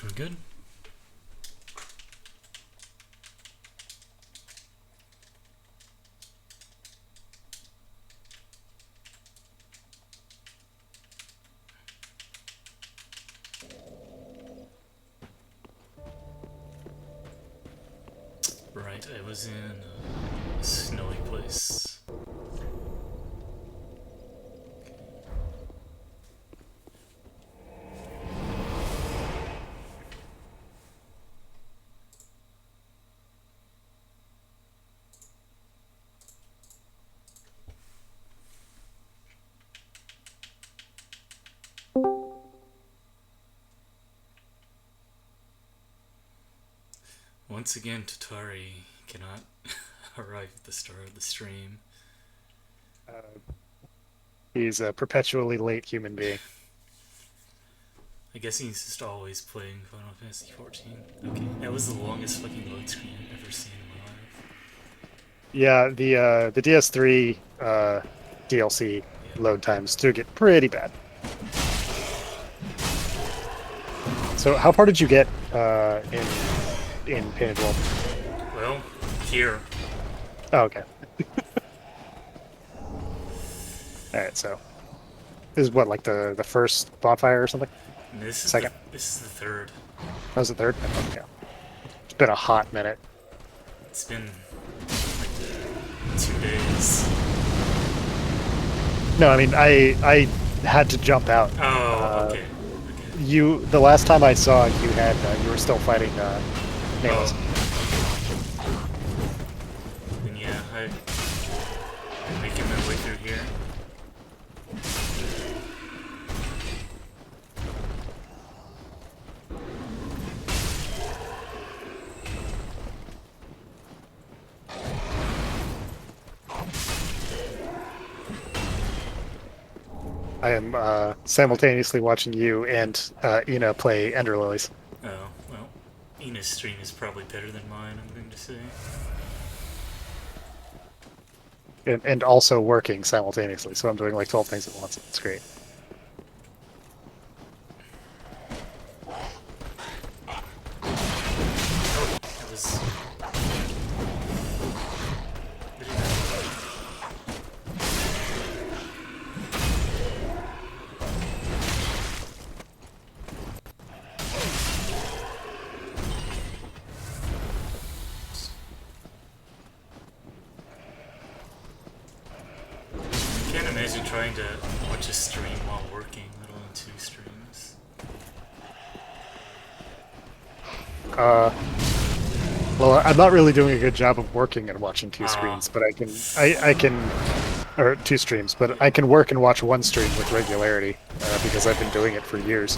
I'm good. Right, I was in a snowy place. Once again, Tatari cannot arrive at the start of the stream. Uh, he's a perpetually late human being. I guess he's just always playing Final Fantasy 14. Okay, that was the longest fucking load screen I've ever seen in my life. Yeah, the DS3 DLC Yeah. load times do get pretty bad. So how far did you get in Painted World? Well, here. Oh, okay. All right, so this is what, like the first bonfire or something? And this is the Second? this is the third. That was the third? Yeah. It's been a hot minute. It's been like 2 days. No, I mean I had to jump out. Oh, Uh, okay. Okay. the last time I saw you had you were still fighting Oh, Nameless. then yeah, I'm making my way through here. I am simultaneously watching you and Ina play Ender Lilies, Oh, well, Ina's stream is probably better than mine, I'm going to say. and also working simultaneously. So I'm doing like 12 things at once. It's great. Oh, that was... I can't imagine trying to watch a stream while working, let alone two streams. Uh, well, I'm not really doing a good job of working and watching two Ah, screens, but I can, or two streams, but I can work and watch one stream with regularity because I've been doing it for years.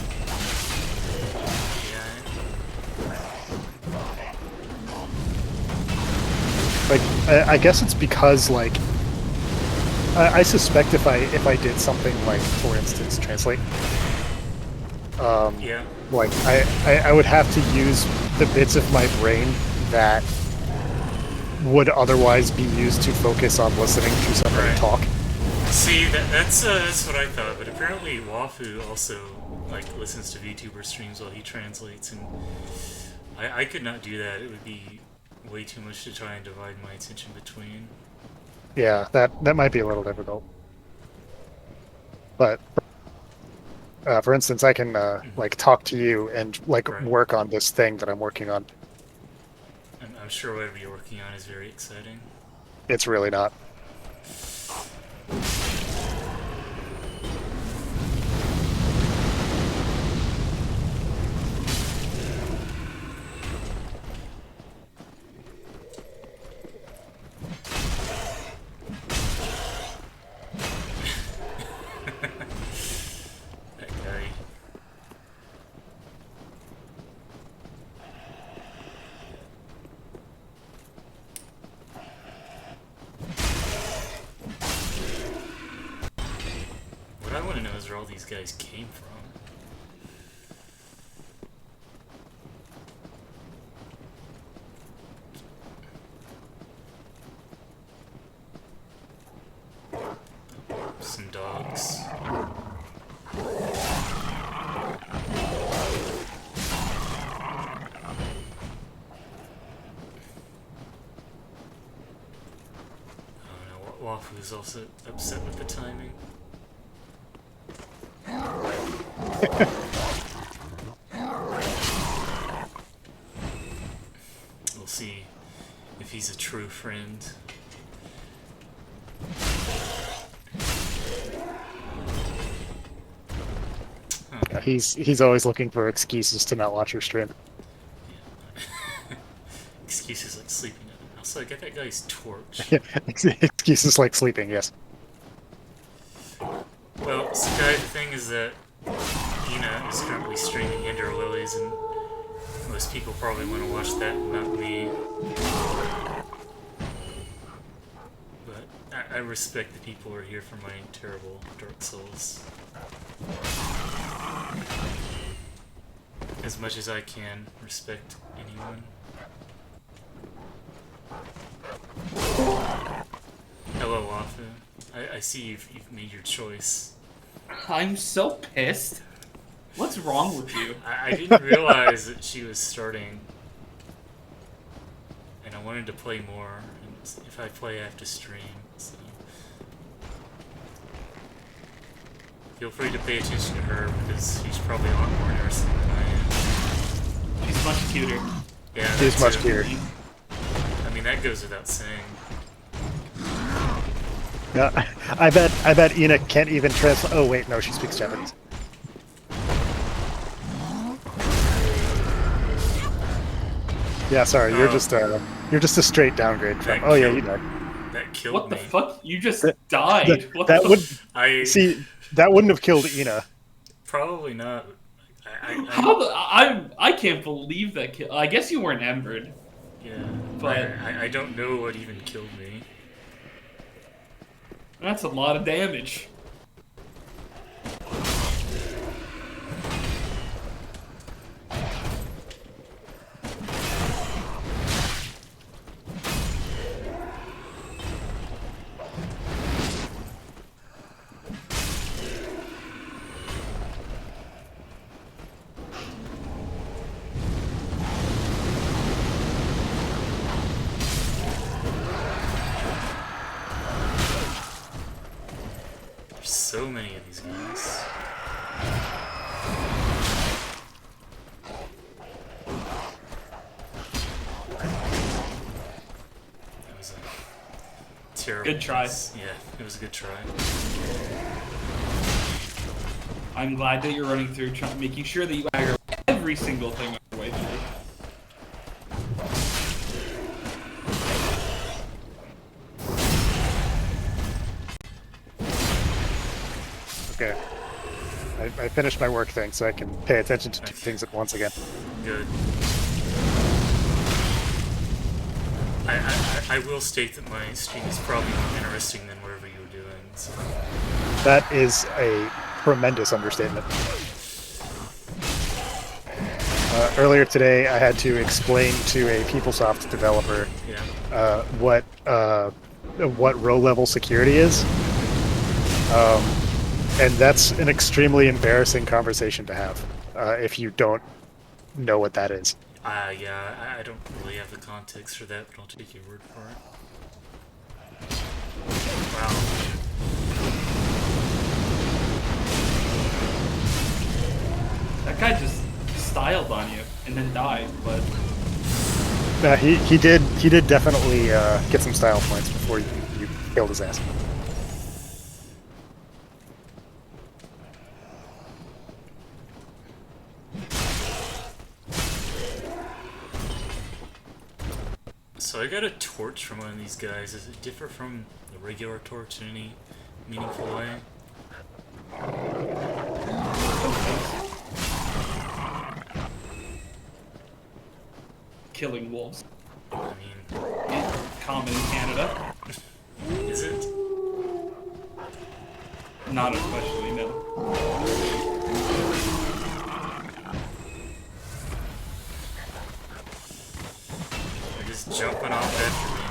yeah. Like, I guess it's because like I suspect if I did something like, for instance, translate, um, Yeah. like I would have to use the bits of my brain that would otherwise be used to focus on listening to somebody Right. talk. See, that's what I thought, but apparently Wafu also, like, listens to VTuber streams while he translates, and I could not do that. It would be way too much to try and divide my attention between. Yeah, that might be a little difficult. But for instance, I can like talk to you and like Right. work on this thing that I'm working on. I'm sure whatever you're working on is very exciting. It's really not. That guy. What I want to know is where all these guys came from. Some dogs. Wafu is also upset with the timing. We'll see if he's a true friend. Huh. Yeah, he's always looking for excuses to not watch your stream. Yeah. Excuses like sleeping. Also, I got that guy's torch. Excuses like sleeping, yes. Well, Sakai, the thing is that Ina is currently streaming Ender Lilies, and most people probably want to watch that, not me. But I respect the people who are here for my terrible Dark Souls. As much as I can respect anyone. Hello, Wafu. I see you've made your choice. I'm so pissed. What's wrong with you? I didn't realize that she was starting, and I wanted to play more. And if I play, I have to stream. So feel free to pay attention to her because she's probably a lot more interesting than I am. She's much cuter. Yeah, She's much cuter. I mean, that goes without saying. Yeah, I bet Ina can't even translate. Oh wait, no, she speaks Japanese. Yeah, sorry, you're just a straight downgrade from. Oh yeah, you died. That killed What me. the fuck? You just died. What That the would see that wouldn't have killed Ina. Probably not. I can't believe that kill. I guess you weren't embered. Yeah, but I don't know what even killed me. That's a lot of damage. So many of these guys. That was a terrible. Good try. Yeah, it was a good try. I'm glad that you're running through, making sure that you aggro every single thing on your way through. Okay. I finished my work thing, so I can pay attention to two things at once again. Good. I will state that my stream is probably more interesting than whatever you were doing. So. That is a tremendous understatement. Earlier today, I had to explain to a PeopleSoft developer what row level security is. And that's an extremely embarrassing conversation to have if you don't know what that is. Yeah, I don't really have the context for that, but I'll take your word for it. Wow. That guy just styled on you and then died, but He did definitely get some style points before you killed his ass. So I got a torch from one of these guys. Does it differ from the regular torch in any meaningful way? killing wolves. I mean, Common in Canada. is it? Not especially, no. They're just jumping off after me.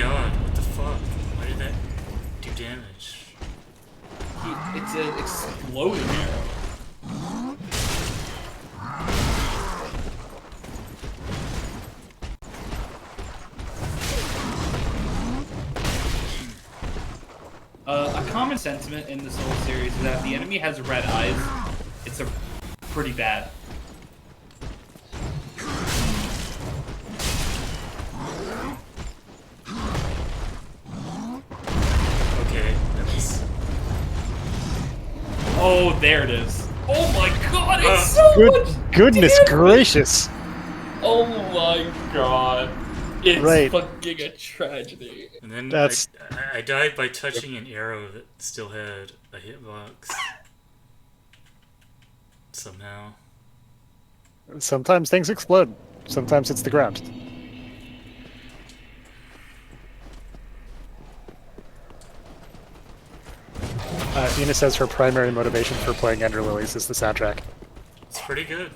god, what the fuck? Why did that do damage? It's an exploding arrow. A common sentiment in the Soul series is that if the enemy has red eyes, it's a pretty bad. Okay, that was... Oh, there it is. Oh my god, it's so much Goodness damage! gracious! Oh my god. It's Right. fucking a tragedy. And then That's- I died by touching an arrow that still had a hitbox. Somehow. Sometimes things explode. Sometimes it's the ground. Ina says her primary motivation for playing Ender Lilies is the soundtrack. It's pretty good.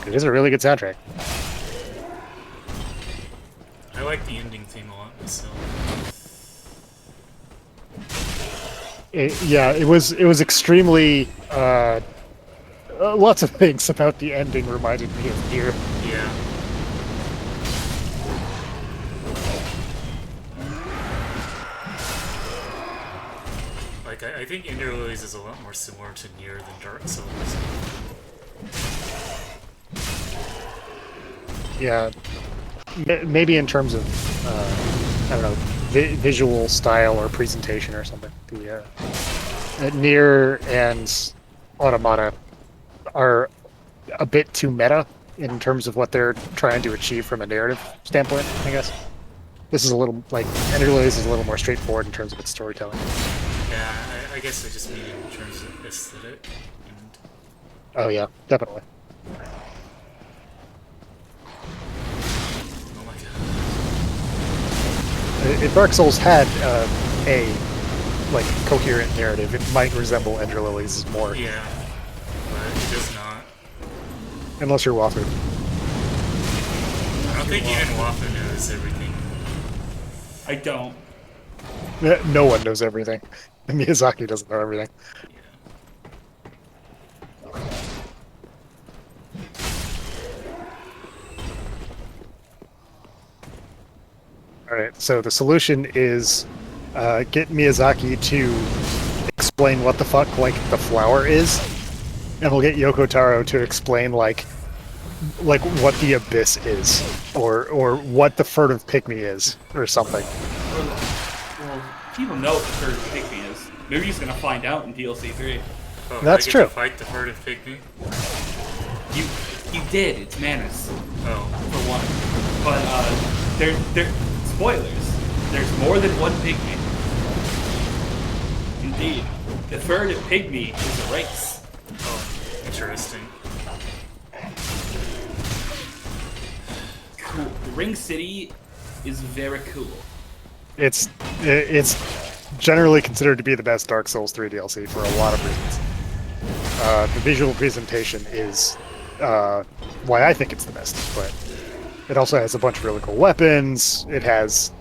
It is a really good soundtrack. I like the ending theme a lot myself. It was extremely. Lots of things about the ending reminded me of Nier. Yeah. Like, I think Ender Lilies is a lot more similar to Nier than Dark Souls. Yeah, maybe in terms of I don't know, visual style or presentation or something. The Nier and Automata are a bit too meta in terms of what they're trying to achieve from a narrative standpoint, I guess. This is a little, like, Ender Lilies is a little more straightforward in terms of its storytelling. Yeah, I guess I just mean in terms of aesthetic. And Oh yeah, definitely. oh my god. If Dark Souls had a like coherent narrative, it might resemble Ender Lilies more, Yeah. But it does not. unless you're Wafu. I don't think even Wafu knows everything. I don't. No one knows everything. Miyazaki doesn't know everything. Alright, so the solution is get Miyazaki to explain what the fuck, like, the flower is, and we'll get Yoko Taro to explain, like what the abyss is, or what the furtive pygmy is, or something. Well, people know what the third pygmy is. Maybe he's gonna find out in DLC 3. Oh, That's I get true. To fight the furtive pygmy? You did. It's Manus, Oh. for one. But there. Spoilers. There's more than one pygmy. Indeed, the furtive pygmy is a race. Oh, interesting. Cool. Ring City is very cool. It's generally considered to be the best Dark Souls 3 DLC for a lot of reasons. The visual presentation is why I think it's the best, but it also has a bunch of really cool weapons. It has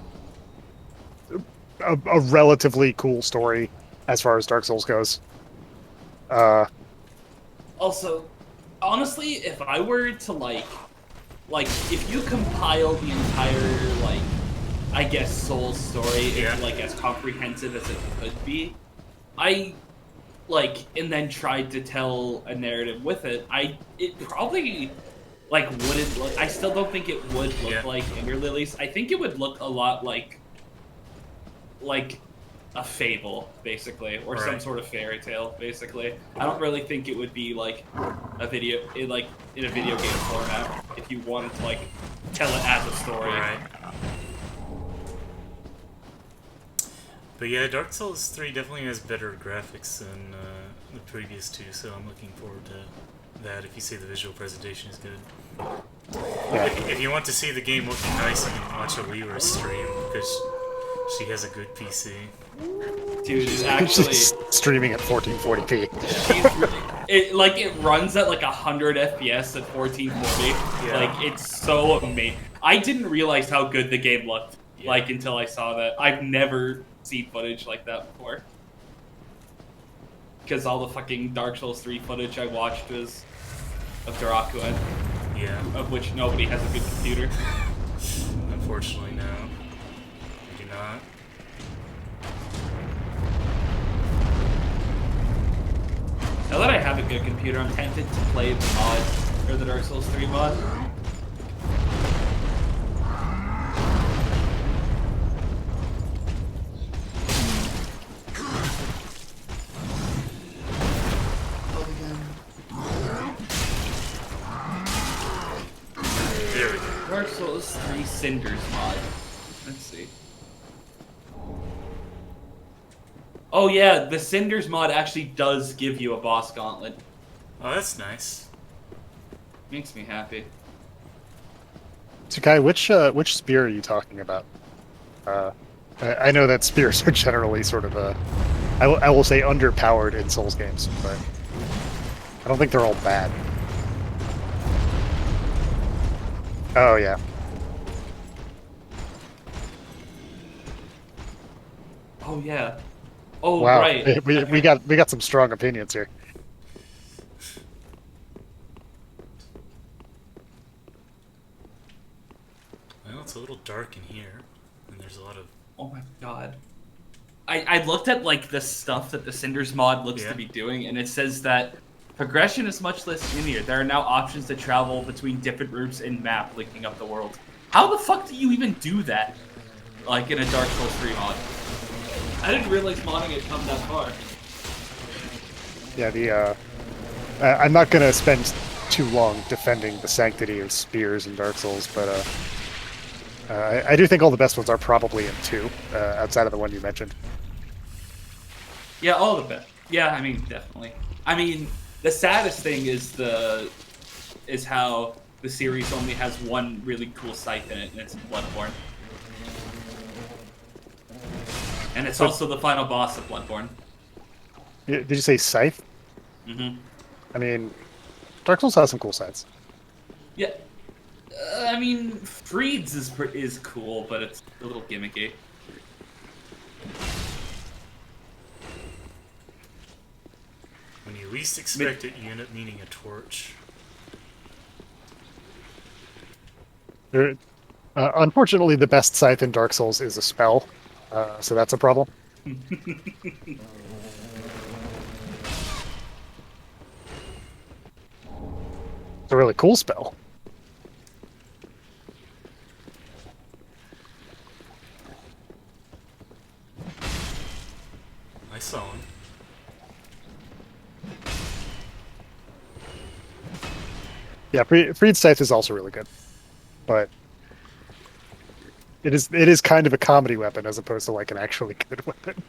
a relatively cool story as far as Dark Souls goes. Also, honestly, if I were to like if you compile the entire I guess Souls story Yeah. into as comprehensive as it could be, and then tried to tell a narrative with it, it probably wouldn't look. I still don't think it would look like Ender Lilies. I think it would look a lot like a fable, basically, or some Right. sort of fairy tale, basically. I don't really think it would be a video in a video game format if you wanted to tell it as a story. Right. But yeah, Dark Souls 3 definitely has better graphics than the previous two, so I'm looking forward to that if you say the visual presentation is good. Yeah. If you want to see the game looking nice, you can watch a Weaver stream, because she has a good PC. Dude, it's actually She's streaming at 1440p. it runs at 100 FPS at 1440. Yeah. It's so amazing. I didn't realize how good the game looked, Yeah. like, until I saw that. I've never seen footage like that before. Because all the fucking Dark Souls 3 footage I watched was of Darakuan, Yeah. of which nobody has a good computer. Unfortunately, no. We do not. Now that I have a good computer, I'm tempted to play the mod, or the Dark Souls 3 mod. There we go. Dark Souls 3 Cinders mod. Let's see. Oh yeah, the Cinders mod actually does give you a boss gauntlet. Oh, that's nice. Makes me happy. So, Kai, which spear are you talking about? I know that spears are generally sort of I will say underpowered in Souls games, but I don't think they're all bad. Oh yeah. Oh yeah. Oh Wow. right. We got some strong opinions here. Well, it's a little dark in here, and there's a lot of... Oh my god. I looked at like the stuff that the Cinders mod looks to be doing, and it says that progression is much less linear. There are now options to travel between different routes in map, linking up the world. How the fuck do you even do that? Like in a Dark Souls 3 mod. I didn't realize modding had come that far. Yeah, I'm not gonna spend too long defending the sanctity of spears in Dark Souls, but I do think all the best ones are probably in 2, outside of the one you mentioned. Yeah, all the best. Yeah, I mean, definitely. I mean, the saddest thing is how the series only has one really cool scythe in it, and it's Bloodborne. And it's also the final boss of Bloodborne. Did you say scythe? Mm-hmm. I mean, Dark Souls has some cool scythes. Yeah. I mean, Freed's is cool, but it's a little gimmicky. When you least expect it, you end up needing a torch. Unfortunately, the best scythe in Dark Souls is a spell, so that's a problem. It's a really cool spell. I saw him. Yeah, Freed's scythe is also really good, but it is kind of a comedy weapon as opposed to like an actually good weapon.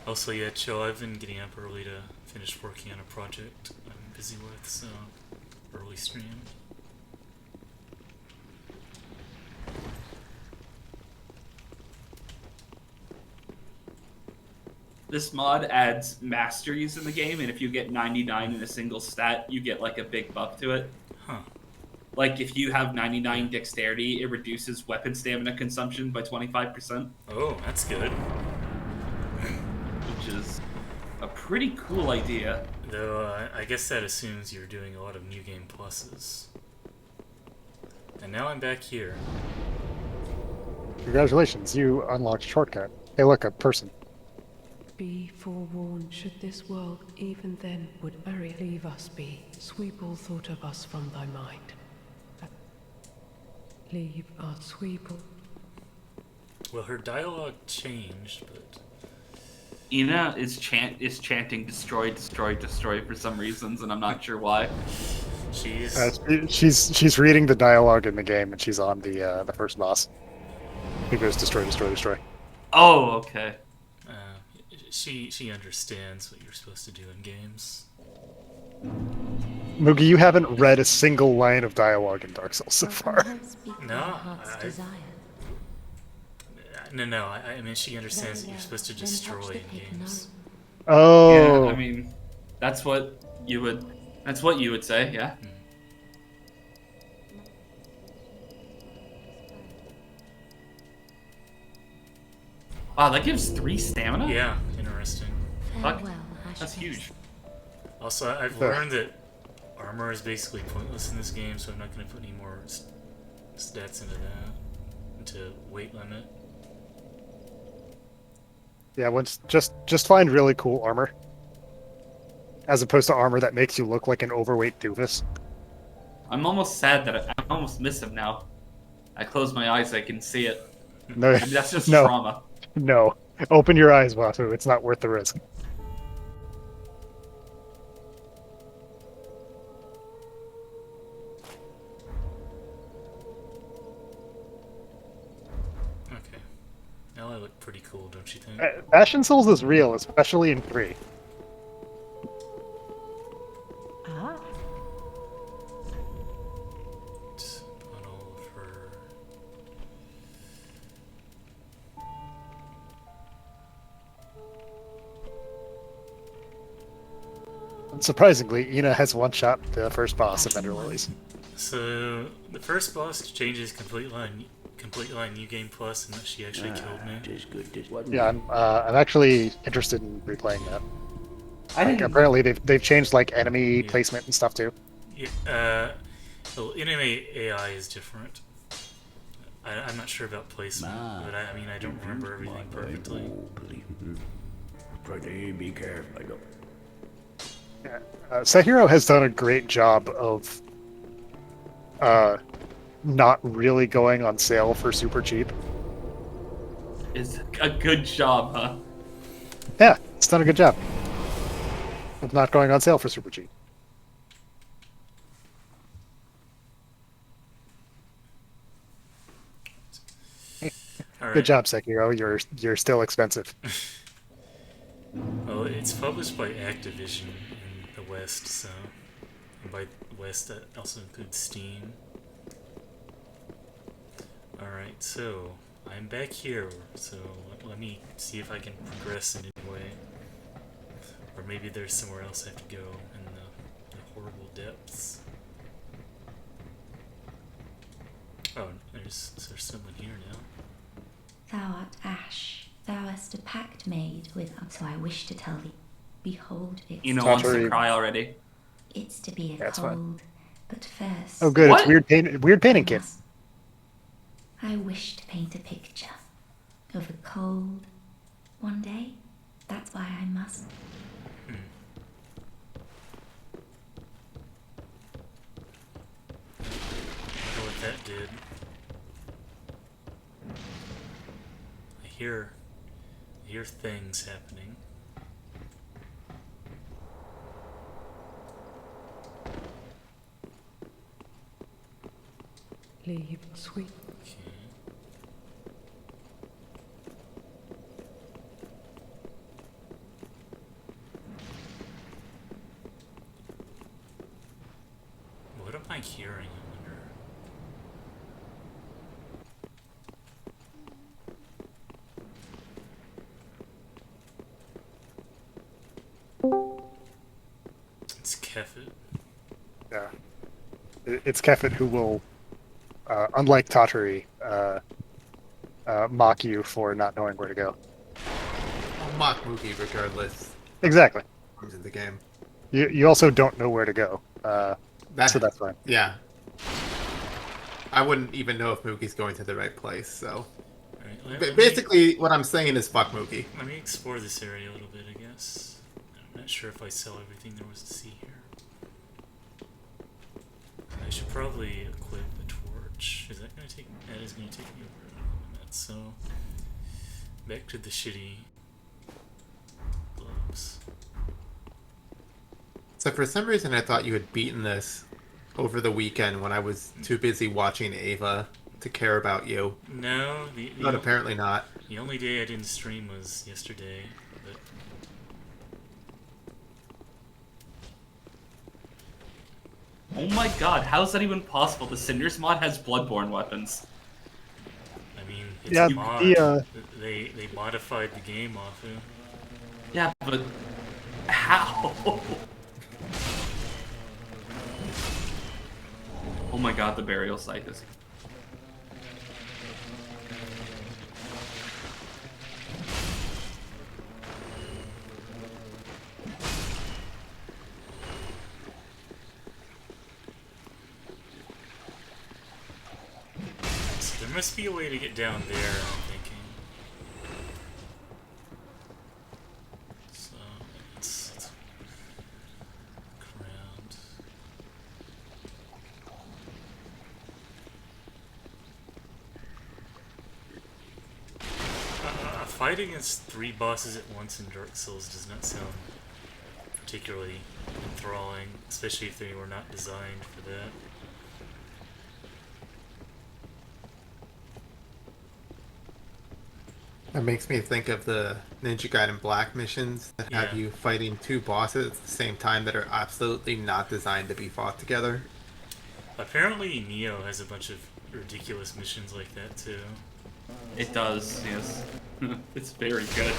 Also, yeah, chill. I've been getting up early to finish working on a project I'm busy with, so early stream. This mod adds masteries in the game, and if you get 99 in a single stat, you get like a big buff to it. Huh. Like if you have 99 dexterity, it reduces weapon stamina consumption by 25%. Oh, that's good. Which is a pretty cool idea. Though, I guess that assumes you're doing a lot of new game pluses. And now I'm back here. Congratulations, you unlocked shortcut. Hey, look, a person. Be forewarned, should this world even then would bury leave us be. Sweep all thought of us from thy mind. Leave us, sweep all. Well, her dialogue changed, but... Ina is chanting destroy, destroy, destroy for some reasons, and I'm not sure why. She's reading the dialogue in the game, and she's on the first boss. He goes destroy, destroy, destroy. Oh, okay. She understands what you're supposed to do in games. Moogie, you haven't read a single line of dialogue in Dark Souls so far. No, no. I mean, she understands that you're supposed to destroy in games. Oh. Yeah, I mean, that's what you would. That's what you would say. Yeah. Wow, that gives 3 stamina. Yeah, interesting. Fuck, Farewell, that's Ashfest. huge. Also, I've learned that armor is basically pointless in this game, so I'm not going to put any more stats into that, into weight limit. Yeah, once just find really cool armor, as opposed to armor that makes you look like an overweight doofus. I'm almost sad that I almost miss him now. I close my eyes, I can see it. No, Maybe that's just no, trauma. no. Open your eyes, Watu. It's not worth the risk. Okay. Now I look pretty cool, don't you think? Bastion Souls is real, especially in 3. Ah, Tunnel for... Surprisingly, Ina has one-shot the first boss of Ender Lilies. So, the first boss changes completely on New Game Plus, and that she actually killed me. Yeah, I'm actually interested in replaying that. I Like, didn't. apparently they've changed like enemy placement and stuff too. Yeah, well, anime AI is different. I'm not sure about placement, but I mean, I don't remember everything perfectly. Be careful. Sekiro has done a great job of not really going on sale for super cheap. Is a good job, huh? Yeah, it's done a good job of not going on sale for super cheap. All right. Good job, Sekiro. You're still expensive. Well, it's published by Activision in the West, so... And by West, that also includes Steam. Alright, so... I'm back here, so let me see if I can progress in any way. Or maybe there's somewhere else I have to go in the horrible depths. Oh, there's someone here now. thou art Ash. Thou hast a pact made with us, so I wish to tell thee. Behold it. Ina wants to Tatari. cry already. It's to be a That's cold, fine. but first. Oh, good. What? It's weird painting kit. I wish to paint a picture of a cold one day. That's why I must. I wonder what that did. I hear things happening. Leave, sweet. Okay. What am I hearing, I wonder? It's Kefit. Yeah. It's Kefit who will, unlike Tatari, mock you for not knowing where to go. I'll mock Mookie regardless. Exactly. Comes in the game. You also don't know where to go, so that's fine. Yeah. I wouldn't even know if Mookie's going to the right place, so... Right, Basically, what I'm saying is fuck Mookie. let me explore this area a little bit, I guess. I'm not sure if I saw everything there was to see here. I should probably equip the torch. Is that going to take... That is going to take me over a minute, so... Back to the shitty gloves. So for some reason I thought you had beaten this over the weekend when I was too busy watching Ava to care about you. No, But apparently not. the only day I didn't stream was yesterday, but... Oh my god, how is that even possible? The Cinders mod has Bloodborne weapons. I mean, it's Yeah, mod. the, They modified the game off of. Yeah, but How? Oh my god, the burial site is. So there must be a way to get down there, I'm thinking. So let's look around. A fight against 3 bosses at once in Dark Souls does not sound particularly enthralling, especially if they were not designed for that. That makes me think of the Ninja Gaiden Black missions that have Yeah. you fighting 2 bosses at the same time that are absolutely not designed to be fought together. Apparently Neo has a bunch of ridiculous missions like that too. It does, yes. It's very good.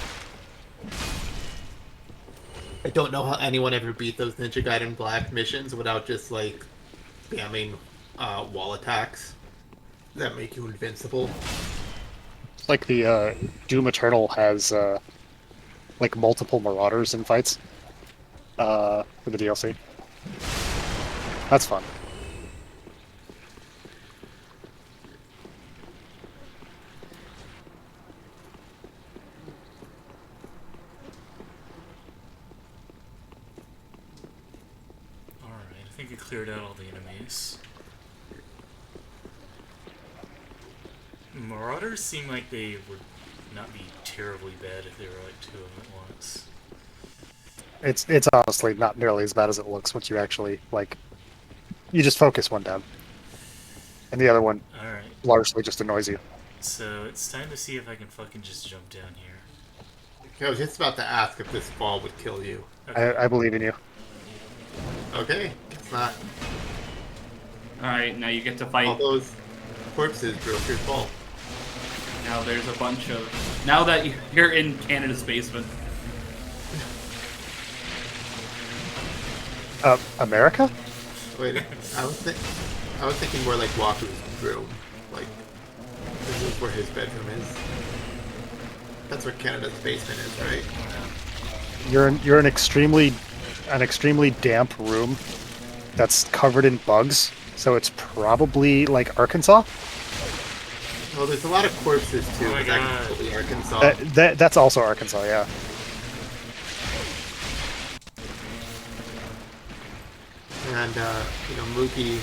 I don't know how anyone ever beat those Ninja Gaiden Black missions without just like spamming wall attacks that make you invincible. It's like the Doom Eternal has like multiple Marauders in fights for the DLC. That's fun. Alright, I think I cleared out all the enemies. Marauders seem like they would not be terribly bad if there were like 2 of them at once. It's honestly not nearly as bad as it looks once you actually like. You just focus one down, and the other one Alright, largely just annoys you. so it's time to see if I can fucking just jump down here. I was just about to ask if this fall would kill you. Okay. I believe in you. Okay, it's not. Alright, now you get to All fight. those corpses broke your fall. Now there's a bunch of. Now that you're in Canada's basement. America? Wait, I was thinking more like Waku's room. Like, this is where his bedroom is. That's where Canada's basement is, right? You're an extremely damp room that's covered in bugs. So it's probably like Arkansas. Well, there's a lot of corpses too. Oh my Is that God. completely Arkansas? That's also Arkansas, yeah. And Mookie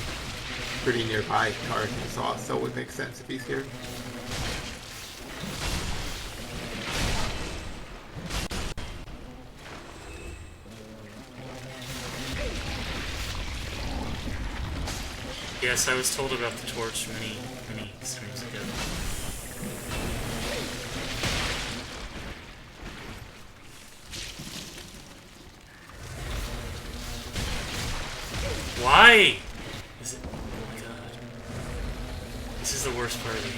pretty nearby to Arkansas, so it would make sense if he's here. Yes, I was told about the torch many streams ago. Why? Is it? Oh my god. This is the worst part of the game.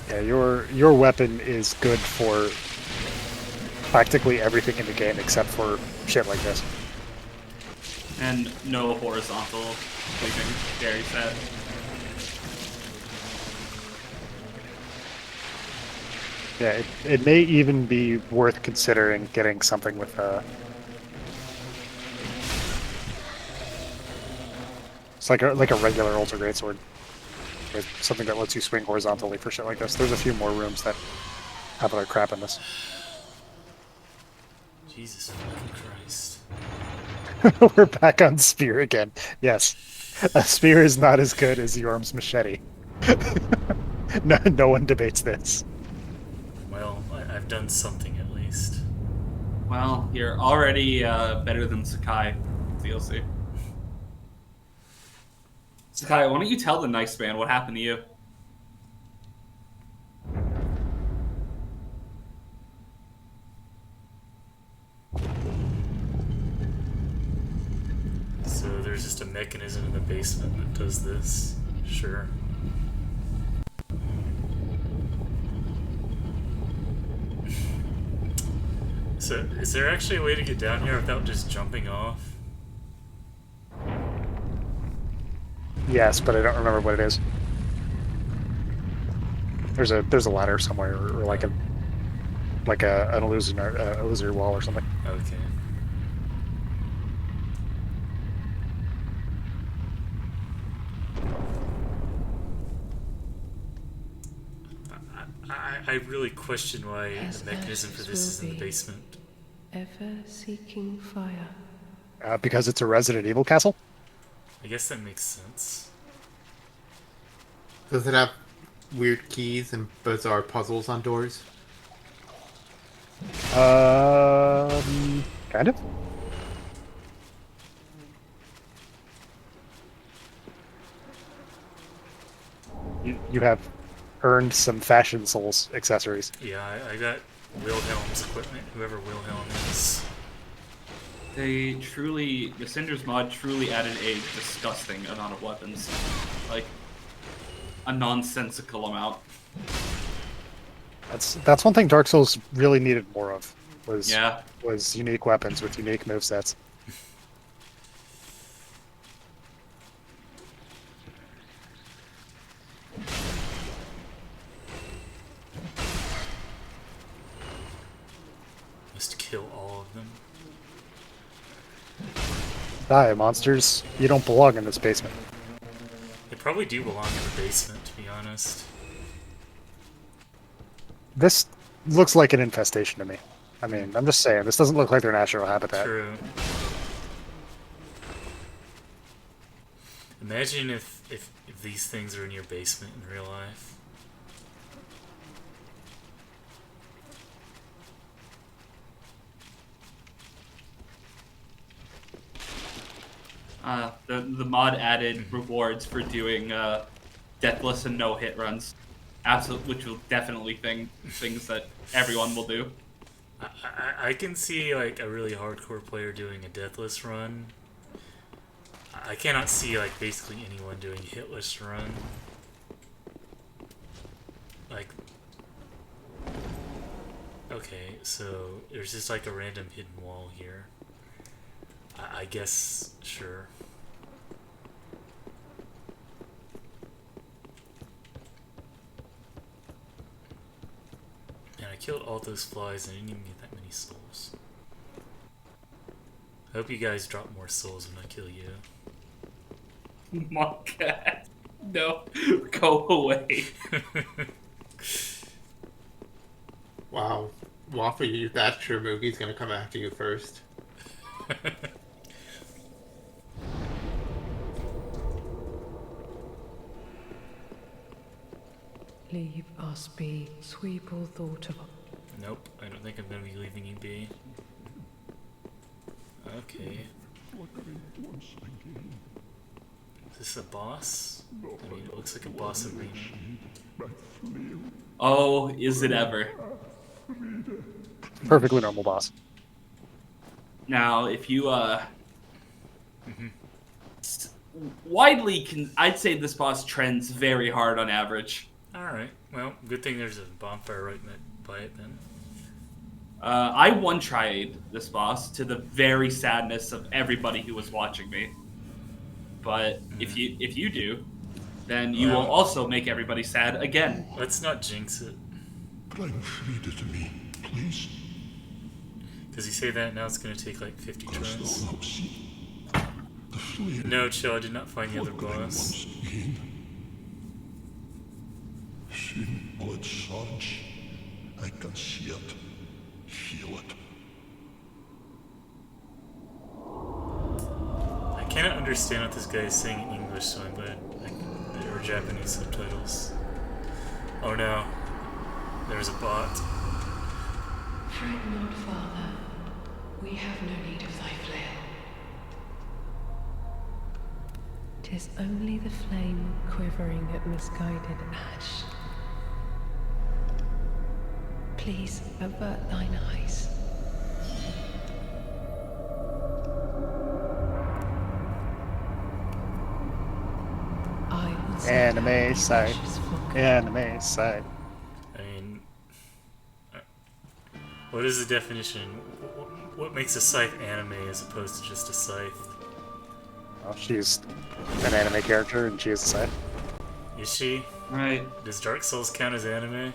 Yeah, your weapon is good for practically everything in the game except for shit like this. And no horizontal leaving. Very sad. Yeah, it may even be worth considering getting something with it's like a regular Ultra Greatsword. With something that lets you swing horizontally for shit like this. There's a few more rooms that have other crap in this. Jesus fucking Christ. We're back on Spear again. Yes. A Spear is not as good as Yorm's machete. No one debates this. Well, I've done something at least. Well, you're already better than Sakai DLC. Sakai, why don't you tell the nice man what happened to you? So there's just a mechanism in the basement that does this. Sure. So, is there actually a way to get down here without just jumping off? Yes, but I don't remember what it is. There's a ladder somewhere, or like an illusory wall or something. Okay. I really question why As the mechanism for ashes this is will in the be. basement. Ever seeking fire. Because it's a Resident Evil castle. I guess that makes sense. Does it have weird keys and bizarre puzzles on doors? Kind of. You have earned some Fashion Souls accessories. Yeah, I got Wilhelm's equipment, whoever Wilhelm is. The Cinders mod truly added a disgusting amount of weapons. Like, a nonsensical amount. That's one thing Dark Souls really needed more of. Yeah. Was unique weapons with unique movesets. Must kill all of them. Die, monsters. You don't belong in this basement. They probably do belong in the basement, to be honest. This looks like an infestation to me. I mean, I'm just saying, this doesn't look like their natural habitat. True. Imagine if these things are in your basement in real life. The mod added rewards for doing deathless and no hit runs, which will definitely things that everyone will do. I can see like a really hardcore player doing a deathless run. I cannot see like basically anyone doing a hitless run. Like, okay, so there's just like a random hidden wall here. I guess, sure. Man, I killed all those flies and I didn't even get that many souls. I hope you guys drop more souls when I kill you. My God. No, go away. Wow. Waffle, that's true. Moogie's gonna come after you first. Leave us be, Sweeple thought of. Nope, I don't think I'm gonna be leaving you be. Okay. Is this a boss? I mean, it looks like a boss arena. Oh, is it ever? Perfectly normal boss. Now, if you widely I'd say this boss trends very hard on average. Alright, well, good thing there's a bonfire right by it then. I one-tried this boss to the very sadness of everybody who was watching me. But if you do, then you will also make everybody sad again. Let's not jinx it. Feed it to me, please. Does he say that now it's gonna take like 50 tries? The flame. No, chill, I did not find the other boss. Sin blood surge. I can see it. Feel it. I cannot understand what this guy is saying in English, so I'm glad there were Japanese subtitles. Oh no. There's a bot. Fret not, Father. We have no need of thy flail. It is only the flame quivering at misguided ash. Please avert thine eyes. I will send Anime out the side. ashes for Anime side. I mean, what is the definition? What makes a scythe anime as opposed to just a scythe? Well, she's an anime character, and she is a side. Is she? Right. Does Dark Souls count as anime?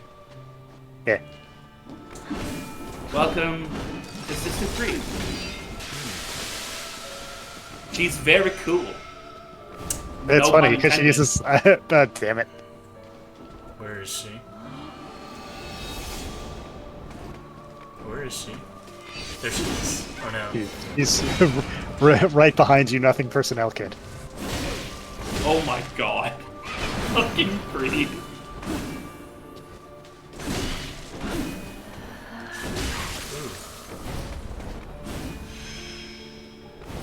Yeah. Welcome to Sister 3. She's very cool. It's No funny pun because she intended. uses. Damn it. Where is she? Where is she? There she is. Oh no. He's right behind you, nothing personnel kid. Oh my god. Fucking Creed.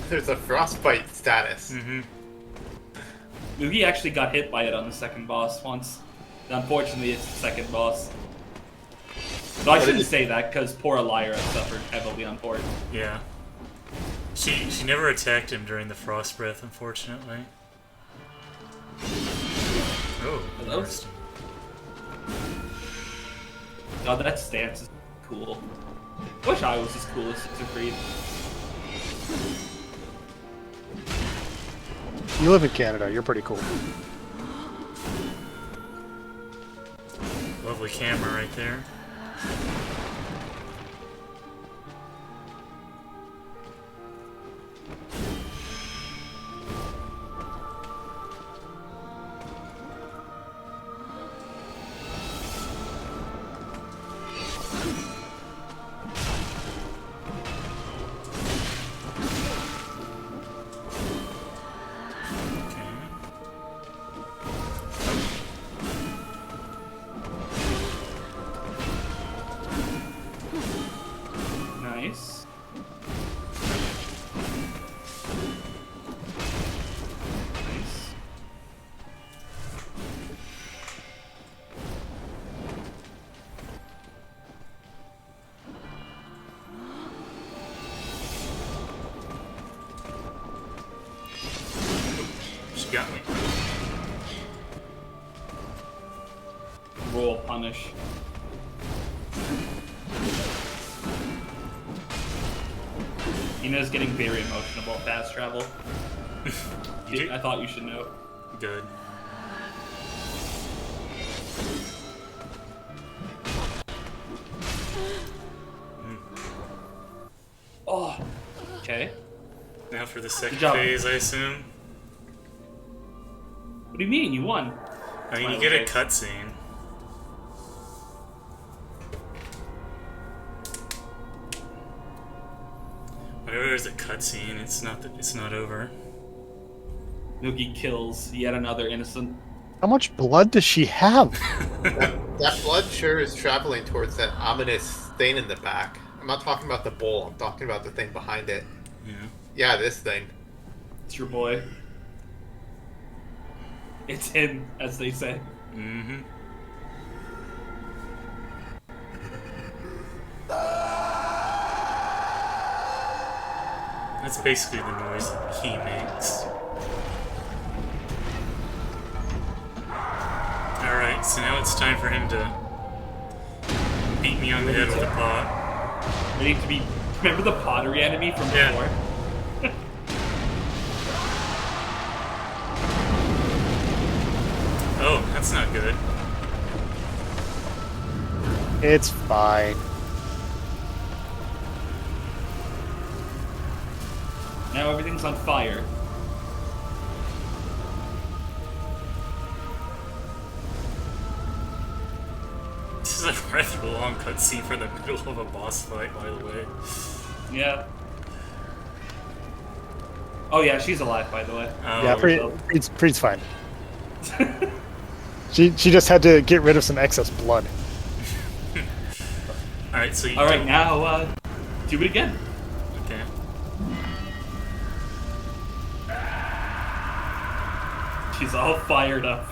There's a frostbite status. Mm-hmm. Mugi actually got hit by it on the second boss once. Unfortunately, it's the second boss. No, I shouldn't say that, because poor Lyra suffered heavily on port. Yeah. She never attacked him during the frost breath, unfortunately. Oh, Hello? interesting. God, that stance is cool. Wish I was as cool as Sister Creed. You live in Canada. You're pretty cool. Lovely camera right there. Nice. Nice. She got me. Roll punish. Ina's getting very emotional about fast travel. I thought you should know. Good. Oh. Okay. Now for the second job. phase, I assume. What do you mean? You won. I mean, you Well, get a okay. cutscene. Whenever there's a cutscene, it's not over. Noogie kills yet another innocent. How much blood does she have? That blood sure is traveling towards that ominous thing in the back. I'm not talking about the bowl. I'm talking about the thing behind it. Yeah. Yeah, this thing. It's your boy. It's him, as they say. Mm-hmm. That's basically the noise that he makes. Alright, so now it's time for him to beat me on the head with a pot. Ready to be. Remember the pottery enemy from Yeah. before? Oh, that's not good. It's fine. Now everything's on fire. This is a rather long cutscene for the middle of a boss fight, by the way. Yeah. Oh yeah, she's alive, by the way. Oh, Yeah, so- Preet's fine. She just had to get rid of some excess blood. Alright, so you All right, don't- now do it again. Okay. She's all fired up.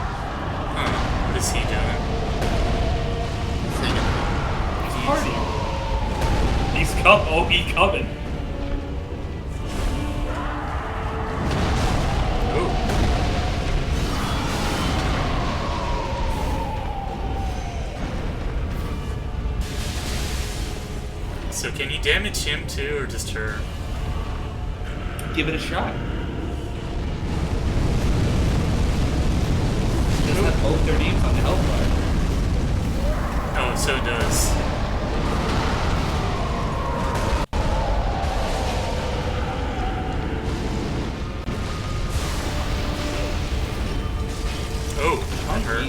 What is he doing? Singing. He's coming. So can you damage him too, or just her? Give it a shot. It doesn't have both their names on the health bar. Oh, so it does. Oh, on her.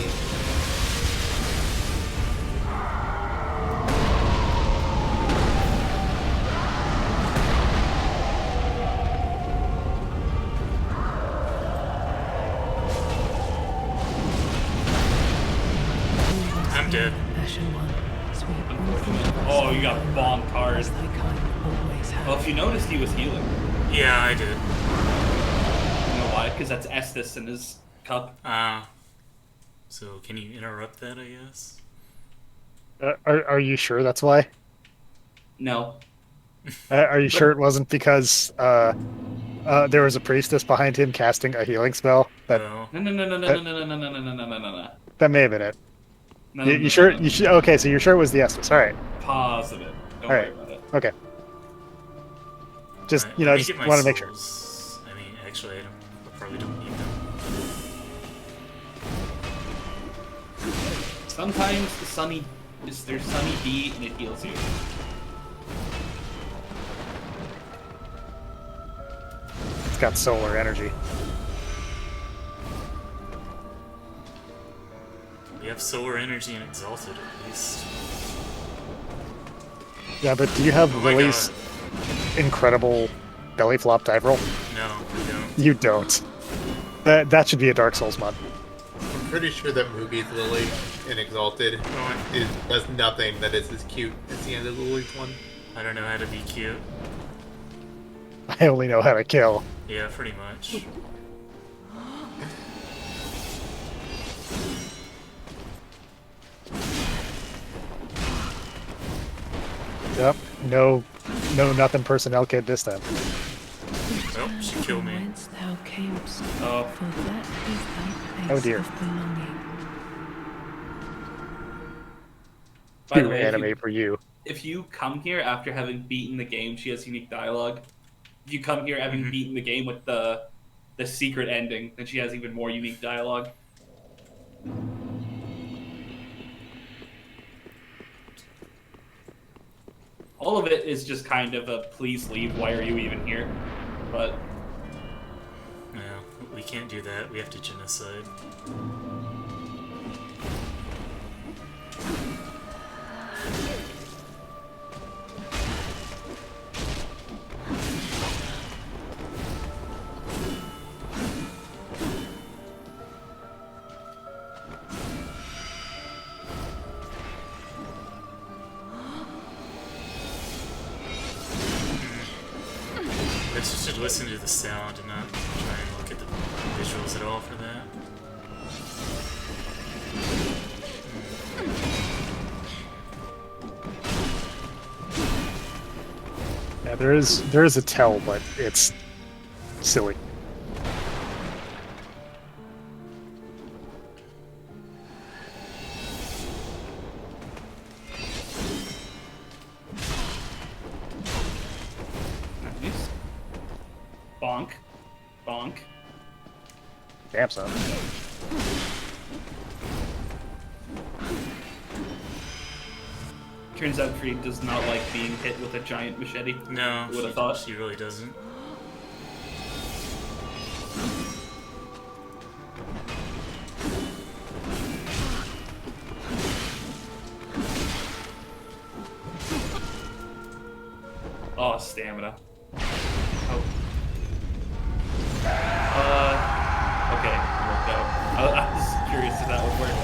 I'm dead. Oh, you got bombed hard. As thy kind always have. Well, if you noticed, he was healing. Yeah, I did. You know why? Because that's Estus in his cup. So can you interrupt that, I guess? Are you sure that's why? No. Are you sure it wasn't because there was a priestess behind him casting a healing spell? No. That may have been it. No, You sure? You should. Okay, so you're sure it was the Estus. All right. Positive. Don't All worry right. about it. Okay. Just Alright, let me just get my want to make sure. souls. I mean, actually, I probably don't need them. Sometimes there's Sunny D and it heals you. It's got solar energy. We have solar energy and exalted at least. Yeah, but do you have Oh my Lily's incredible belly flop dive roll? No, we don't. You don't. That should be a Dark Souls mod. I'm pretty sure that Mugi's Lily in Exalted does nothing that is as cute as the end of Lily's one. I don't know how to be cute. I only know how to kill. Yeah, pretty much. Yep. No nothing personnel kid this time. Oh, she killed me. Whence thou camest, Oh. for that is thy place Oh, dear. of belonging. By the Too way, if anime you, for you. if you come here after having beaten the game, she has unique dialogue. If you come here having beaten the game with the secret ending, then she has even more unique dialogue. All of it is just kind of a please leave, why are you even here? But No, we can't do that. We have to genocide. I just should listen to the sound and not try and look at the visuals at all for that. Yeah, there is a tell, but it's silly. nice. Bonk. Bonk. Damn son. Turns out Creed does not like being hit with a giant machete. No, Who would have thought? she really doesn't. Oh, stamina. Oh. Okay, we'll go. I was curious if that would work.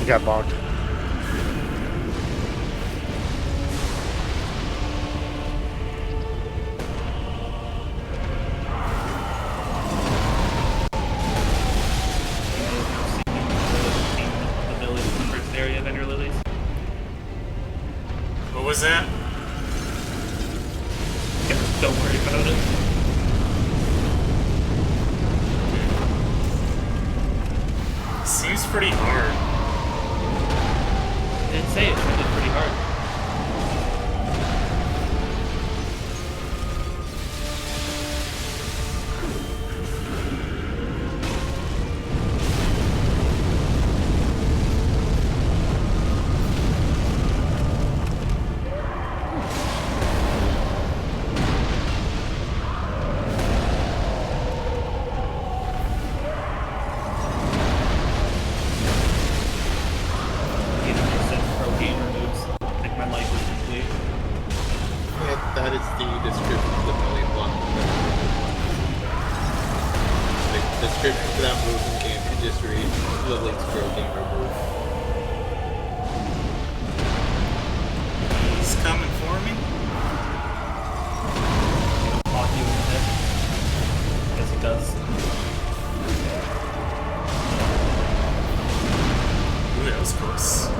got bonked. Ability in the first area of Ender Lilies. What was that? Yeah, don't worry about it. Seems pretty hard. I did say it's really pretty hard. You know, I said pro gamer moves. Like my life is complete. Yeah, that is the description of the million block. The description for that move in game can just read Lily's pro gamer move. He's coming for me. Lock you in the head. Yes, it does. Ooh, that was close.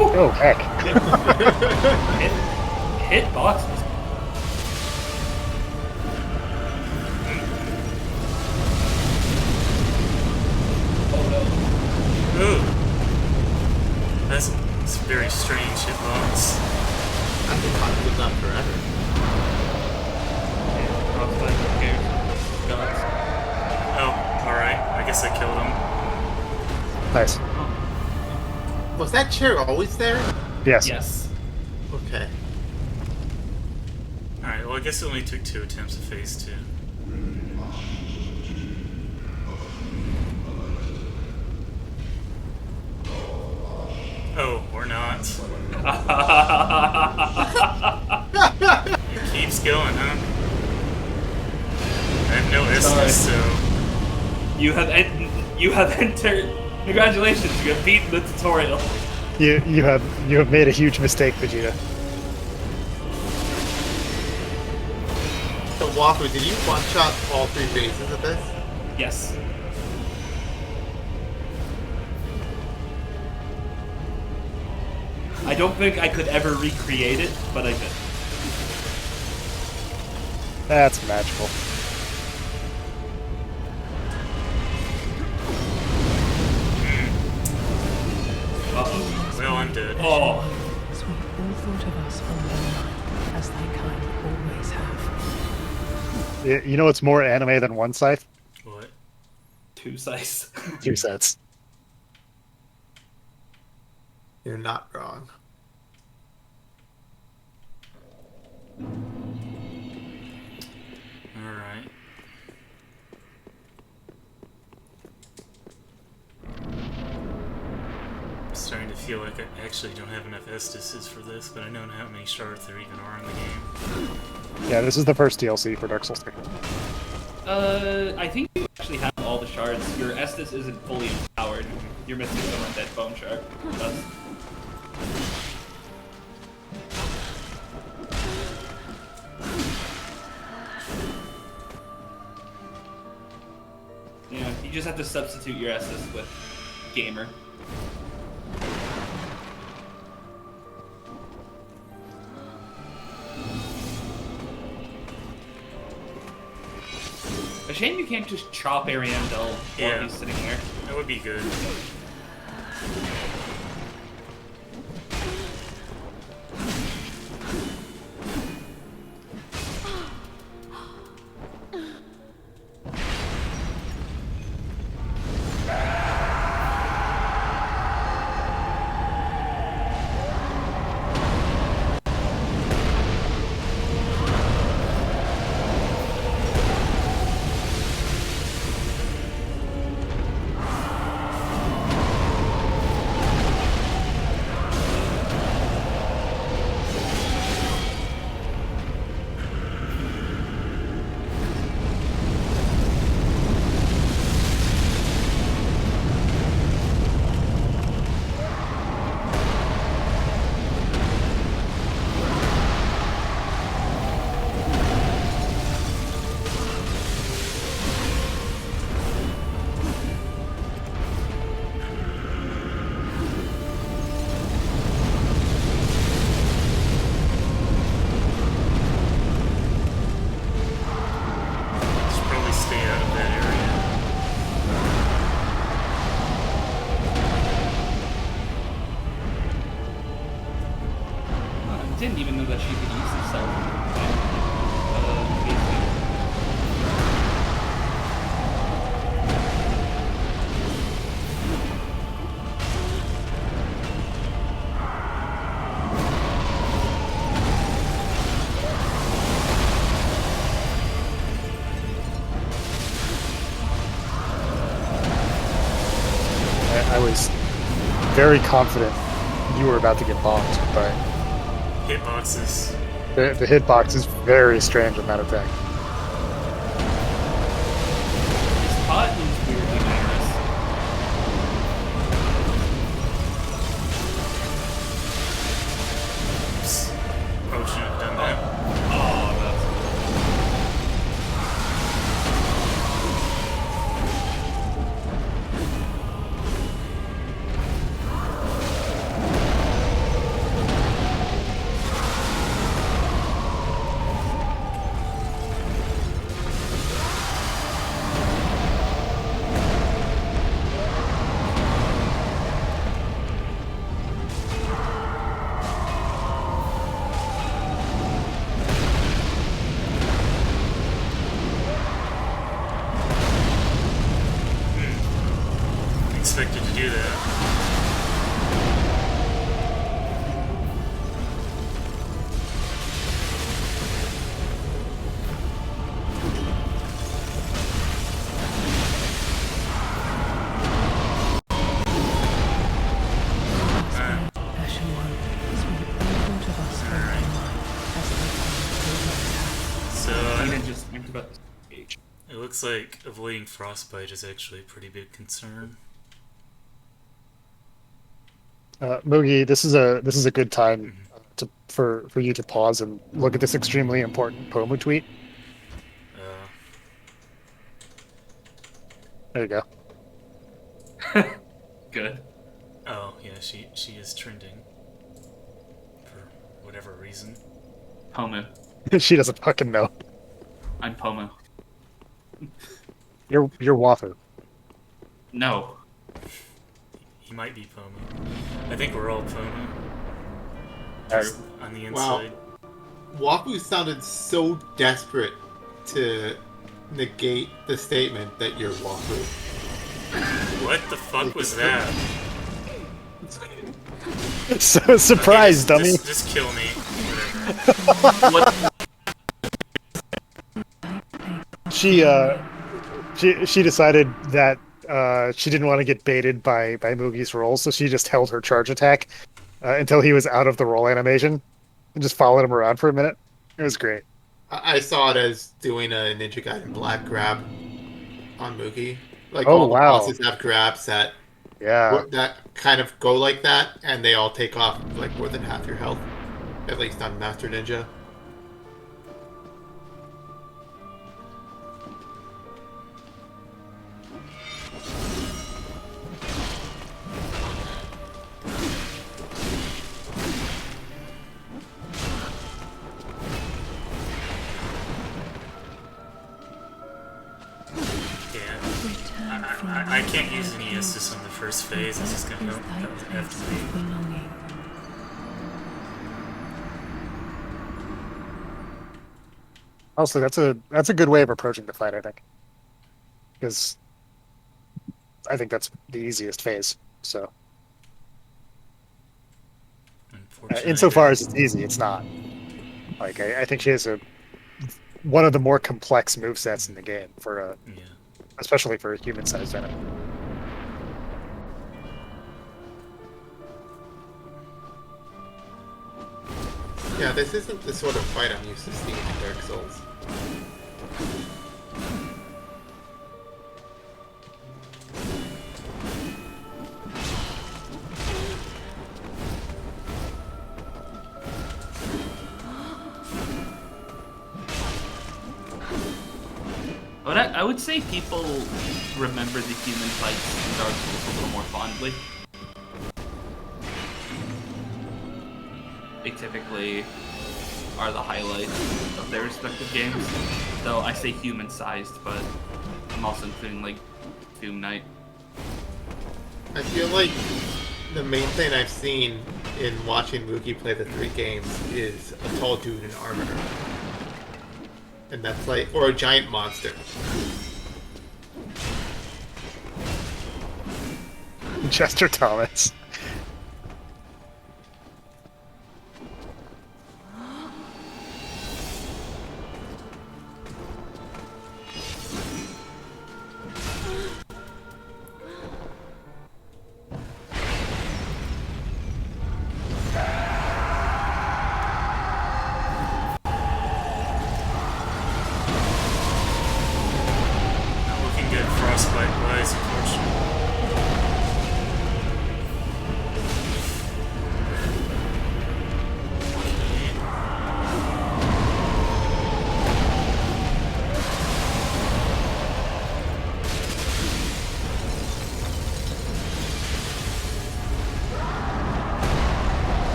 Oh, heck. Hit boxes. Oh no. Ooh. That's a very strange hitbox. I've been talking with them forever. Crossfire, who cares? Guns. Oh, alright. I guess I killed him. Nice. Was that chair always there? Yes. Yes. Okay. Alright, well, I guess it only took 2 attempts to phase 2. Oh, or not. It keeps going, huh? I have no Estus, so... You have entered. Congratulations, you have beaten the tutorial. You have made a huge mistake, Vegeta. So Walker, did you one-shot all 3 phases of this? Yes. I don't think I could ever recreate it, but I did. That's magical. Uh-oh. Well, I'm dead. Oh. Sweep all thought of us from thy mind, as thy kind always have. You know what's more anime than one scythe? What? 2 slice. 2 sets. You're not wrong. Alright. I'm starting to feel like I actually don't have enough Estises for this, but I don't know how many shards there even are in the game. Yeah, this is the first DLC for Dark Souls 3. I think you actually have all the shards. Your Estus isn't fully empowered. You're missing some undead bone shard. That's... Yeah, you just have to substitute your Estus with Gamer. A shame you can't just chop Ariandel while Yeah. he's sitting here. That would be good. didn't even know that she could use the cell. I was very confident you were about to get bombed, but Hitboxes. the hitbox is very strange on that attack. This pot is weirdly generous. Oops. Probably shouldn't have done that. Oh, that's Expected to do that. Ashen One, sweep all thought of us from their mind as they come to the attack. So Eden just went about this page. it looks like avoiding frostbite is actually a pretty big concern. Moogie, this is a good time for you to pause and look at this extremely important Pomu tweet. There you go. Good. Oh yeah, she is trending for whatever reason. Pomu. She doesn't fucking know. I'm Pomu. You're Wafu. No. He might be Pomu. I think we're all Pomu. Alright. On the Wow. inside. Wafu sounded so desperate to negate the statement that you're Wafu. What the fuck was that? So surprise, Okay, dummy. just kill me. Whatever. What? She decided that she didn't want to get baited by Moogie's roll, so she just held her charge attack until he was out of the roll animation and just followed him around for a minute. It was great. I saw it as doing a Ninja Gaiden Black grab on Moogie. Like Oh, all the wow. bosses have grabs that Yeah. that kind of go like that, and they all take off like more than half your health. At least on Master Ninja. Yeah. I can't use any Estus on the first phase. It's just gonna have to be. Belonging. Also, that's a good way of approaching the fight, I think, because I think that's the easiest phase. So, Unfortunately, insofar as it's easy, it's not. Like I think she has one of the more complex movesets in the game for yeah. especially for a human-sized enemy. Yeah, this isn't the sort of fight I'm used to seeing in Dark Souls. But I would say people remember the human fights in Dark Souls a little more fondly. They typically are the highlights of their respective games. Though I say human-sized, but I'm also including like Doom Knight. I feel like the main thing I've seen in watching Mookie play the 3 games is a tall dude in armor. And that's like, or a giant monster. Chester Thomas. Not looking good frostbite wise, unfortunately.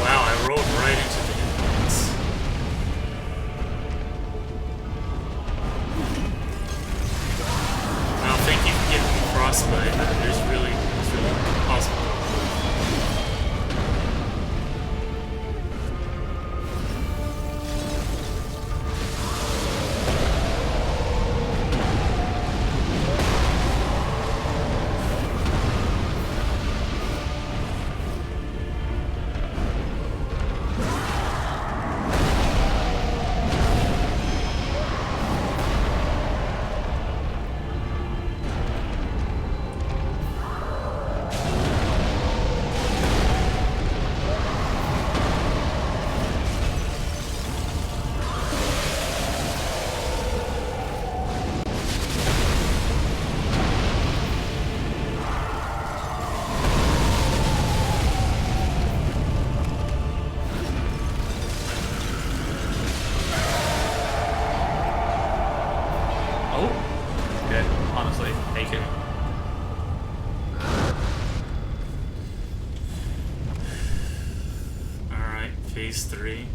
Wow, I rolled right into the inputs. I don't think you can get me frostbite, but there's really possible. Oh, good. Honestly, take it. Alright, phase 3.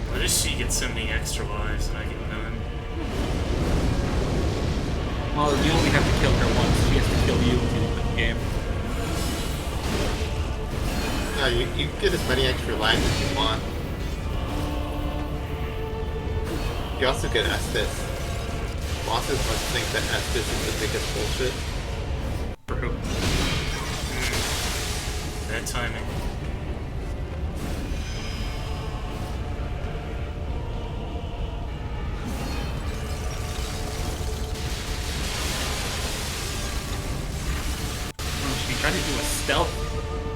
Why does she get so many extra lives and I get none? Well, you only have to kill her once. She has to kill you if you win the game. No, you get as many extra lives as you want. You also get Estus. Bosses must think that Estus is the biggest bullshit. True. Bad timing. She tried to do a stealth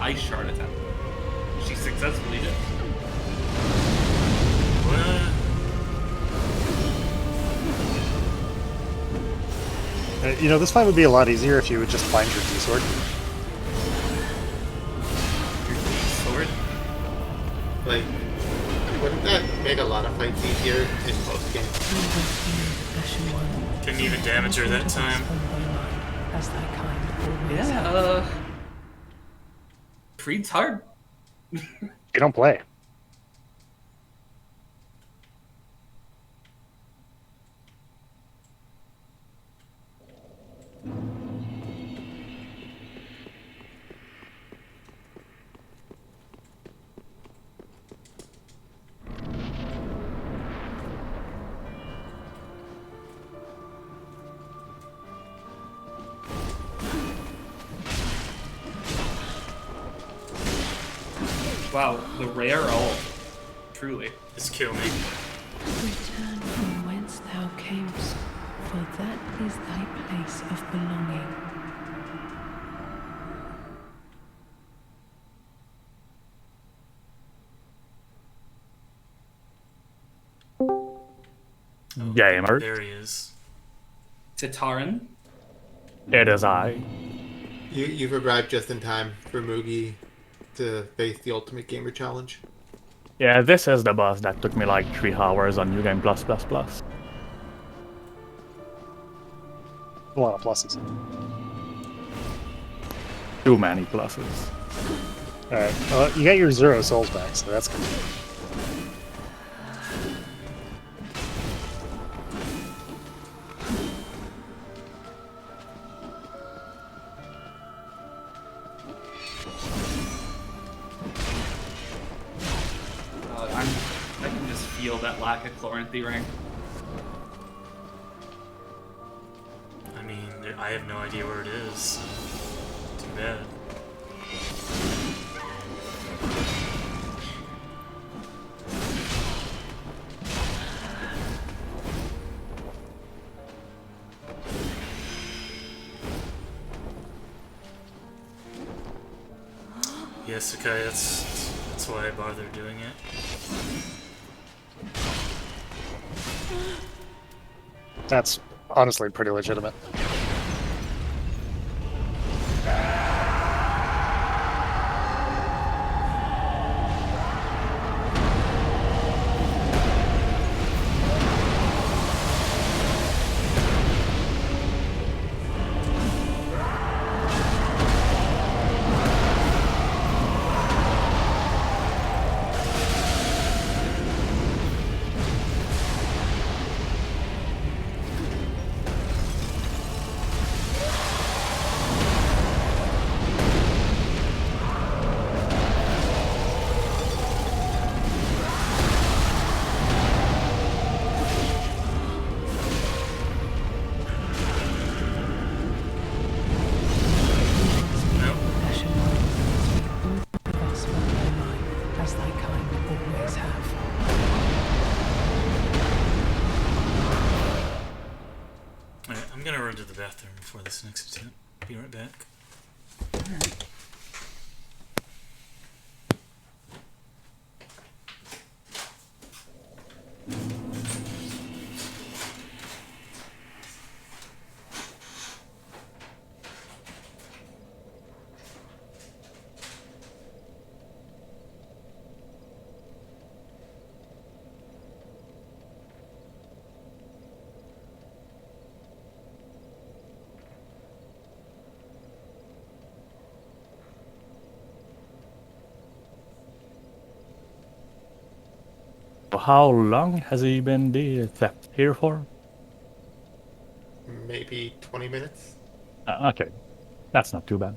ice shard attack. She successfully did. What? You know, this fight would be a lot easier if you would just find your D-sword. Your sword. Like, wouldn't that make a lot of fights easier in most games? Couldn't even damage her that time. As thy kind always Yeah. Creed's hard. You don't play. Wow, the rare ult. Truly. Just kill me. return from whence thou camest, for that is thy place of belonging. Gamer, There he is. Tataran. it is I. You've arrived just in time for Moogie to face the Ultimate Gamer Challenge. Yeah, this is the boss that took me like 3 hours on New Game Plus Plus Plus. A lot of pluses. Too many pluses. Alright, well, you got your 0 souls back, so that's good. I can just feel that lack of Chloranthy ring. I mean, I have no idea where it is. Too bad. Yes, okay, that's why I bothered doing it. That's honestly pretty legitimate. I'm gonna run to the bathroom before this next attempt. Be right back. How long has he been theft here for? Maybe 20 minutes. Okay, that's not too bad.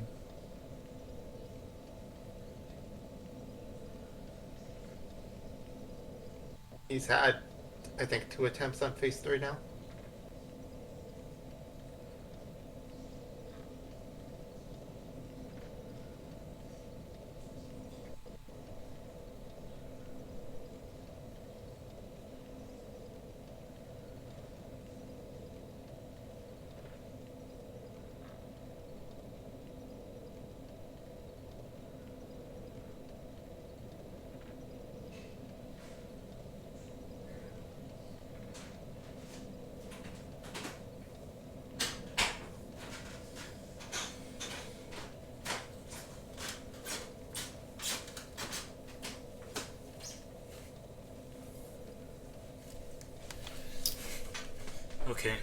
He's had, I think, 2 attempts on phase 3 now. Okay.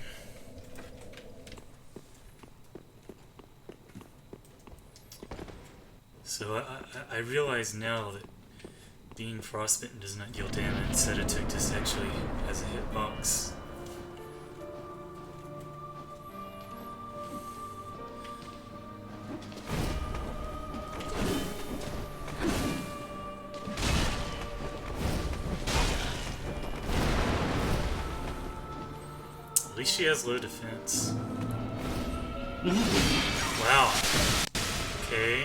So I realize now that being frostbitten does not deal damage. Sedatictus actually has a hitbox. At least she has low defense. Wow. Okay.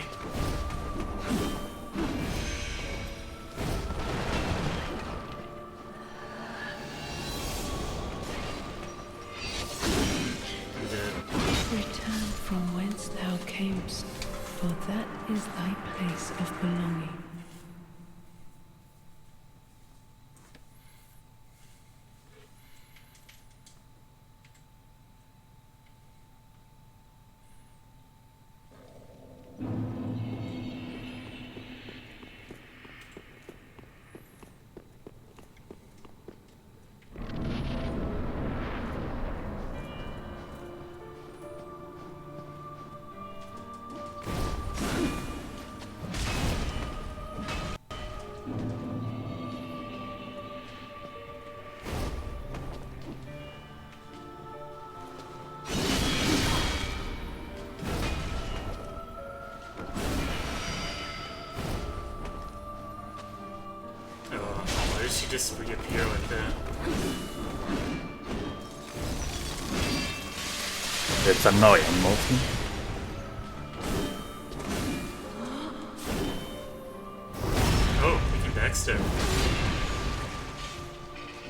I'm dead. Return from whence thou camest, for that is thy place of belonging. just reappear like that. It's annoying mostly. Oh, we can backstab.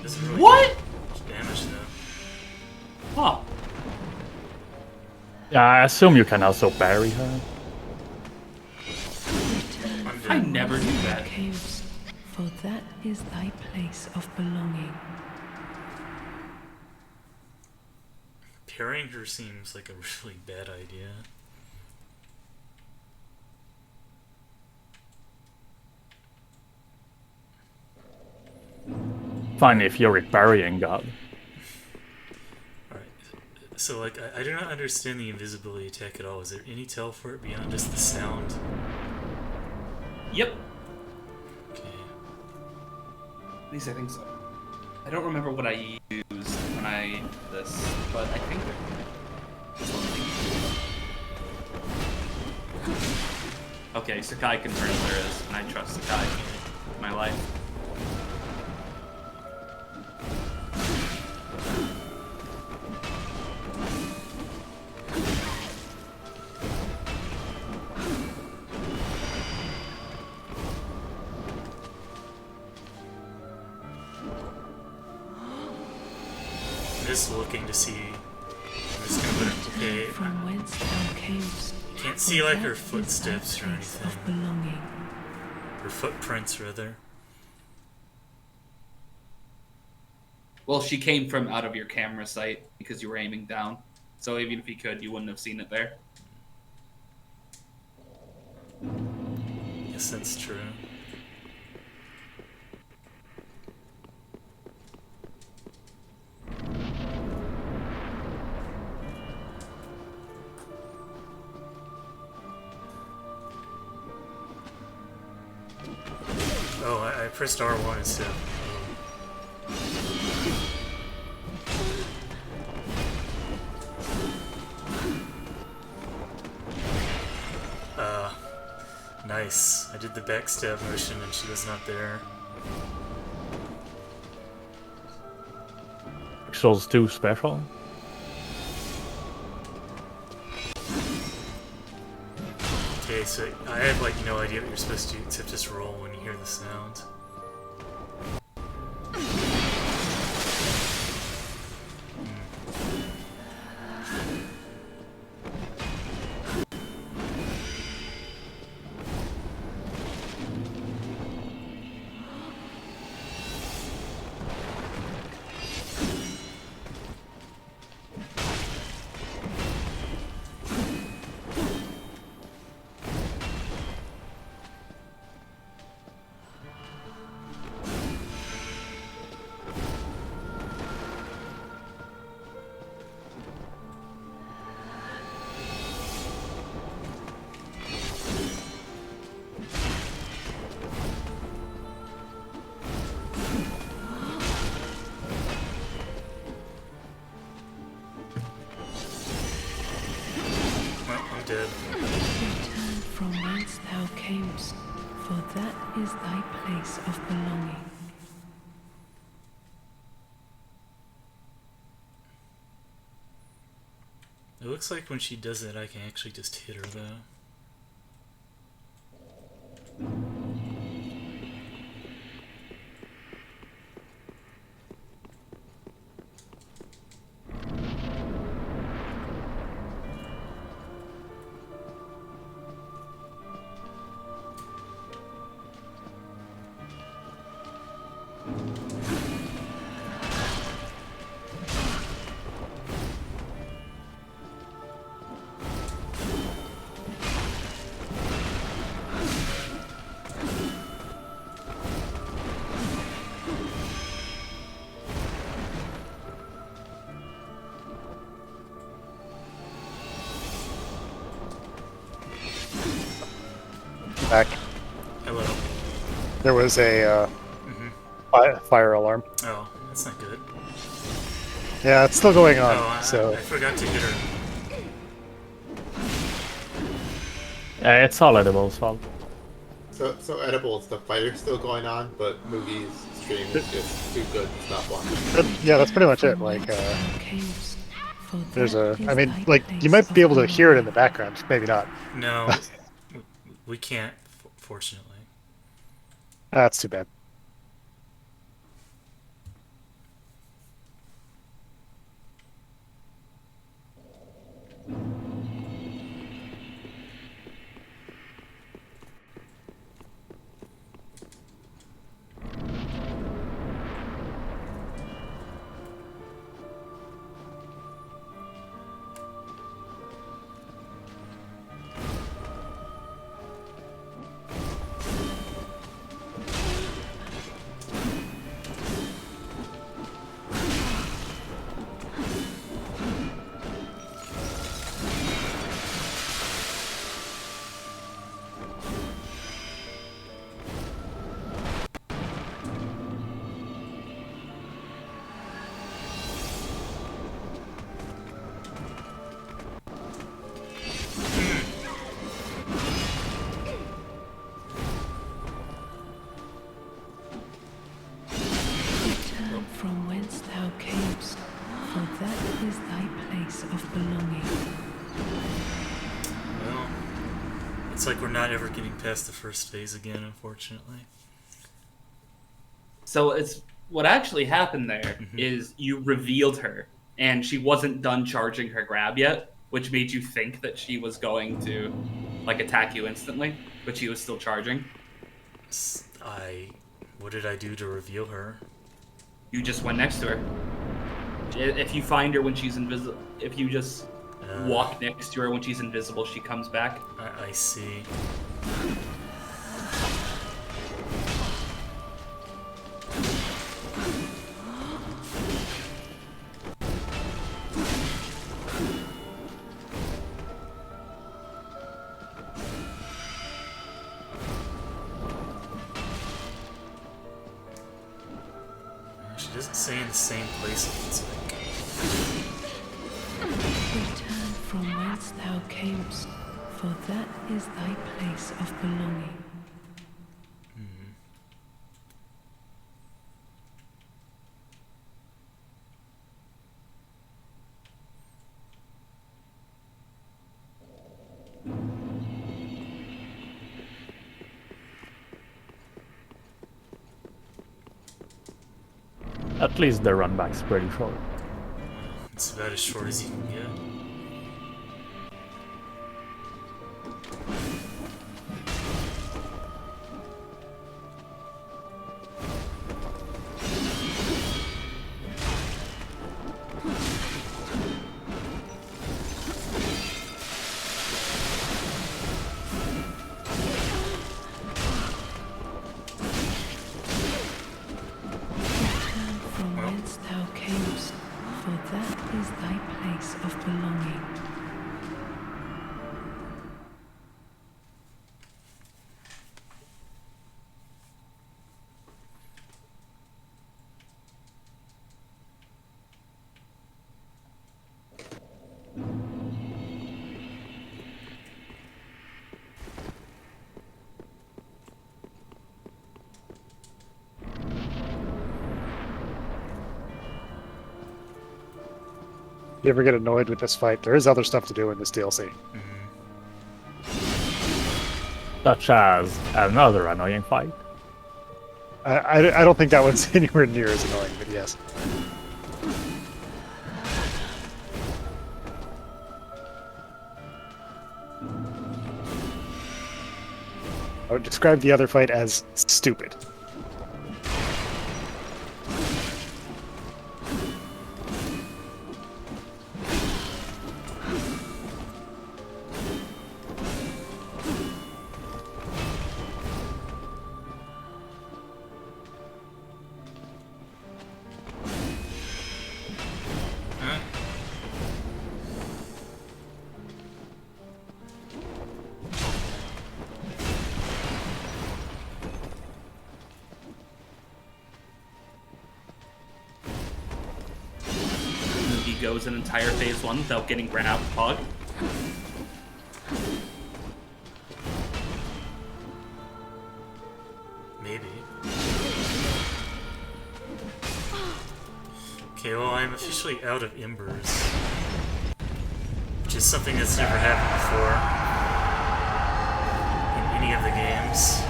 Doesn't really What? do much damage though. Huh. Yeah, I assume you can also parry her. I'm I dead. never knew that. Caves, for that is thy place of belonging. Parrying her seems like a really bad idea. Fine if you're a parrying god. Alright. So, like, I do not understand the invisibility attack at all. Is there any tell for it beyond just the sound? Yep. Okay. At least I think so. I don't remember what I used when I did this, but I think this one thing. Okay, Sakai confirms there is, and I trust Sakai with my life. I'm just looking to see. I'm just gonna put it. Okay. From whence thou camest. Can't for see like that her is thy footsteps or place of anything. belonging. Her footprints, rather. Well, she came from out of your camera sight because you were aiming down. So even if you could, you wouldn't have seen it there. Yes, that's true. Oh, I pressed R1 instead. Nice. I did the backstab motion and she was not there. Pixels 2 special. Okay, so I have like no idea what you're supposed to do except just roll when you hear the sound. Well, I'm dead. Return from whence thou camest, for that is thy place of belonging. It looks like when she does that, I can actually just hit her though. Back. Hello. There was a Mm-hmm. fire alarm. Oh, that's not good. Yeah, it's still going on. Oh, So I forgot to hit her. Yeah, it's all Edible's fault. So edibles, the fight is still going on, but movies, stream is just too good to stop watching. Yeah, that's pretty much it. Like, there's a. I mean, like, you might be able to hear it in the background. Maybe not. No, we can't, fortunately. That's too bad. Return from whence thou camest, for that is thy place of belonging. Well, it's like we're not ever getting past the first phase again, unfortunately. So it's what actually happened there is you revealed her, and she wasn't done charging her grab yet, which made you think that she was going to like attack you instantly, but she was still charging. What did I do to reveal her? You just went next to her. If you find her when she's invisible, if you just walk next to her when she's invisible, she comes back. I see. She doesn't stay in the same place, it looks like. Return from whence thou camest, for that is thy place of belonging. At least the run back's pretty short. It's about as short as you can get. From whence thou camest, for that is thy place of belonging. You ever get annoyed with this fight? There is other stuff to do in this DLC. Such as another annoying fight. I don't think that one's anywhere near as annoying, but yes. I would describe the other fight as stupid. He goes an entire phase 1 without getting grabbed, hugged. Maybe. Okay, well, I'm officially out of embers. Which is something that's never happened before. In any of the games.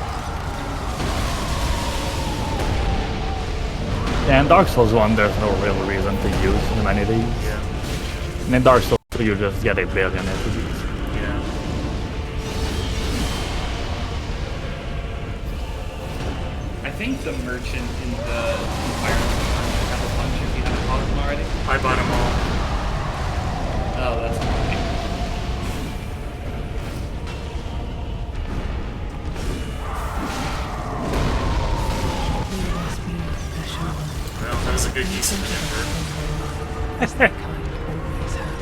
Yeah, in Dark Souls 1, there's no real reason to use many of these. Yeah. And in Dark Souls 2, you just get a billion attributes. Yeah. I think the merchant in the Firelink have a bunch if you haven't bought them already. I bought them all. Oh, that's okay. Well, that was a good use of an ember. As the kind always have.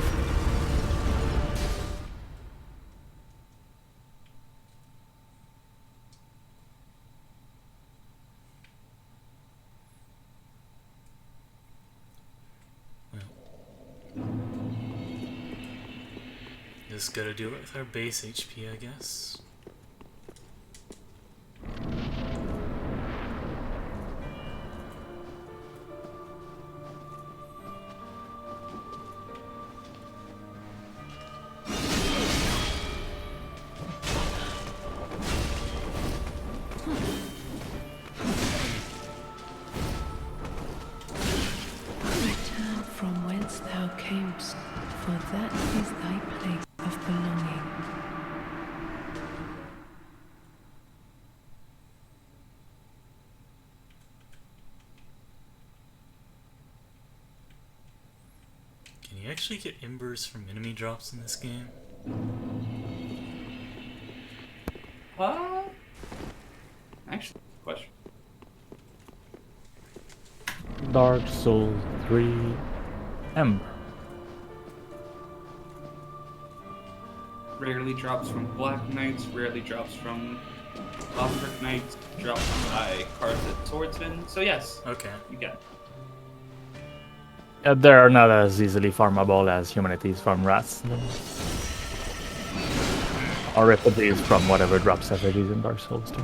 Just gotta do it with our base HP, I guess. Return from whence thou camest, for that is thy place of belonging. Can you actually get embers from enemy drops in this game? Actually, question. Dark Souls 3 Ember. Rarely drops from Black Knights, rarely drops from Lothric Knights, drops by Carthage Swordsman. So yes, Okay. you get it. They're not as easily farmable as humanities from rats. Or refugees from whatever drops effigies in Dark Souls 2.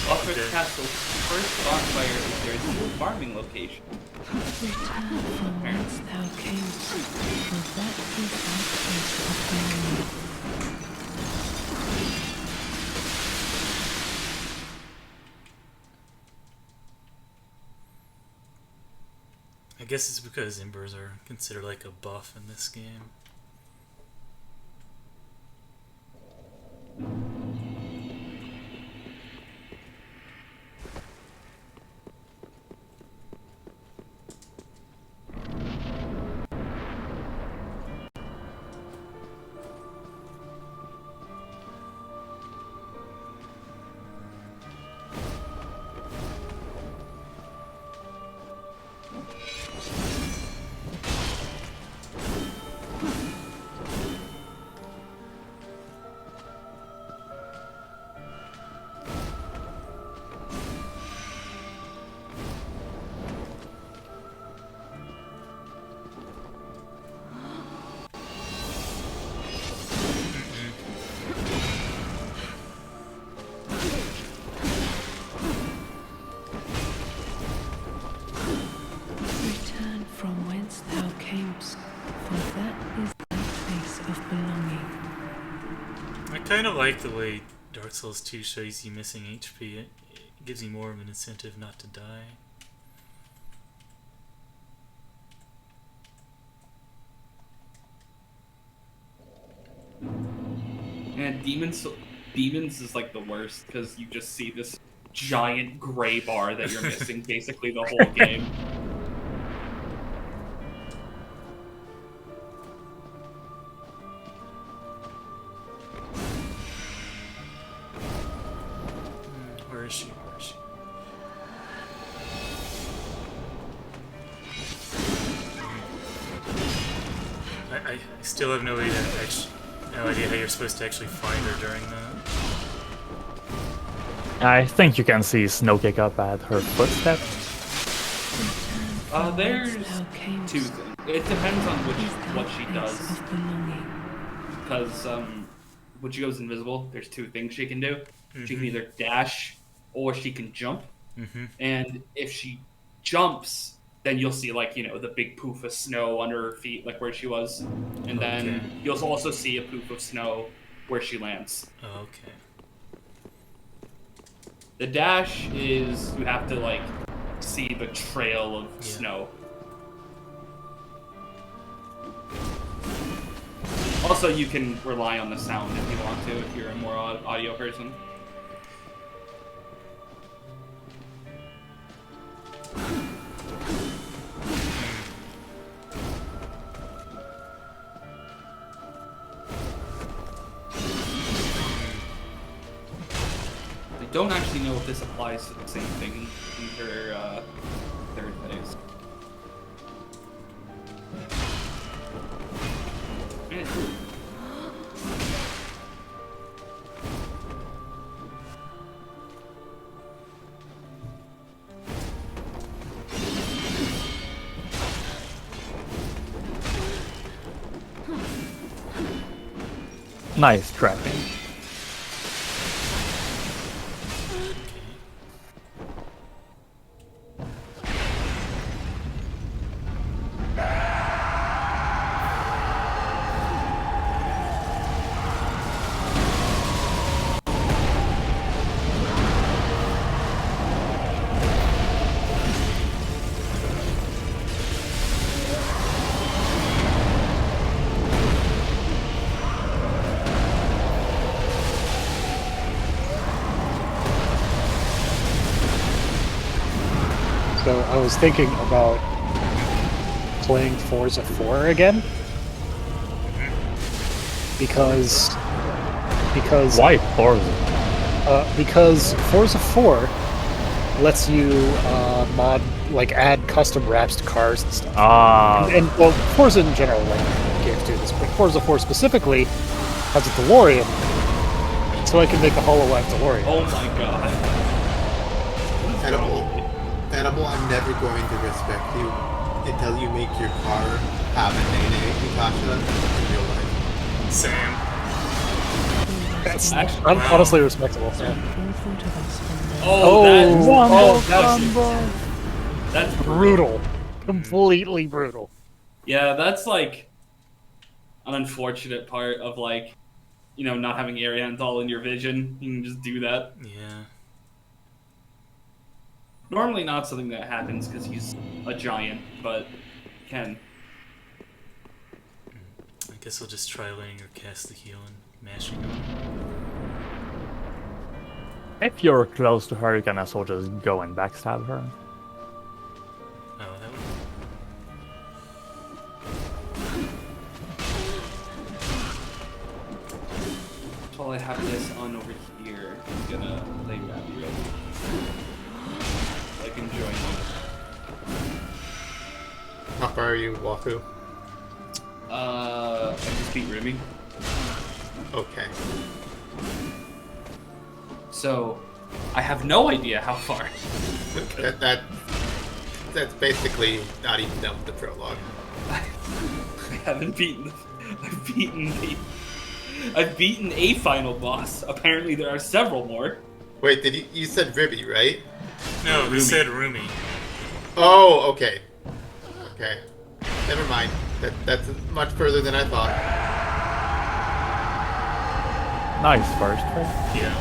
Lothric Castle's first bonfire is their new farming location. Return from whence thou camest, for that is thy place of belonging. I guess it's because embers are considered like a buff in this game. Return from whence thou camest, for that is thy place of belonging. I kind of like the way Dark Souls 2 shows you missing HP. It gives you more of an incentive not to die. And Demons is like the worst because you just see this giant gray bar that you're missing basically the whole game. Where is she? Where is she? I still have no way to No idea how you're supposed to actually find her during that. I think you can see Snow kick up at her footsteps. There's Thou camest, two things. It depends on what she place does. of belonging. Because when she goes invisible, there's two things she can do. She can either dash or she can jump. And if she jumps, then you'll see like the big poof of snow under her feet, like where she was, and then you'll also see a poof of snow where she lands. Okay. The dash is you have to like see the trail of snow. Also, you can rely on the sound if you want to, if you're a more audio person. I don't actually know if this applies to the same thing in her third phase. Nice tracking. So I was thinking about playing Forza 4 again because Why Forza? because Forza 4 lets you mod add custom wraps to cars and stuff. And well, Forza in general games do this, but Forza 4 specifically has a DeLorean, so I can make a HoloLens DeLorean. Oh my god. Edible, I'm never going to respect you until you make your car have a Nene Natasha in real life. Sam. That's Actually, honestly respectable. Yeah. All thought of us from That's Brutal. Completely brutal. Yeah, that's like an unfortunate part of not having Arians all in your vision. You can just do that. Yeah. Normally not something that happens because he's a giant, but can. I guess I'll just try letting her cast the heal and mashing her. If you're close to her, you can also just go and backstab her. Oh, that would... While I have this on over here, I'm gonna lay Ravi ready. I can join you. How far are you, Wafu? I just beat Remy. Okay. So, I have no idea how far. That's basically not even done with the prologue. I haven't beaten. I've beaten a final boss. Apparently, there are several more. Wait, you said Ribby, right? No, he Rumi. said Rumi. Oh, okay. Okay. Never mind. That's much further than I thought. Nice first hit. Yeah.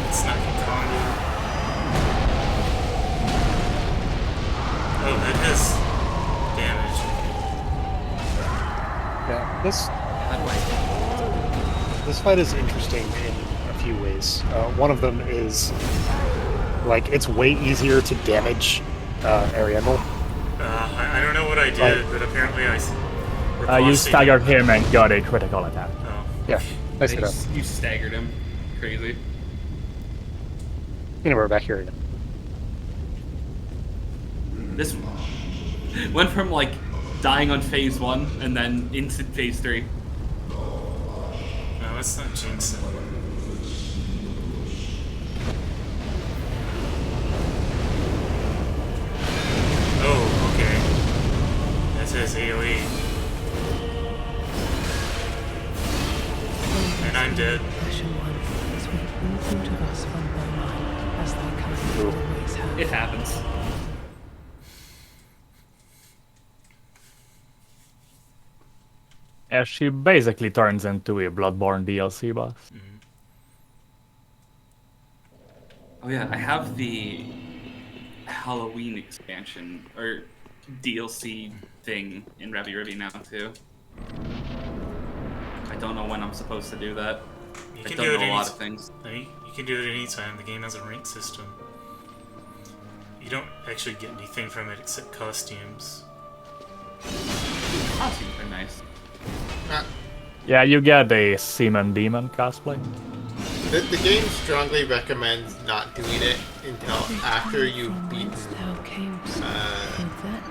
It's not a combo. Oh, that has damage. Yeah, this fight is interesting in a few ways. One of them is it's way easier to damage Ariandel. I don't know what I did, but apparently I... You staggered him and got a critical attack. Oh. Yeah, nice hit up. You staggered him. Crazy. Anyway, we're back here again. This went from like dying on phase 1 and then into phase 3. No, let's not jinx it. Oh, okay. That says AoE. And I'm dead. Passion one, sweep all thought of us from thy mind, as thy kind always have. It happens. Yeah, she basically turns into a Bloodborne DLC boss. Oh yeah, I have the Halloween expansion or DLC thing in Revi Revi now too. I don't know when I'm supposed to do that. You I can don't do it know a lot any of things. I mean, you can do it anytime. The game has a rank system. You don't actually get anything from it except costumes. Costumes are nice. Yeah, you get a Seaman Demon cosplay. The game strongly recommends not doing it until after you've beaten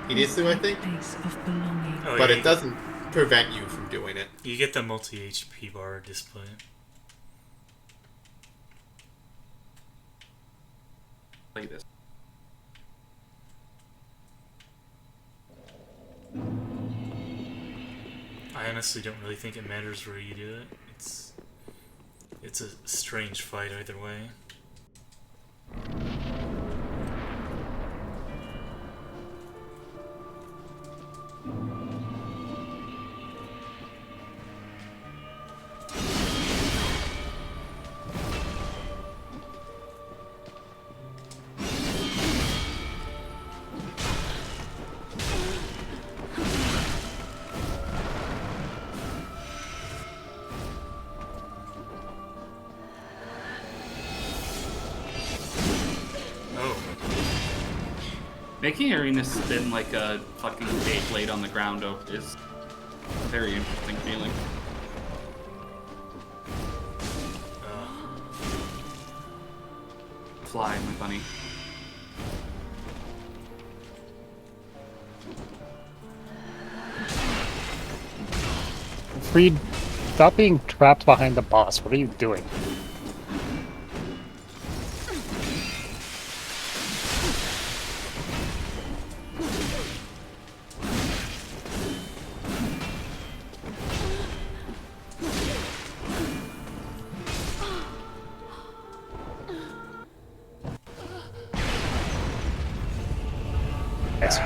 Hidesu, I think. Oh, But yeah, it doesn't prevent you from doing it. You get the multi-HP bar display. Play this. I honestly don't really think it matters where you do it. It's a strange fight either way. Making Arena spin like a fucking Beyblade on the ground is a very interesting feeling. Fly, my bunny. Freed, stop being trapped behind the boss. What are you doing? Yes.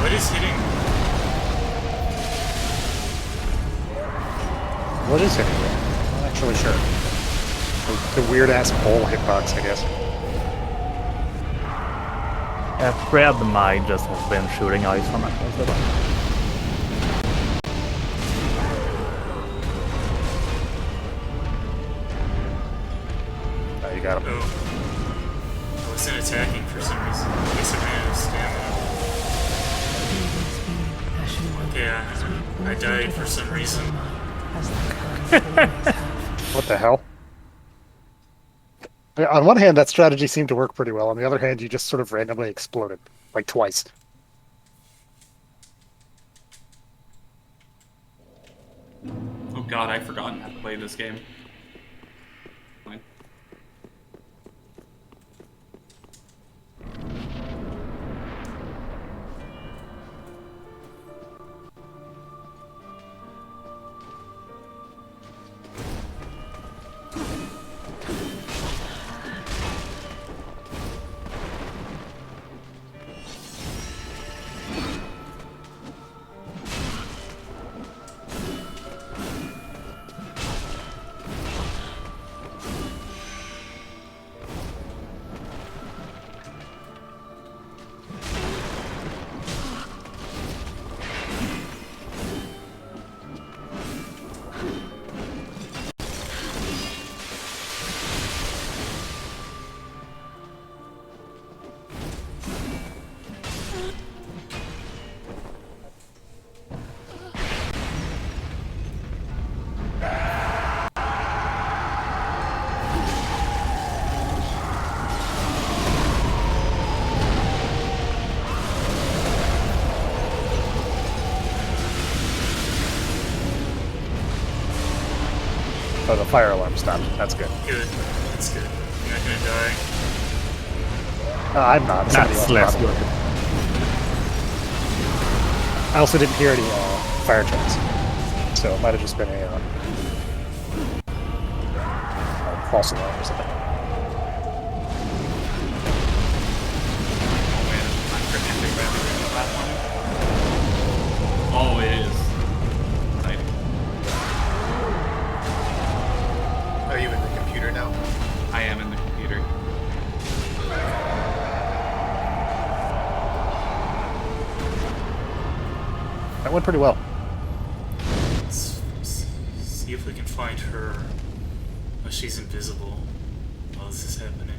What is hitting? What is hitting me? I'm not actually sure. The weird ass bowl hitbox, I guess. Fred might just have been shooting ice from across the box. Oh, you got him. Oh. I wasn't attacking for some reason. I guess I ran out of stamina. Okay, I died for some reason. What the hell? On one hand, that strategy seemed to work pretty well. On the other hand, you just sort of randomly exploded. Like twice. Oh god, I've forgotten how to play this game. Fine. Oh, the fire alarm stopped. That's good. Good. That's good. You're not gonna die. I'm not. Somebody That's else less probably. good. I also didn't hear any fire trucks, so it might have just been a false alarm or something. Oh, it is. Exciting. Are you in the computer now? I am in the computer. That went pretty well. Let's see if we can find her. Oh, she's invisible while this is happening.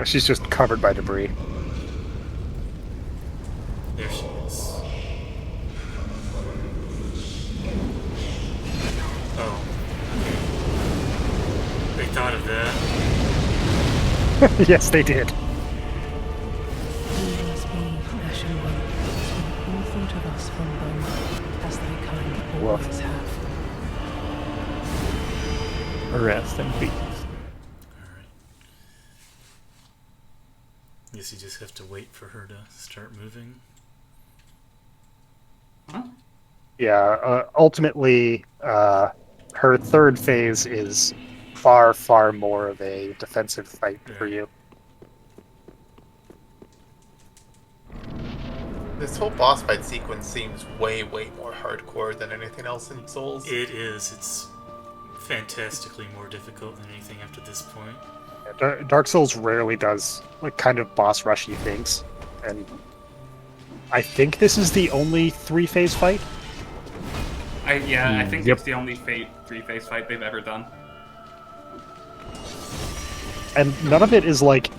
She's just covered by debris. There she is. Oh. They thought of that. Yes, they did. We must be Ashen One. All thought of us from Boma, as thy kind always have. Rest in peace. Alright. Guess you just have to wait for her to start moving. Huh? Yeah, ultimately, her third phase is far, far more of a defensive fight for you. This whole boss fight sequence seems way, way more hardcore than anything else in Souls. It is. It's fantastically more difficult than anything after this point. Dark Souls rarely does like kind of boss rushy things, and I think this is the only three-phase fight. I think Yep. it's the only three-phase fight they've ever done. And none of it is like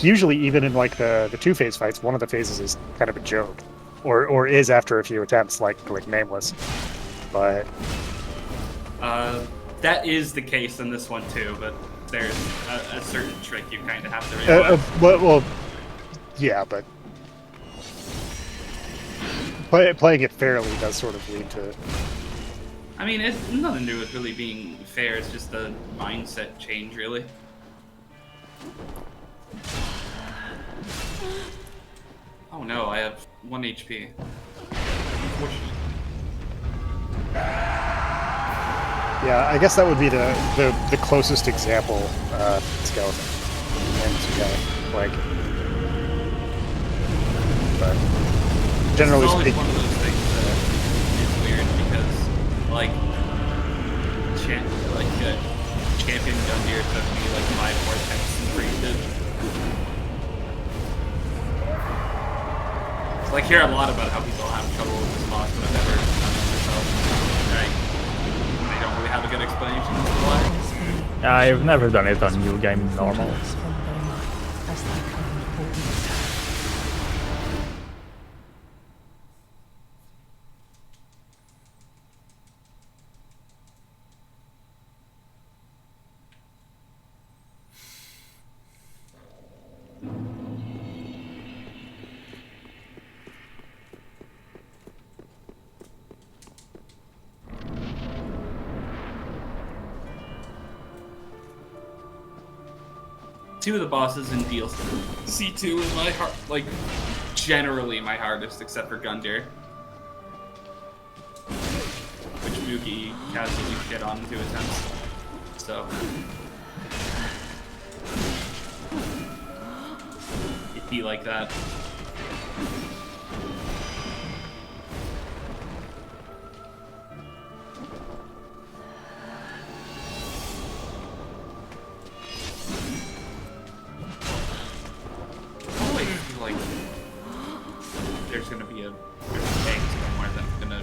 usually even in like the two-phase fights, one of the phases is kind of a joke, or is after a few attempts, like Nameless. But That is the case in this one too, but there's a certain trick you kind of have to realize. well, yeah, but playing it fairly does sort of lead to. I mean, it's nothing to do with really being fair. It's just a mindset change, really. Oh no, I have 1 HP. Yeah, I guess that would be the closest example skeleton. And but generally It's always speaking, one of those things that is weird because, like, champion Gundyr took me like 5 more attempts than Bree did. So, like, hear a lot about how people have trouble with this boss, but I've never done it myself. Right? They don't really have a good explanation as to why. I've never done it on New Game Normal. Us from Boma, as thy kind always have. Two of the bosses in DLC 2 is my generally my hardest, except for Gundyr, which Moogie casually shit on in 2 attempts. So it'd be like that. I feel like there's gonna be a tank somewhere that's gonna.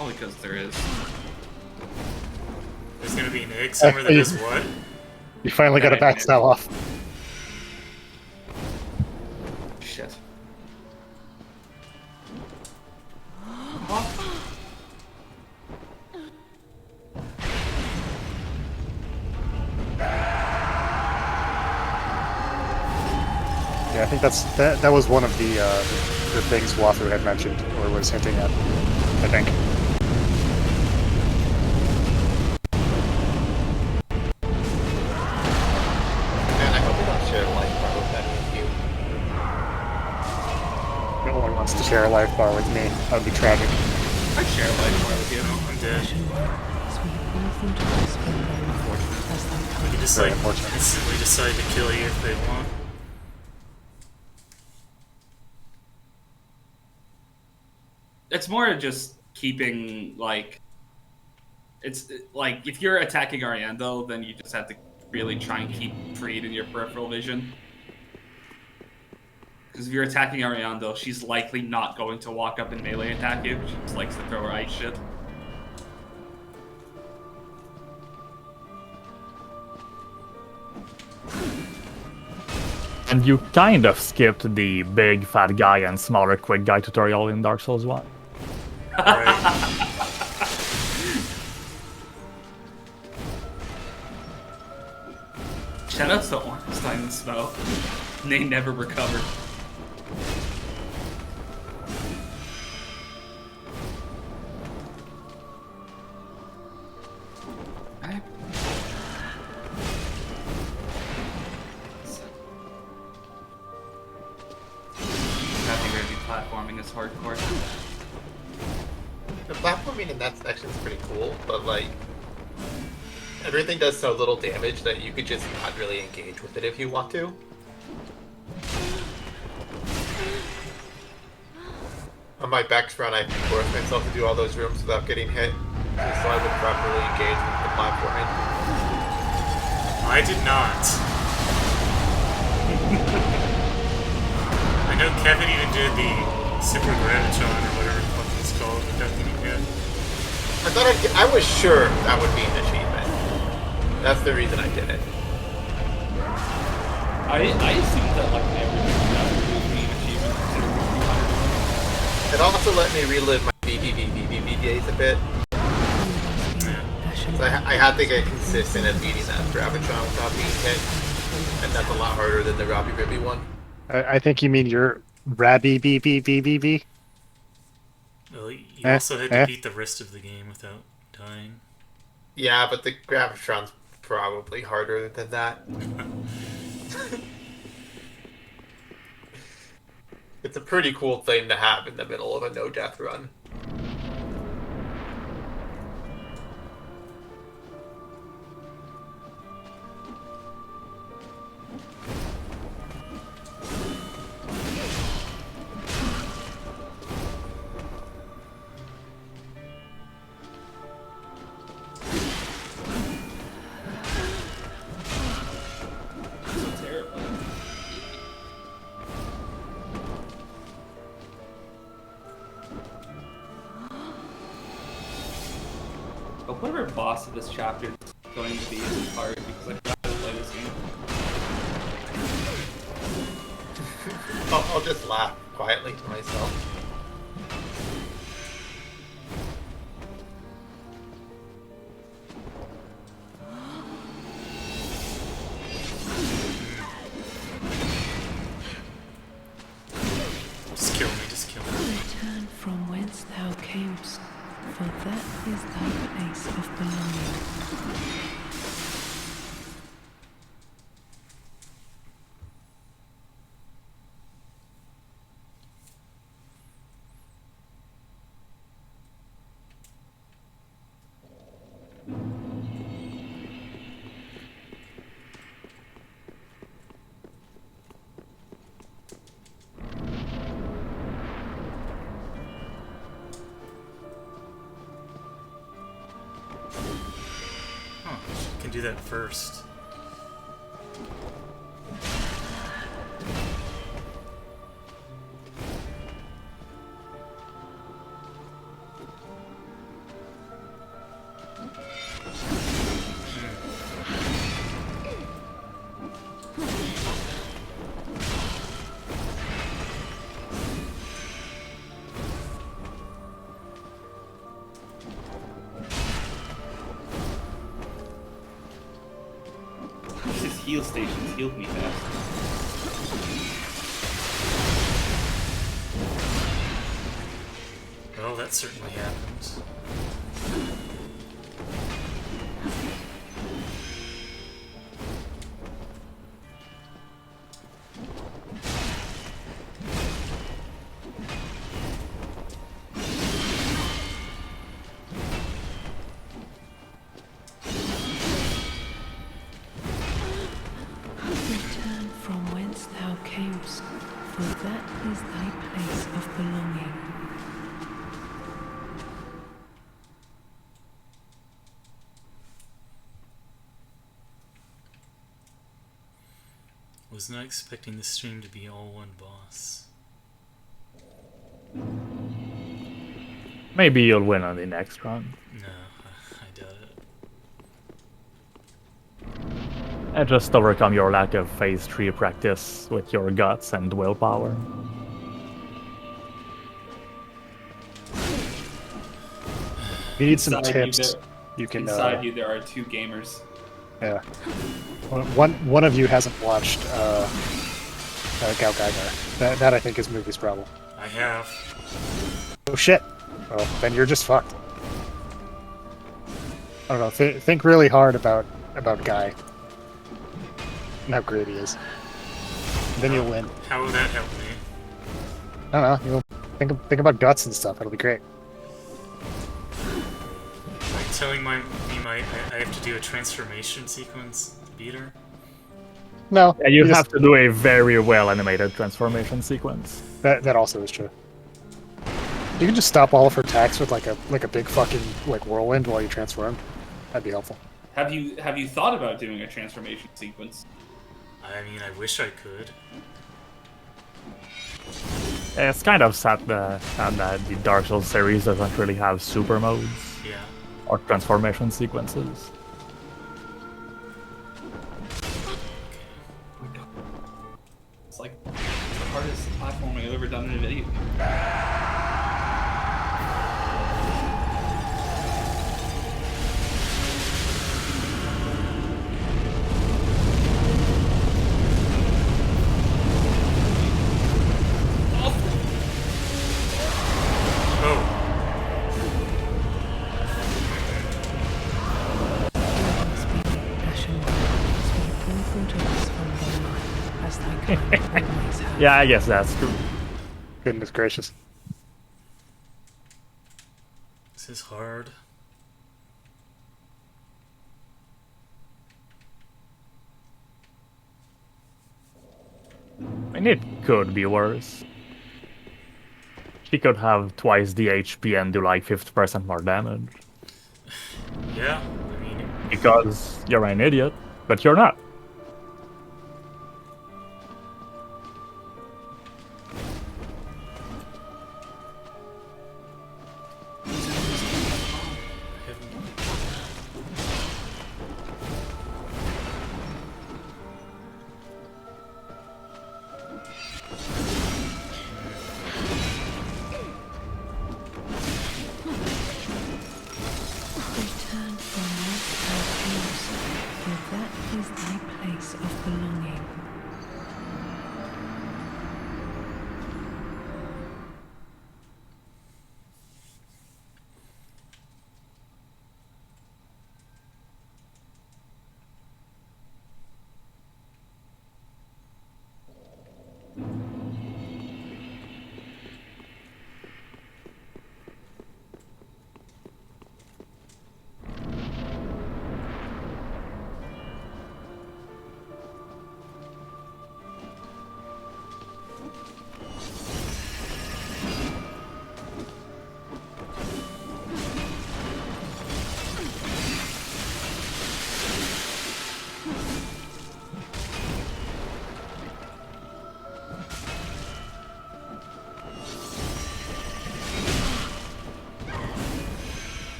Oh, because there is. There's gonna be an egg somewhere that does what? you finally got a backstab off. Shit. Yeah, I think that was one of the things Wafu had mentioned or was hinting at. I think. share a life bar with me. That would be tragic. I share a life bar with you. I'm dead. Sweep all thought of us from them as they come. You just Very like unfortunate. instantly decide to kill you if they want. It's more just keeping, like... It's, like, if you're attacking Ariando, then you just have to really try and keep Freed in your peripheral vision. Because if you're attacking Ariando, she's likely not going to walk up and melee attack you. She just likes to throw her ice shit. And you kind of skipped the big fat guy and smaller quick guy tutorial in Dark Souls 1. Right. Shoutouts to Ornstein and Snow. They never recover. Nothing really platforming is hardcore. The platforming in that section is pretty cool, but like everything does so little damage that you could just not really engage with it if you want to. On my Bex run, I forced myself to do all those rooms without getting hit, just so I would properly engage with the platforming. I did not. I know Kevin even did the Super Graviton or whatever the fuck it's called without getting hit. I was sure that would be an achievement. That's the reason I did it. I assumed that like everything would be an achievement. It also let me relive my BBB days a bit. So I had to get consistent at beating that Gravitron without being hit. And that's a lot harder than the Robbie Ribby one. I think you mean your Rabby BBBBB? Well, you also had to beat the rest of the game without dying. Yeah, but the Gravitron's probably harder than that. It's a pretty cool thing to have in the middle of a no-death run. But whatever boss of this chapter is going to be is hard because I forgot to play this game. I'll just laugh quietly to myself. Just kill me, just kill me. Return from whence thou camest, for that is thy place of belonging. Huh, can do that first. These heal stations healed me fast. Well, that certainly happens. that is thy place of belonging. Was not expecting the stream to be all one boss. Maybe you'll win on the next run. No, I doubt it. And just overcome your lack of phase 3 practice with your guts and willpower. If you need some Inside you tips, there- you can. Inside you, there are two gamers. Yeah. One of you hasn't watched Gao Gaigar. That I think is movie's problem. I have. Oh shit. Well, then you're just fucked. I don't know. Think really hard about Guy and how great he is. Then you'll win. How would that help me? I don't know. You'll think about guts and stuff. It'll be great. Like telling I have to do a transformation sequence to beat her? No. Yeah, you just- have to do a very well animated transformation sequence. That also is true. You can just stop all of her attacks with like a big fucking whirlwind while you transform. That'd be helpful. Have you thought about doing a transformation sequence? I mean, I wish I could. It's kind of sad that the Dark Souls series doesn't really have super modes Yeah. or transformation sequences. It's like the hardest platforming I've ever done in a video. Yeah, I guess that's true. Goodness gracious. This is hard. I mean, it could be worse. She could have twice the HP and do like 50% more damage. Yeah, I mean, Because you're an idiot, but you're not. Return from this abuse, for that is thy place of belonging.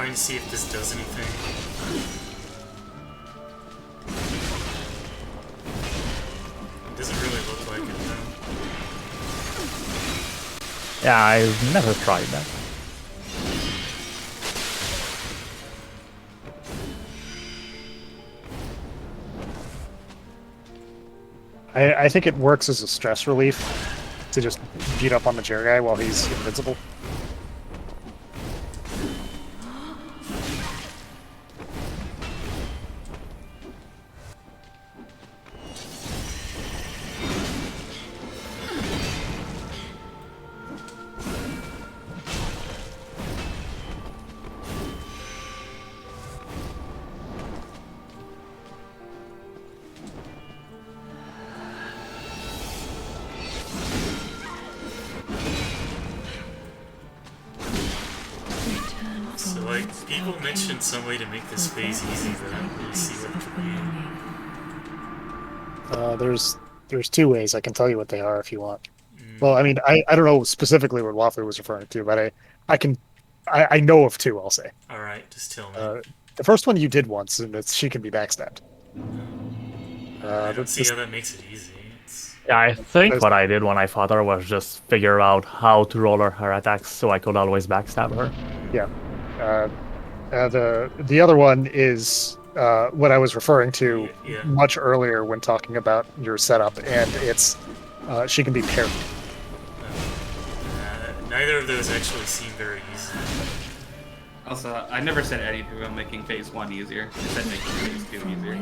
trying to see if this does anything. It doesn't really look like it though. Yeah, I've never tried that. I think it works as a stress relief to just beat up on the chair guy while he's invincible. Alright, people mentioned some way to make this phase easy, but I don't really see what it could be. There's two ways. I can tell you what they are if you want. Well, I mean, I don't know specifically what Wafu was referring to, but I know of two. I'll say. Alright, just tell me. The first one you did once, and it's she can be backstabbed. I don't see how that makes it easy. Yeah, I think what I did when I fought her was just figure out how to roll her attacks so I could always backstab her. Yeah. The other one is what I was referring to much earlier when talking about your setup, and it's she can be parried. Neither of those actually seem very easy. Also, I never said anything about making phase 1 easier. I said making phase 2 easier.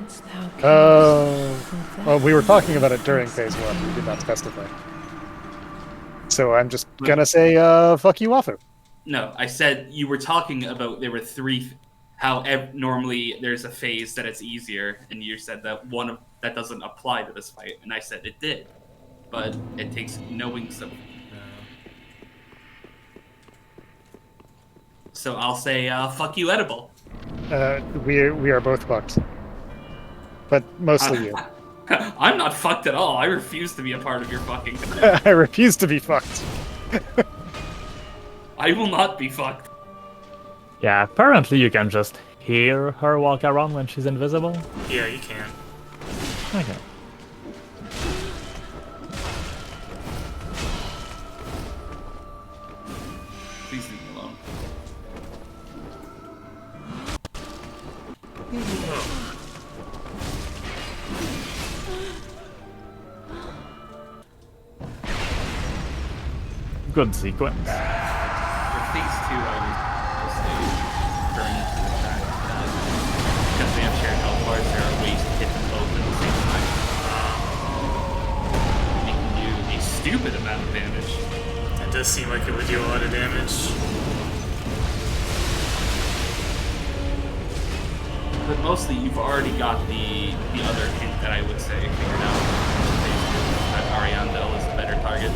Well, we were talking about it during phase 1. We did not specify. So I'm just gonna say, fuck you, Wafu. No, I said you were talking about there were 3. Normally there's a phase that it's easier, and you said that that doesn't apply to this fight, and I said it did, but it takes knowing some. So I'll say, fuck you, edible. We are both fucked, but mostly you. I'm not fucked at all. I refuse to be a part of your fucking. I refuse to be fucked. I will not be fucked. Yeah, apparently you can just hear her walk around when she's invisible. Yeah, you can. Okay. Please leave me alone. Good sequence. For phase 2, I would stay during the attack. Because they have shared health bars, there are ways to hit them both at the same time. Making you a stupid amount of damage. That does seem like it would do a lot of damage. But mostly, you've already got the other hint that I would say figured out. That Ariandel is a better target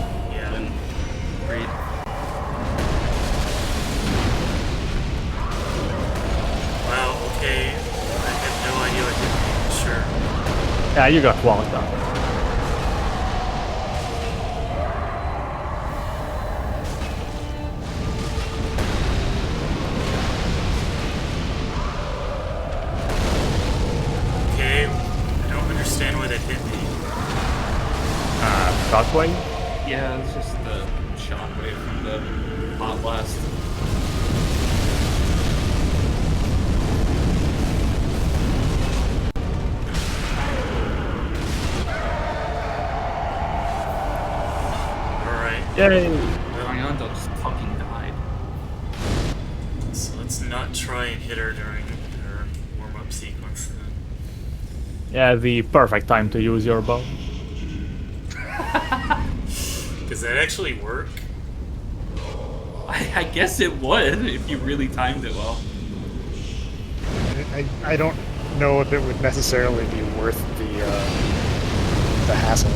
than Reed. Wow, okay. I have no idea what hit me. Sure. Yeah, you got walled up. Okay, I don't understand why that hit me. Shockwave? Yeah, it's just the shockwave from the hot blast. Alright. Yay! Ariandel just fucking died. So let's not try and hit her during her warm-up sequence then. Yeah, the perfect time to use your bow. Does that actually work? I guess it would if you really timed it well. I don't know if it would necessarily be worth the hassle.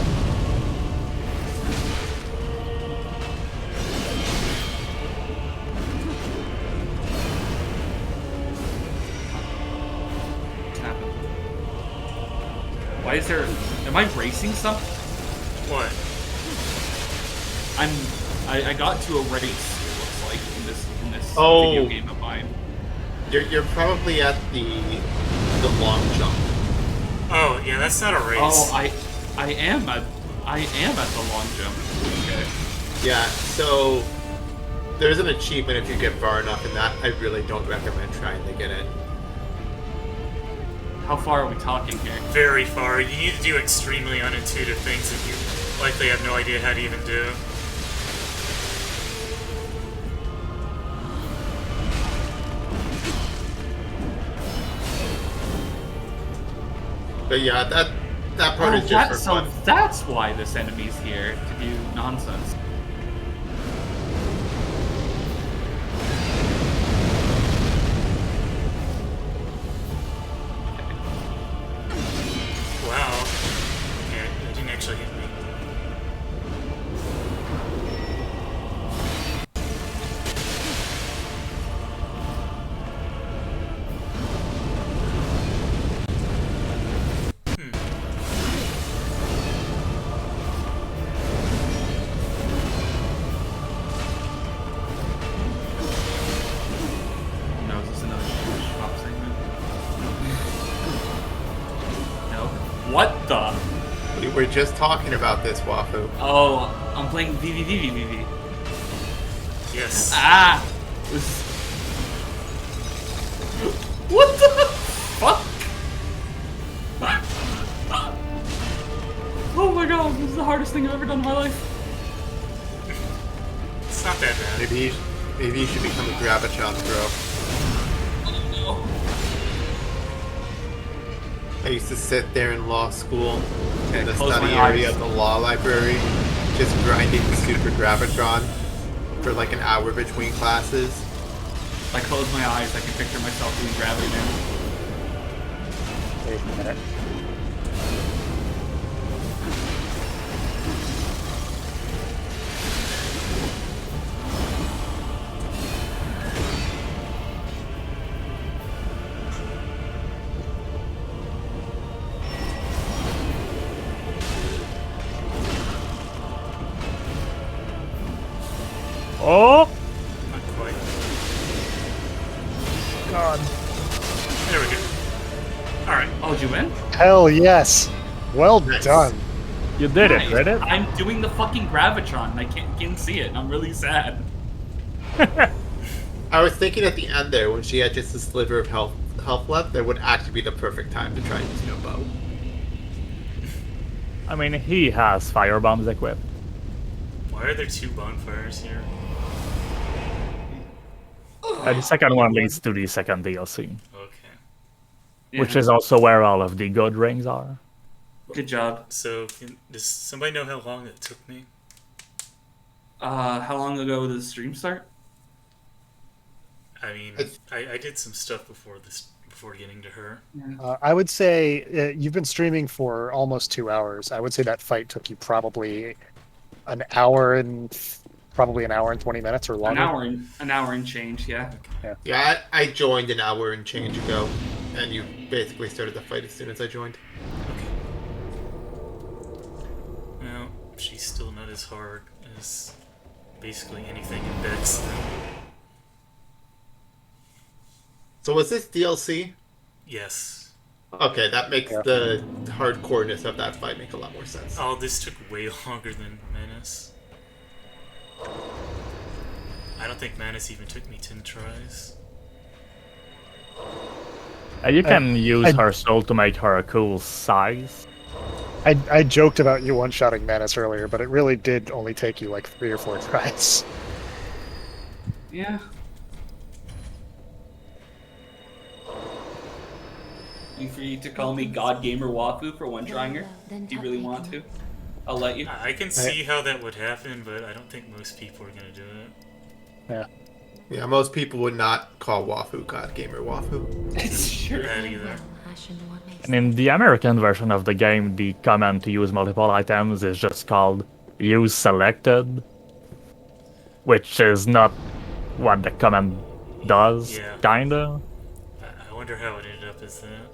What's happened? Why is there? Am I racing something? What? I got to a race. It looks like in this video game of mine. You're probably at the long jump. Oh, yeah, that's not a race. Oh, I am at the long jump. Okay. Yeah, so there's an achievement if you get far enough in that. I really don't recommend trying to get it. How far are we talking here? Very far. You need to do extremely unintuitive things that you likely have no idea how to even do. But yeah, that part is just for so fun. that's why this enemy's here, to do nonsense. Wow. Okay, it didn't actually hit me. We're just talking about this, Wafu. Oh, I'm playing VVVVVV. Yes. Ah! What the fuck? Oh my god, this is the hardest thing I've ever done in my life. It's not that bad. Maybe you should become a Gravitron, bro. Oh I used to sit there in law school in the close study my area eyes. of the law library, just grinding Super Gravitron for like an hour between classes. If I close my eyes, I can picture myself doing gravity now. Wait a minute. Oh Not quite. god. There we go. Alright. Oh, did you win? Hell yes. Well Nice. done. You did it, Nice. did it? I'm doing the fucking gravitron and I can't see it. And I'm really sad. I was thinking at the end there, when she had just a sliver of health left, that would actually be the perfect time to try using a bow. I mean, he has fire bombs equipped. Why are there two bonfires here? And the second one leads to the second DLC, Okay. which Yeah. is also where all of the good rings are. Good job. So, does somebody know how long it took me? How long ago did the stream start? I mean, I did some stuff before getting to her. I would say you've been streaming for almost 2 hours. I would say that fight took you probably an hour and 20 minutes or longer. An hour and change, yeah. Yeah, I joined an hour and change ago, and you basically started the fight as soon as I joined. Well, she's still not as hard as basically anything in Dex. So was this DLC? Yes. Okay, that makes Yeah. the hardcoreness of that fight make a lot more sense. Oh, this took way longer than Manus. I don't think Manus even took me 10 tries. You can use I- her soul to make her a cool size. I joked about you one-shotting Manus earlier, but it really did only take you like 3 or 4 tries. Yeah. You free to call me God Gamer Wafu for one trying her? Do you really want to? I'll let you. I can see how that would happen, but I don't think most people are gonna do it. Yeah. Yeah, most people would not call Wafu God Gamer Wafu. It's true. That either. And in the American version of the game, the command to use multiple items is just called use selected, which is not what the command does, Yeah. kinda. I wonder how it ended up as that.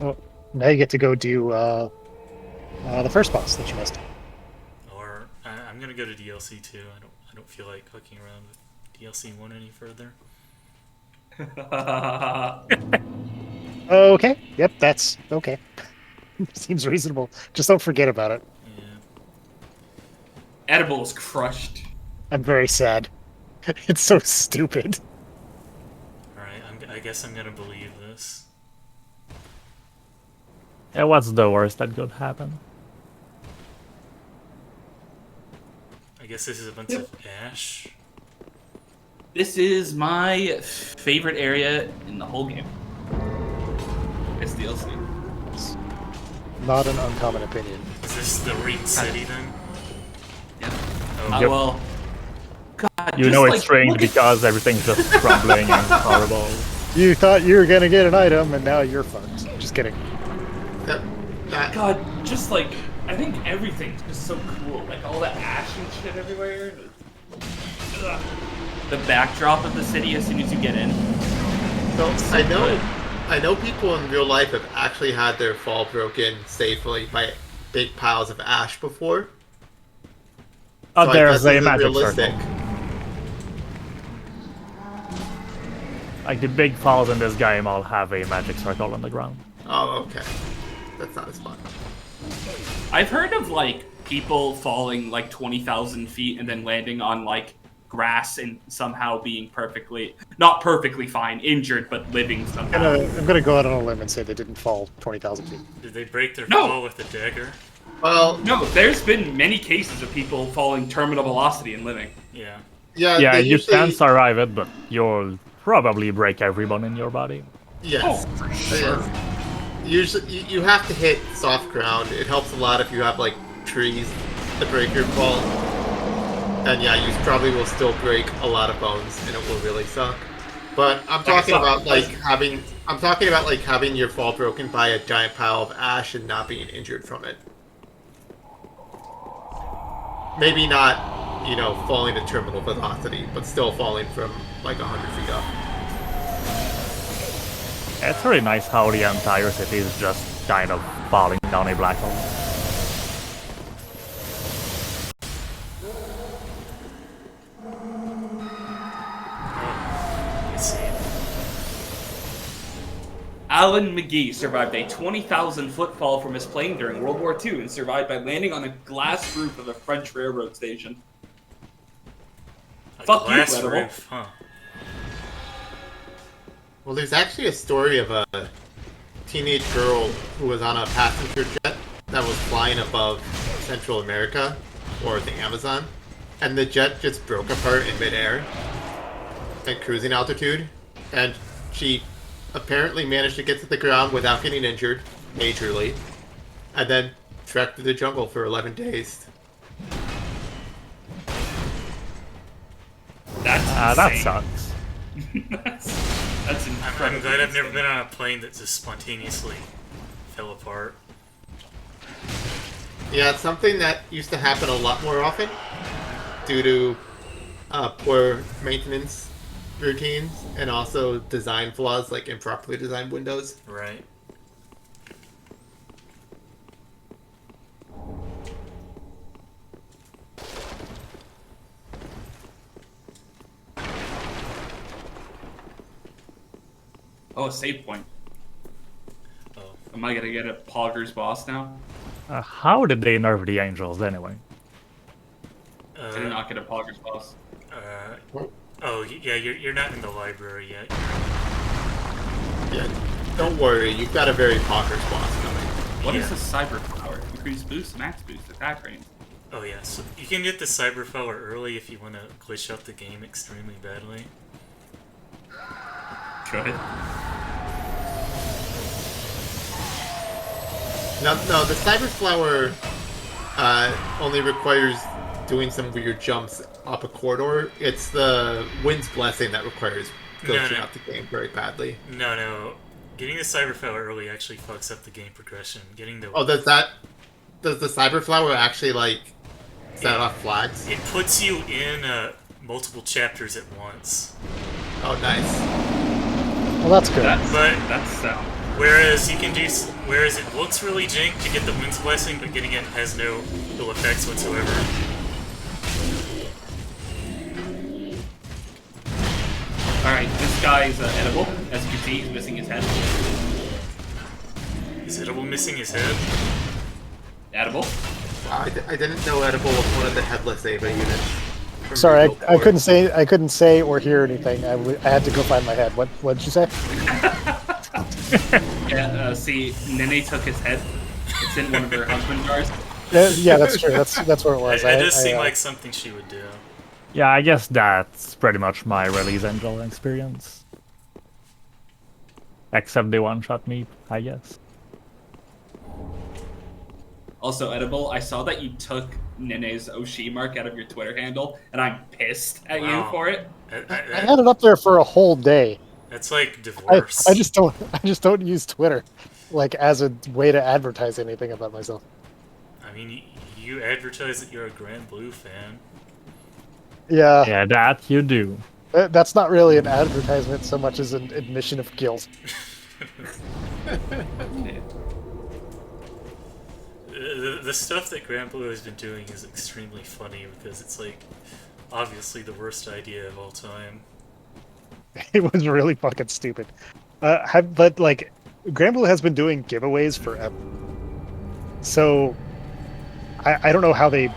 Well, now you get to go do the first boss that you missed. Or I'm gonna go to DLC 2. I don't feel like hooking around with DLC 1 any further. Okay. Yep, that's okay. Seems reasonable. Just don't forget about it. Yeah. Edible is crushed. I'm very sad. It's so stupid. Alright, I guess I'm gonna believe this. Yeah, what's the worst that could happen? I guess this is a bunch of ash. This is my favorite area in the whole game. It's DLC. Not an uncommon opinion. Is this the Reed City then? Yeah. Oh, Yep. Well, God, You just, know like, it's strange look at- because everything's just crumbling and horrible. You thought you were gonna get an item, and now you're fucked. Just kidding. That God, just like I think everything's just so cool. Like all the ash and shit everywhere. Ugh. The backdrop of the city as soon as you get in. So so I know people in real life have actually had their fall broken safely by big piles of ash before. Oh, So I there's guess a this is magic realistic. circle. Like the big falls in this game all have a magic circle on the ground. Oh, okay. That's not as fun. I've heard of like people falling like 20,000 feet and then landing on like grass and somehow being not perfectly fine, injured but living somehow. I'm gonna go out on a limb and say they didn't fall 20,000 feet. Did they break their No. fall with a dagger? Well, No, there's been many cases of people falling terminal velocity and living. Yeah. yeah, Yeah, they you usually, can survive it, but you'll probably break every bone in your body. Yes. Oh, for sure. Usually, you have to hit soft ground. It helps a lot if you have like trees to break your fall. And yeah, you probably will still break a lot of bones, and it will really suck. But I'm talking about like having your fall broken by a giant pile of ash and not being injured from it. Maybe not, falling to terminal velocity, but still falling from like 100 feet up. It's really nice how the entire city is just kind of falling down a black hole. Let's see. Alan McGee survived a 20,000-foot fall from his plane during World War II and survived by landing on a glass roof of a French railroad station. A Fuck you, glass Edible. roof, huh? Well, there's actually a story of a teenage girl who was on a passenger jet that was flying above Central America, or the Amazon, and the jet just broke apart in midair at cruising altitude, and she apparently managed to get to the ground without getting injured, majorly, and then trekked through the jungle for 11 days. That insane. sucks. That's I'm incredible. glad I've never been on a plane that just spontaneously fell apart. Yeah, it's something that used to happen a lot more often due to poor maintenance routines and also design flaws like improperly designed windows. Right. Oh, a save point. Oh. Am I gonna get a Pogger's boss now? How did they nerf the angels anyway? I did not get a Pogger's boss. Yeah, you're not in the library yet. Yeah, don't worry, you've got a very Pocker's boss coming. What is Yeah. the cyber power? Increase boost, max boost, attack range. Oh yeah, so you can get the cyber power early if you want to glitch out the game extremely badly. Good. No, the Cyber Flower only requires doing some weird jumps up a corridor. It's the Wind's Blessing that requires glitching out the game very badly. No. Getting the cyber power early actually fucks up the game progression. Getting the Does the Cyber Flower actually like set off flags? It puts you in multiple chapters at once. Oh, nice. Well, that's good. That's sound. Whereas it looks really jank to get the Wind's Blessing, but getting it has no ill effects whatsoever. Alright, this guy is edible. As you can see, he's missing his head. Is Edible missing his head? Edible? Wow, I didn't know Edible was one of the headless Ava units. from Sorry, Regal I Force. couldn't say or hear anything. I had to go find my head. What did you say? Yeah, see, Nene took his head. It's in one of her husband jars. Yeah, that's true. That's where it was. It does seem like something she would do. Yeah, I guess that's pretty much my release angel experience. Except they one-shot me, I guess. Also, Edible, I saw that you took Nene's Oshi mark out of your Twitter handle, and I'm pissed at you Wow. for it. I had it up there for a whole day. That's like divorce. I just don't use Twitter like as a way to advertise anything about myself. I mean, you advertise that you're a Grand Blue fan. Yeah, Yeah, that you do. that's not really an advertisement so much as an admission of guilt. The stuff that Grand Blue has been doing is extremely funny because it's like obviously the worst idea of all time. It was really fucking stupid. But like, Granblue has been doing giveaways forever. So, I don't know how they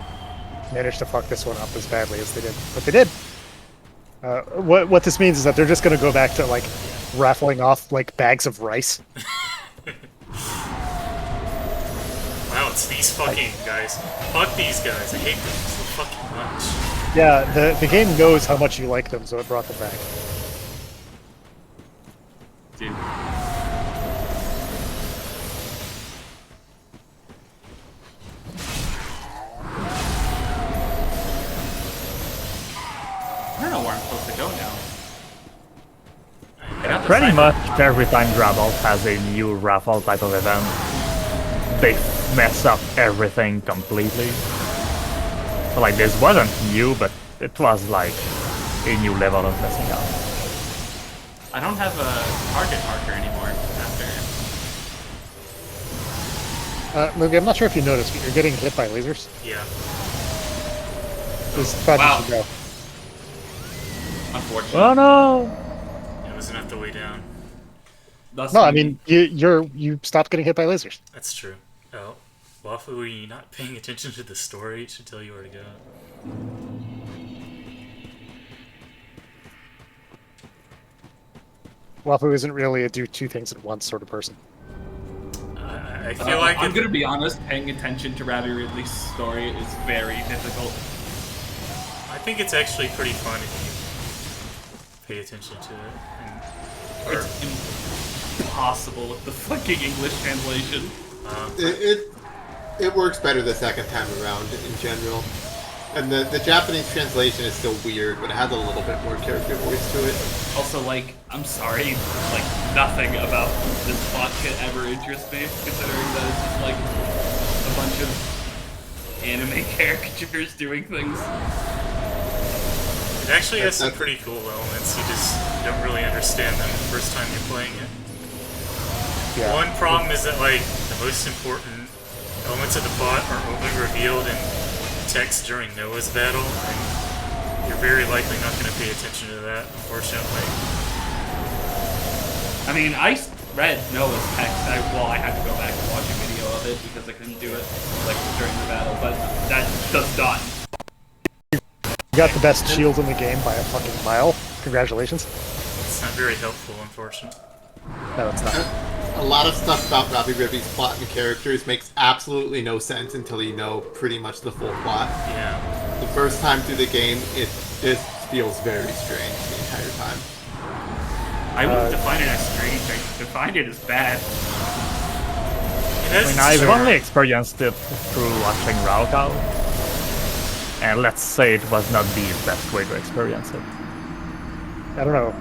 managed to fuck this one up as badly as they did, but they did. What this means is that they're just going to go back to like raffling off like bags of rice. Wow, it's these fucking guys. Fuck these guys. I hate them so fucking much. Yeah, the game knows how much you like them, so it brought them back. Dude. I don't know where I'm supposed to go now. I got the Pretty sniper. much every time Grabble has a new raffle type of event, they mess up everything completely. So like this wasn't new, but it was like a new level of messing up. I don't have a target marker anymore after. Mugi, I'm not sure if you noticed, but you're getting hit by lasers. Yeah. This bad Wow. you should go. Unfortunately. Oh no! It was enough the way down. Thus No, I we- mean you stopped getting hit by lasers. That's true. Oh, Wafu, were you not paying attention to the story? It should tell you where to go. Wafu isn't really a do two things at once sort of person. I feel like I'm gonna be honest, paying attention to Ravi Ridley's story is very difficult. I think it's actually pretty fun if you pay attention to it. Or, It's impossible with the fucking English translation. It works better the second time around in general. And the Japanese translation is still weird, but it has a little bit more character voice to it. Also, like, I'm sorry, like, nothing about this plot could ever interest me, considering that it's just, like, a bunch of anime caricatures doing things. it actually has some pretty cool elements. You just don't really understand them the first time you're playing it. Yeah. One problem is that, like, the most important elements of the plot are only revealed in text during Noah's battle, and you're very likely not going to pay attention to that, unfortunately. I mean, I read Noah's text. I had to go back and watch a video of it because I couldn't do it, like, during the battle, but that does not. You got the best shield in the game by a fucking mile. Congratulations. It's not very helpful, unfortunately. No, it's not. A lot of stuff about Robbie Ribby's plot and characters makes absolutely no sense until you know pretty much the full plot. Yeah. The first time through the game, it feels very strange the entire time. I wouldn't define it as strange, I defined it as bad. It has I mean, its I've charm. only experienced it through watching Raukau, and let's say it was not the best way to experience it. I don't know.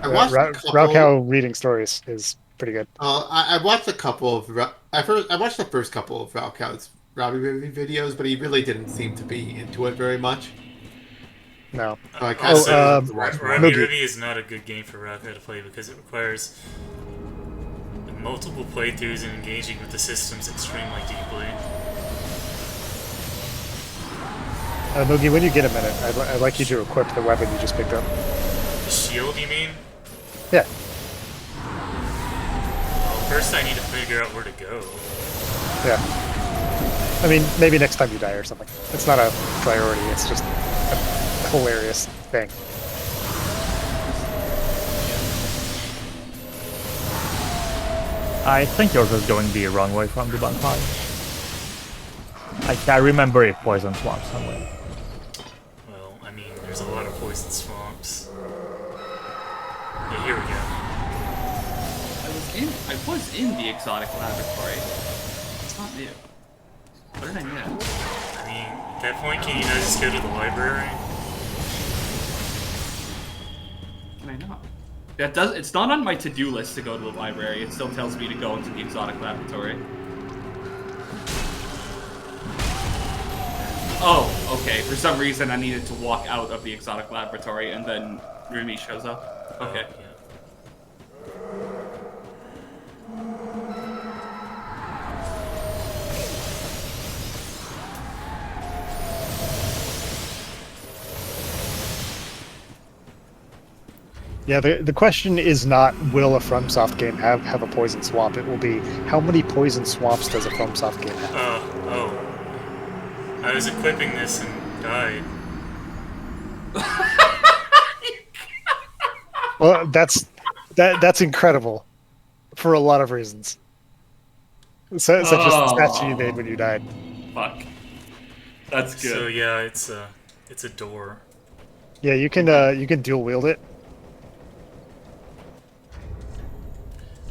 I watched a couple. Raukau reading stories is pretty good. I watched a couple of. I watched the first couple of Raukau's Robbie Ribby videos, but he really didn't seem to be into it very much. No. So I kind Also, of watch more. Robbie Mugi. Ribby is not a good game for Rauka to play because it requires multiple playthroughs and engaging with the systems extremely deeply. Mugi, when you get a minute, I'd like you to equip the weapon you just picked up. The shield, you mean? Yeah. Well, first I need to figure out where to go. Yeah. I mean, maybe next time you die or something. It's not a priority, it's just a hilarious thing. I think yours is going the wrong way from the bonfire. I remember a poison swamp somewhere. Well, I mean, there's a lot of poison swamps. Yeah, here we go. I was in the exotic laboratory. It's not new. What did I miss? I mean, at that point, can you not just go to the library? Can I not? That does. It's not on my to-do list to go to the library. It still tells me to go into the exotic laboratory. Oh, okay. For some reason, I needed to walk out of the exotic laboratory, and then Rumi shows up. Okay. Oh, yeah. Yeah, the question is not will a FromSoft game have a poison swap. It will be how many poison swaps does a FromSoft game have? Oh. I was equipping this and died. Well, that's incredible for a lot of reasons. Such as the statue you made when you died. Fuck. That's good. So yeah, it's a door. Yeah, you can dual wield it.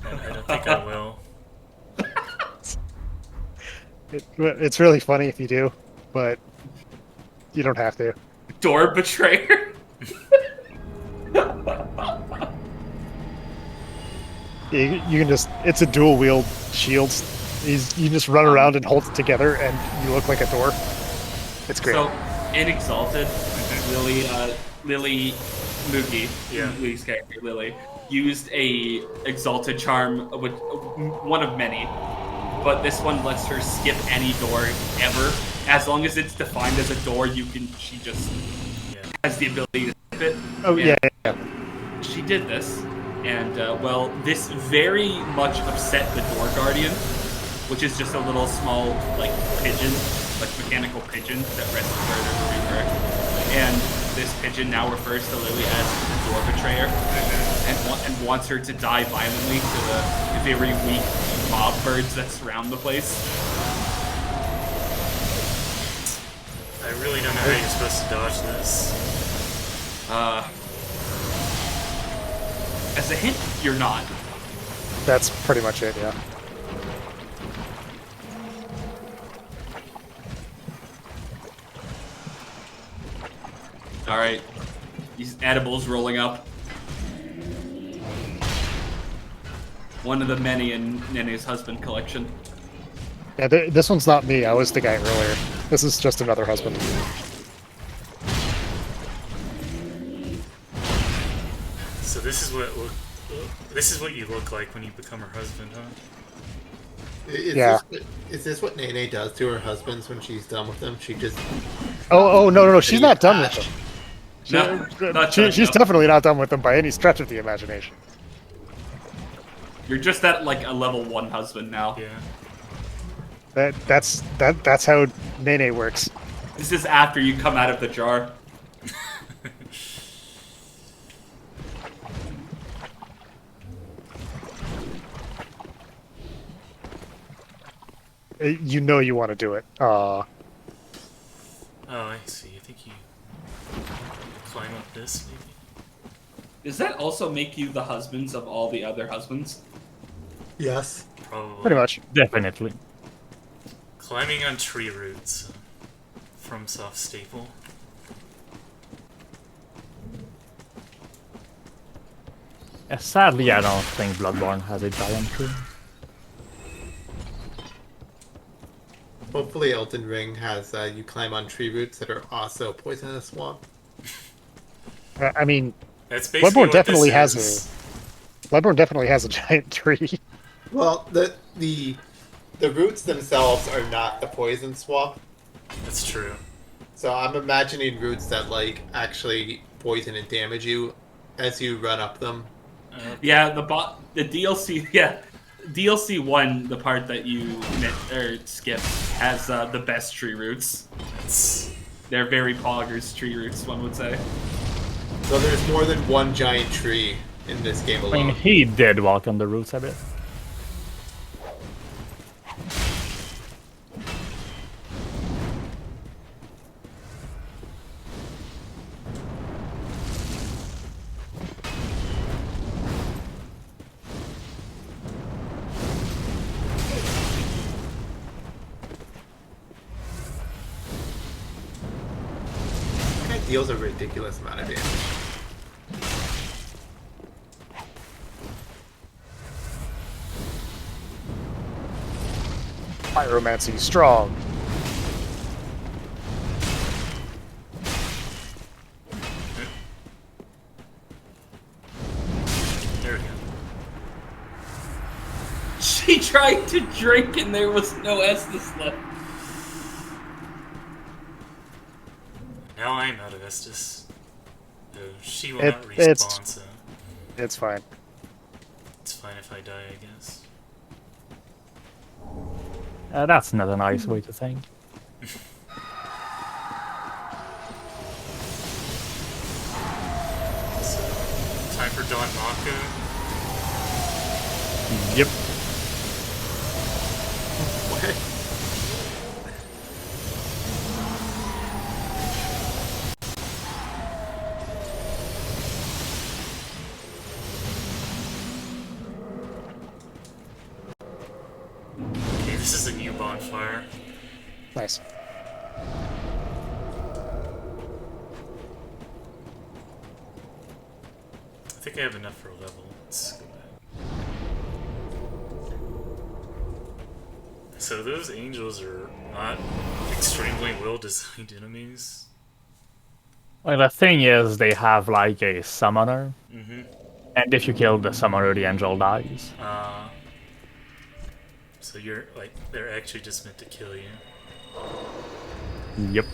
I don't think I will. It's really funny if you do, but you don't have to. Door betrayer. You can just—it's a dual wield shield. You just run around and hold it together, and you look like a door. It's great. So, in Exalted, Lily Moogie, Yeah. Lily's character, Lily, used a Exalted charm, with one of many, but this one lets her skip any door ever. As long as it's defined as a door, she just has the ability to skip it. Oh, And yeah. She did this, and, well, this very much upset the Door Guardian, which is just a little small, like, pigeon, like mechanical pigeon that rests where there's a reaper. And this pigeon now refers to Lily as the Door Betrayer, and wants her to die violently to the very weak mob birds that surround the place. I really don't know how you're supposed to dodge this. As a hint, you're not. That's pretty much it. Yeah. All right, these edibles rolling up. One of the many in Nene's husband collection. Yeah, this one's not me. I was the guy earlier. This is just another husband. So this is what you look like when you become her husband, huh? Is this what Nene does to her husbands when she's done with them? She just... Oh, no. She's not done with them. She's No. definitely not done with them by any stretch of the imagination. You're just at like a level 1 husband now. Yeah. That's how Nene works. This is after you come out of the jar. You know you want to do it. Oh, I see. I think you climb up this, maybe? Does that also make you the husbands of all the other husbands? Yes. Probably. Pretty much. Definitely. Climbing on tree roots. FromSoft staple. Sadly, I don't think Bloodborne has a giant tree. Hopefully Elden Ring has you climb on tree roots that are also poisonous swamp. I mean, That's basically Bloodborne what definitely this has is. Bloodborne definitely has a giant tree. Well, the roots themselves are not the poison swamp. That's true. So I'm imagining roots that like actually poison and damage you as you run up them. Yeah, the DLC. Yeah, DLC 1, the part that you skipped, has the best tree roots. They're very poggers tree roots, one would say. So there's more than one giant tree in this game I alone. mean, he did walk on the roots a bit. It deals a ridiculous amount of damage. Pyromancy strong. There we go. She tried to drink and there was no Estus left. Now I'm out of Estus. She will not respawn, so... It's fine. It's fine if I die, I guess. That's not a nice way to think. So, time for Don Mako. Yep. What? Okay, this is a new bonfire. Nice. I think I have enough for a level. Let's go back. So those angels are not extremely well-designed enemies. Well, the thing is, they have like a summoner, Mm-hmm. and if you kill the summoner, the angel dies. So you're like, they're actually just meant to kill you. Yep.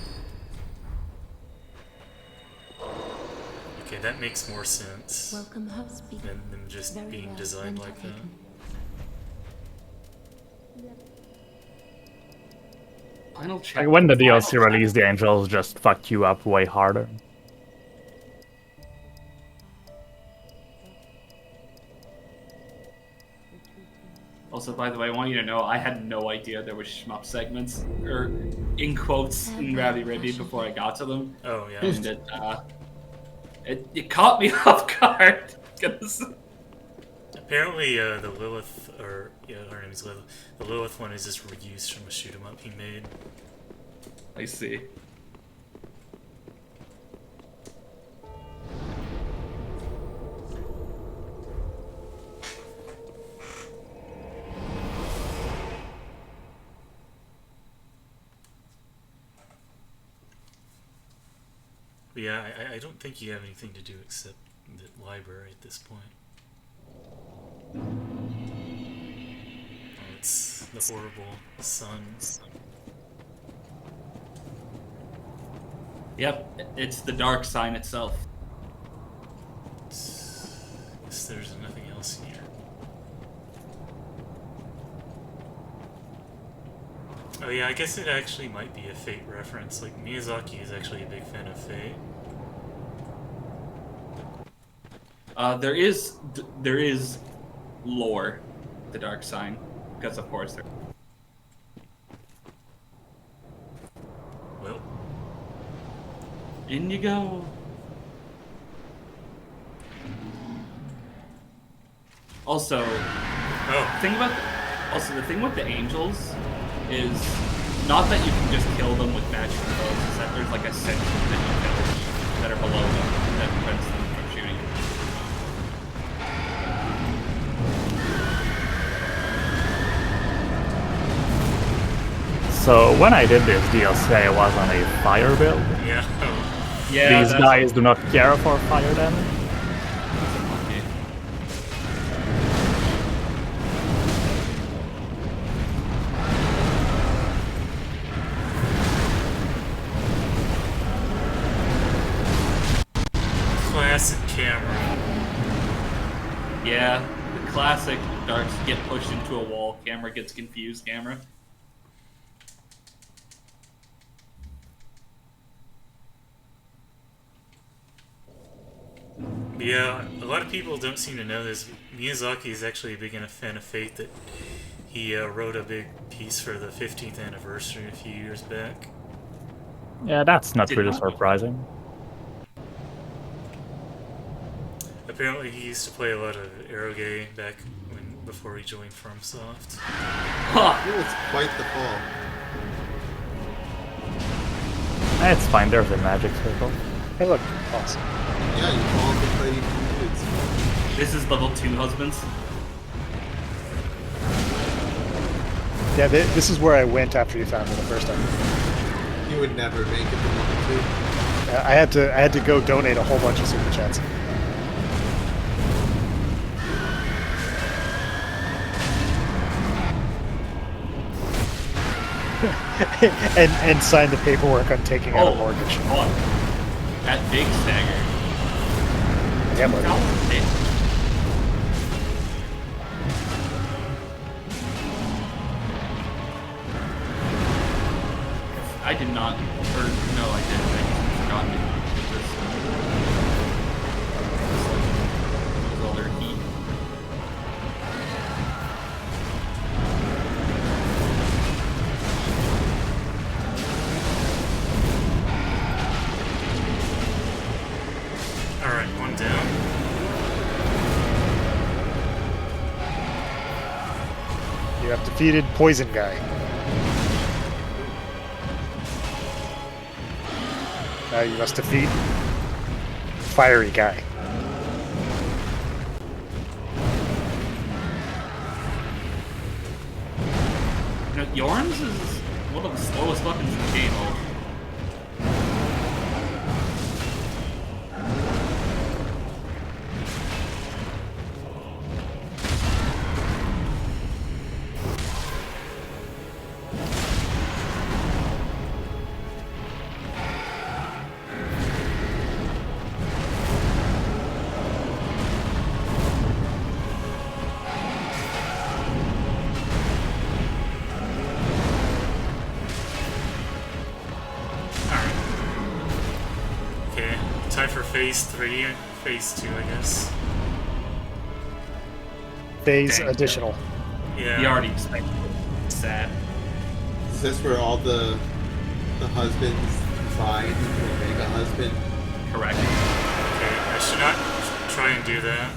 Okay, that makes more sense Welcome, host. than them just Very being well designed like that. undertaken. Final Like chapter. when the DLC released, the angels just fucked you up way harder. Also, by the way, I want you to know I had no idea there was shmup segments, or in quotes, in Ravi Ribby before I got to them. Oh, yeah. And it caught me off guard. 'Cause Apparently, the Lilith, or, yeah, her name is Lilith. The Lilith one is just reused from a shoot 'em up he made. I see. But yeah, I don't think you have anything to do except the library at this point. Oh, it's the horrible sun. Yep, it's the dark sign itself. Guess there's nothing else here. Oh yeah, I guess it actually might be a Fate reference. Like, Miyazaki is actually a big fan of Fate. There is lore, the dark sign, because of course there. Well, In you go. Also, oh, the thing with the angels is not that you can just kill them with magic bows, it's that there's like a set that you village that are below them that prevents them from shooting you. So when I did this DLC, I was on a fire build. yeah. Yeah, These guys do not care for fire damage. Okay. Classic camera. Yeah, the classic darks get pushed into a wall, camera gets confused, camera. Yeah, a lot of people don't seem to know this. Miyazaki is actually a big fan of Fate. That he wrote a big piece for the 15th anniversary a few years back. Yeah, that's not Did really not know. surprising. Apparently, he used to play a lot of Eroge back before he joined FromSoft. Huh. It was quite the fall. It's fine, there's a magic circle. Hey, look, awesome. Yeah, you fall to play dudes. This is level 2 husbands. Yeah, this is where I went after you found me the first time. You would never make it to level 2. I had to go donate a whole bunch of super chats. and sign the paperwork on taking out a mortgage. Fuck. That big stagger. Yeah, buddy. $2. I did not. Or no, I didn't. I just forgot to get this. Use all their heat. All right, one down. You have defeated Poison Guy. Now you must defeat Fiery Guy. You know, Yorns is one of the slowest weapons in the game. Time for phase 3, phase 2, I guess. Phase Dang. additional. Yeah. He already expected it. Sad. Is this where all the husbands find the Omega husband? Correct. Okay, I should not try and do that.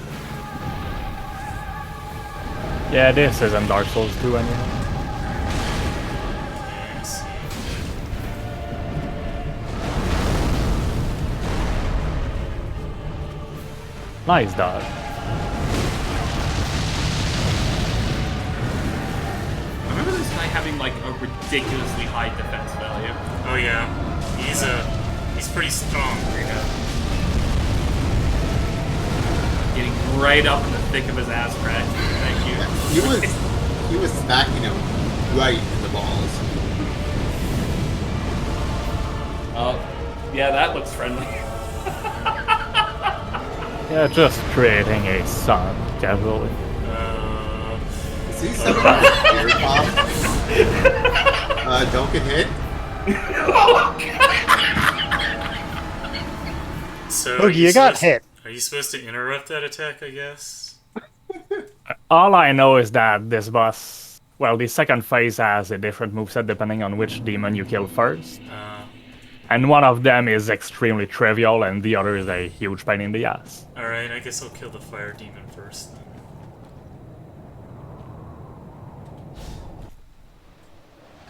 Yeah, this isn't Dark Souls 2 anymore. Yes. Nice dog. I remember this guy having like a ridiculously high defense value. Oh yeah, he's pretty strong. Getting right up in the thick of his ass crack. Thank you. He was smacking him right in the balls. Yeah, that looks friendly. Yeah, just creating a sun casually. See some air bomb? Don't get hit. So Boogie, you got hit. Are you supposed to interrupt that attack, I guess? All I know is that this boss, well, the second phase has a different moveset depending on which demon you kill first. And one of them is extremely trivial and the other is a huge pain in the ass. Alright, I guess I'll kill the fire demon first then.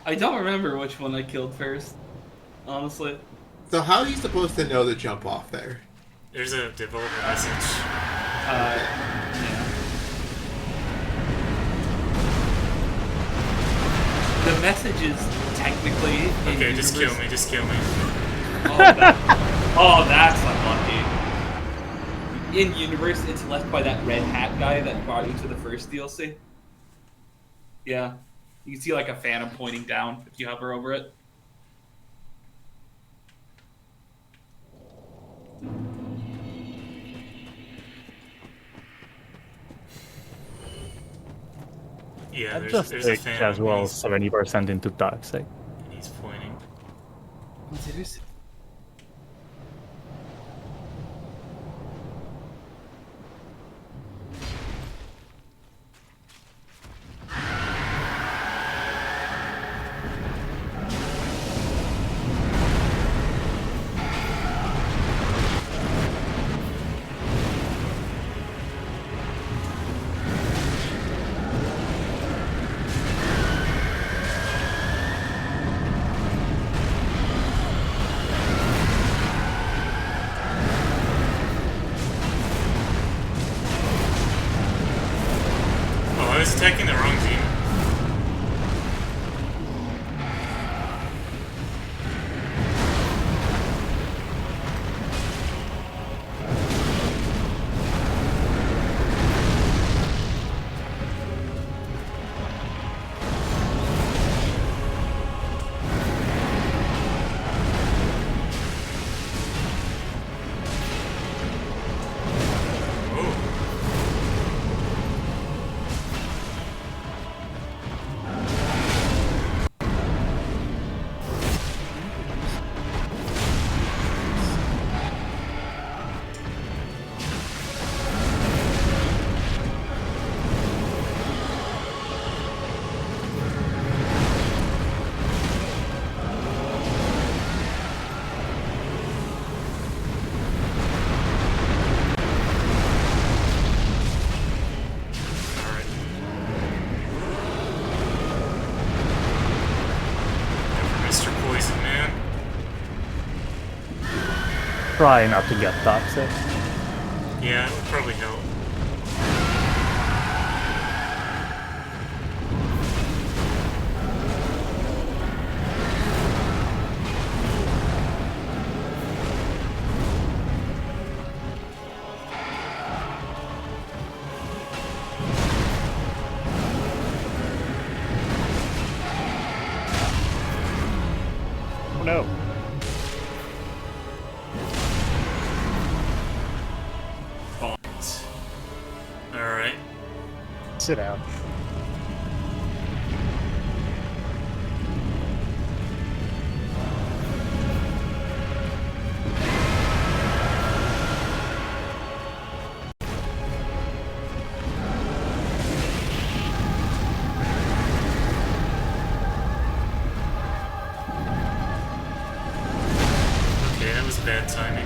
I don't remember which one I killed first, honestly. So how are you supposed to know to jump off there? There's a developer message. Yeah. The message is technically in Okay, just kill universe- me, just kill me. Oh, that's unlucky. In universe, it's left by that red hat guy that brought you to the first DLC. Yeah. You can see like a phantom pointing down if you hover over it. Yeah, I there's just a take fan. as well He's 70% into toxic. pointing. Oh, I was attacking the wrong team. Oh. try not to get toxic. Yeah, it would probably help. Oh no. Alright. Sit down. Okay, that was bad timing.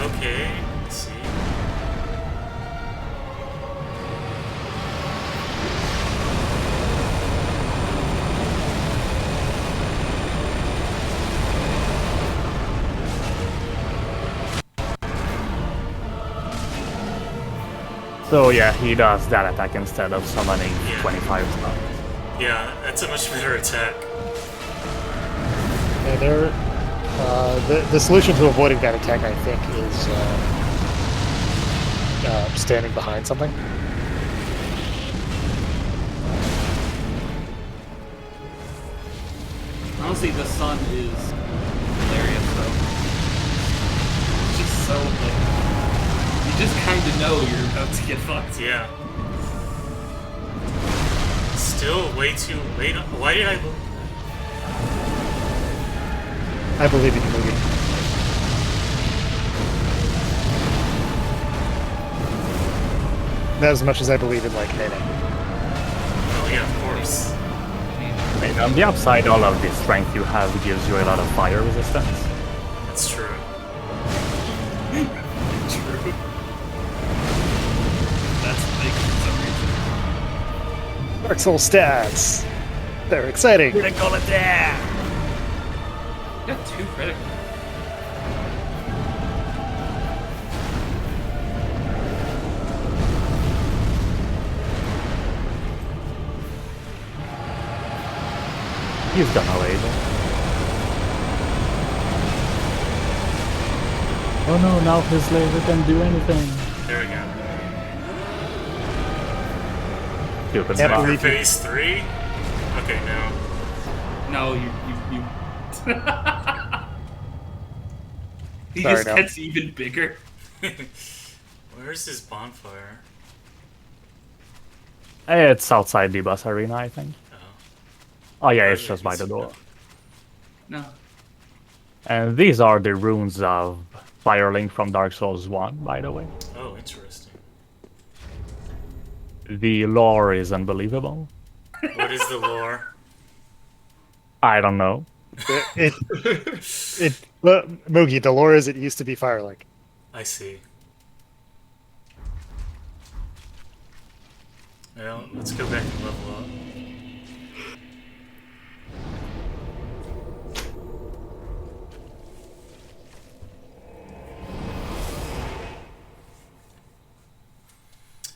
Okay, let's see. So yeah, he does that attack instead of summoning Yeah. 25 stuff. Yeah, that's a much better attack. And the solution to avoiding that attack, I think, is standing behind something. Honestly, the sun is hilarious, though. It's just so, like, you just kind of know you're about to get fucked. Yeah. Still way too late. Why did I... I believe in you, movie. Not as much as I believe in, like, Nene. Oh yeah, of course. I mean, on the upside, all of the strength you have gives you a lot of fire resistance. That's true. True. That's big for some reason. Dark Soul stats! They're exciting! Critical attack! You got 2 critical. He's gonna label. Oh no, now his laser can do anything. There we go. Stupid Can't bug. For believe you. phase 3? Okay, no. No, you. He Sorry, just no. gets even bigger. Where's his bonfire? It's outside the bus arena, I think. Oh yeah, it's just by the door. No. And these are the runes of Firelink from Dark Souls 1, by the way. Oh, interesting. The lore is unbelievable. What is the lore? I don't know. Well, Moogie, the lore is it used to be Firelink. I see. Well, let's go back and level up.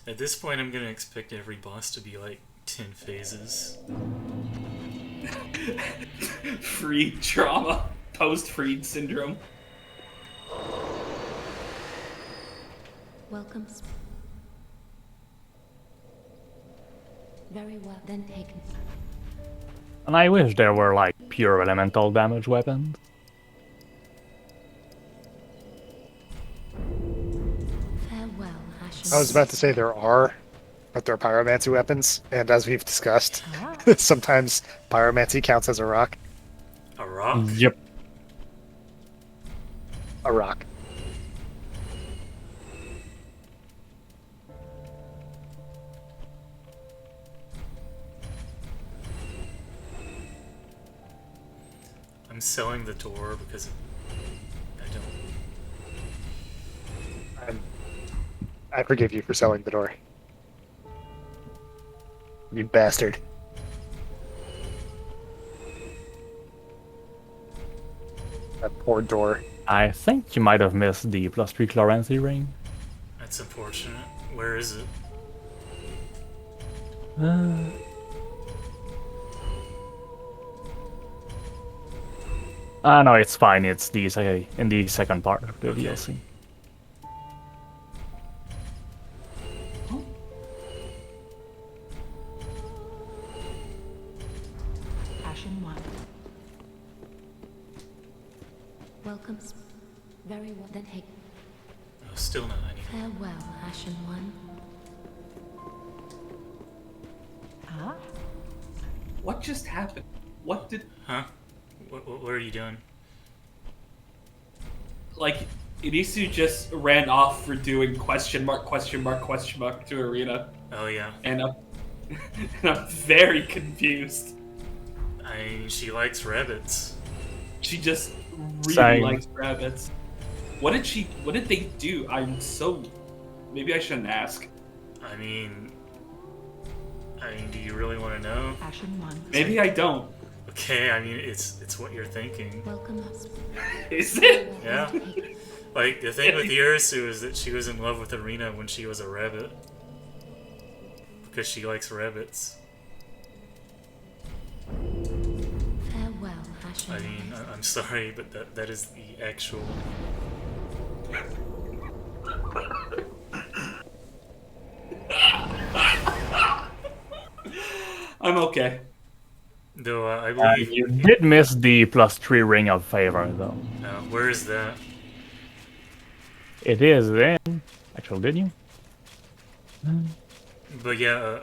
At this point, I'm gonna expect every boss to be like 10 phases. Freed trauma. Post-freed syndrome. Welcome. Very well, then taken. And I wish there were like pure elemental damage weapons. Farewell, Ashen. I was about to say there are, but they're pyromancy weapons, and as we've discussed, sometimes pyromancy counts as a rock. A rock? Yep. A rock. I'm selling the door because I forgive you for selling the door. You bastard. That poor door. I think you might have missed the +3 Clorancy ring. That's unfortunate. Where is it? No, it's fine. It's in the second part of the DLC. Ashen One. Welcome. Very well. Then hey, Oh, still not anything. farewell, Ashen One. Ah? What just happened? What did Huh? What are you doing? like Inisu just ran off for doing question mark to Arena, Oh yeah. and I'm very confused. She likes rabbits. She just really Same. likes rabbits. What did they do? Maybe I shouldn't ask. I mean, do you really want to know? Ashen One. Maybe I don't. Okay, I mean, it's what you're thinking. Welcome us. Is it? Yeah. Like, the thing with Urisu is that she was in love with Arena when she was a rabbit. Because she likes rabbits. Farewell, Ashen I mean, I'm sorry, but that is the actual... I'm okay. Though, I believe... You did miss the +3 ring of favor, though. where is that? It is in. Actually, did you? But yeah,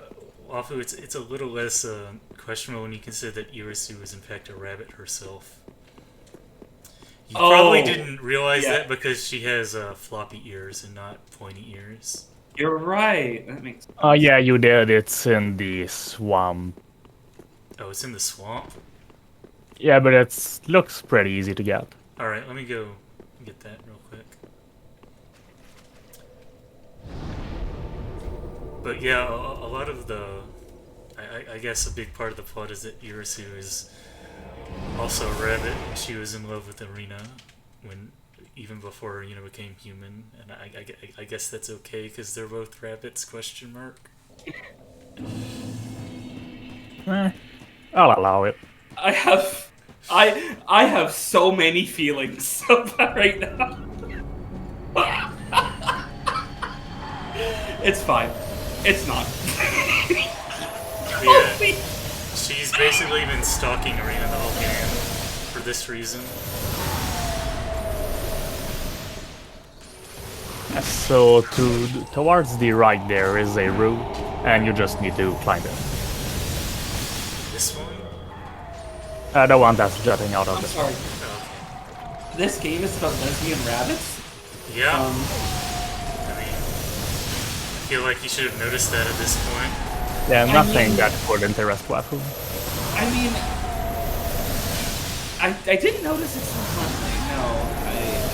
Wafu, it's a little less questionable when you consider that Irisu is in fact a rabbit herself. You probably didn't realize that because she has floppy ears and not pointy ears. You're right. That makes sense. Oh, yeah, you did. It's in the swamp. Oh, it's in the swamp? Yeah, but it looks pretty easy to get. Alright, let me go get that real quick. But yeah, a lot of the... I guess a big part of the plot is that Irisu is also a rabbit, and she was in love with Arena even before Arena became human, and I guess that's okay because they're both rabbits? Question mark. I'll allow it. I have so many feelings about right now. It's fine. It's not. Yeah, she's basically been stalking Arena the whole game for this reason. So towards the right there is a route, and you just need to climb it. This one? The one that's jutting out of I'm the sorry. Oh, This game is about lesbian rabbits? yeah. I mean, I feel like you should have noticed that at this point. Yeah, nothing that would interest Wafu. I mean, I didn't notice it so much. No,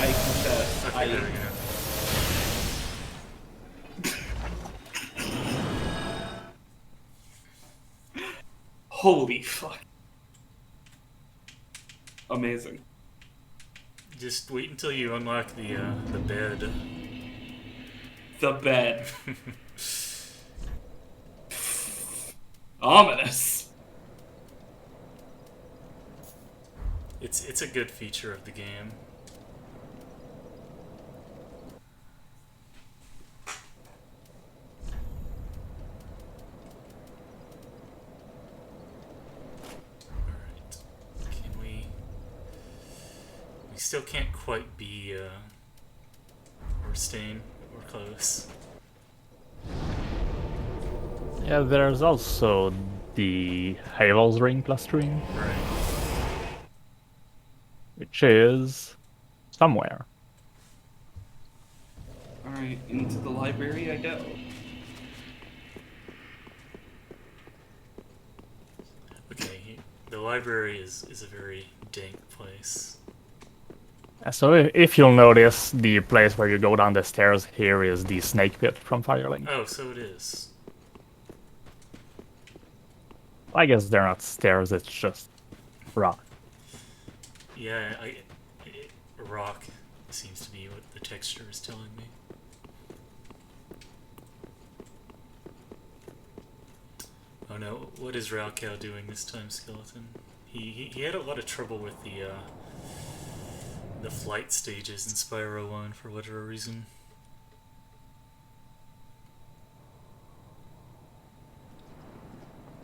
I confess. Okay, there we go. Holy fuck. Amazing. Just wait until you unlock the bed. The bed. Ominous. It's a good feature of the game. Alright. Can we still can't quite be Orstein. We're close. Yeah, there's also the Havel's ring +3, Right. which is somewhere. Alright, into the library I go. Okay, the library is a very dank place. So if you'll notice, the place where you go down the stairs here is the snake pit from Firelink. Oh, so it is. I guess they're not stairs, it's just rock. Yeah, rock seems to be what the texture is telling me. Oh no, what is Raocow doing this time, Skeleton? He had a lot of trouble with the flight stages in Spyro 1 for whatever reason.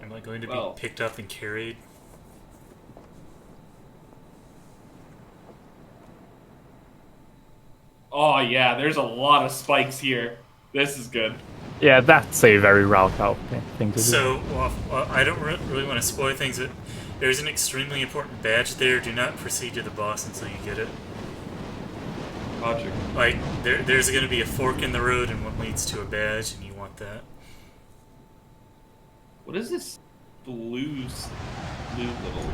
Am I going to be picked up and carried? Oh yeah, there's a lot of spikes here. This is good. Yeah, that's a very Raocow thing to do. So, I don't really want to spoil things, but there's an extremely important badge there. Do not proceed to the boss until you get it. Logic. Like, there's going to be a fork in the road and one leads to a badge, and you want that. What is this blue little...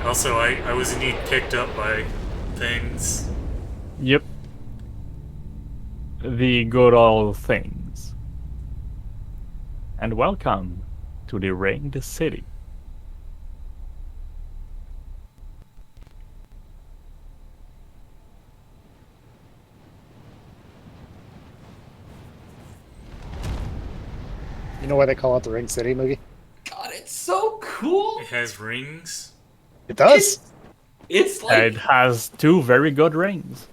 Also, I was indeed picked up by things. Yep. The good old things. And welcome to the Ringed City. You know why they call it the Ring City, Moogie? God, it's so cool! It has rings. It does. It's like... It has two very good rings.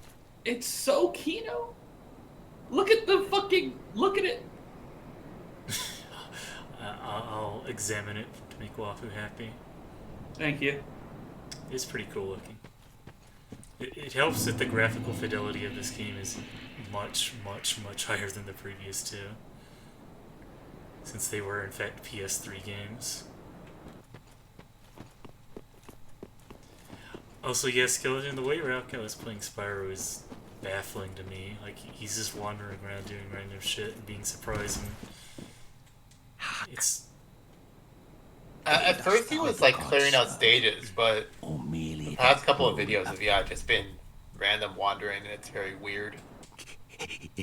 It's so Kino. Look at the fucking... Look at it. I'll examine it to make Wafu happy. Thank you. It's pretty cool looking. It helps that the graphical fidelity of this game is much, much, much higher than the previous two. Since they were, in fact, PS3 games. Also, yeah, Skeleton, the way Raocow is playing Spyro is baffling to me. Like, he's just wandering around doing random shit and being surprised, and it's... At first he was like clearing out stages, but the past couple of videos have just been random wandering, and it's very weird.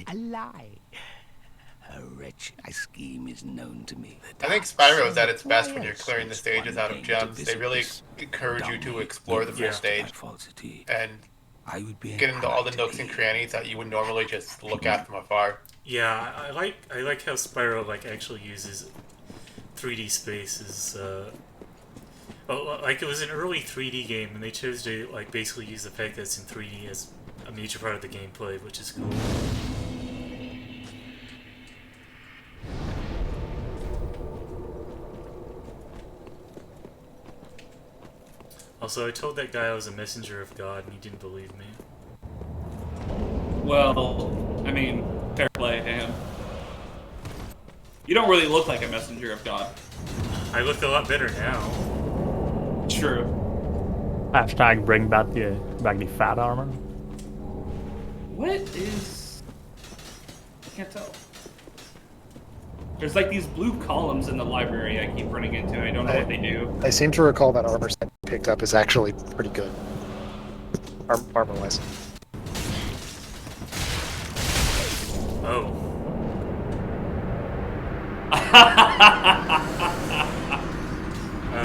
A lie. A wretched scheme is known to me. I think Spyro is at its best when you're clearing the stages out of gems. They really encourage you to explore the full stage and get into all the nooks and crannies that you would normally just look at from afar. Yeah, I like how Spyro actually uses 3D spaces. Like it was an early 3D game, and they chose to basically use the fact that it's in 3D as a major part of the gameplay, which is cool. Also, I told that guy I was a messenger of God, and he didn't believe me. Well, I mean, fair play to him. You don't really look like a messenger of God. I look a lot better now. True. Hashtag bring back the fat armor. What is... I can't tell. There's like these blue columns in the library I keep running into. I don't know what they do. I seem to recall that armor set picked up is actually pretty good. Armor-wise. Oh.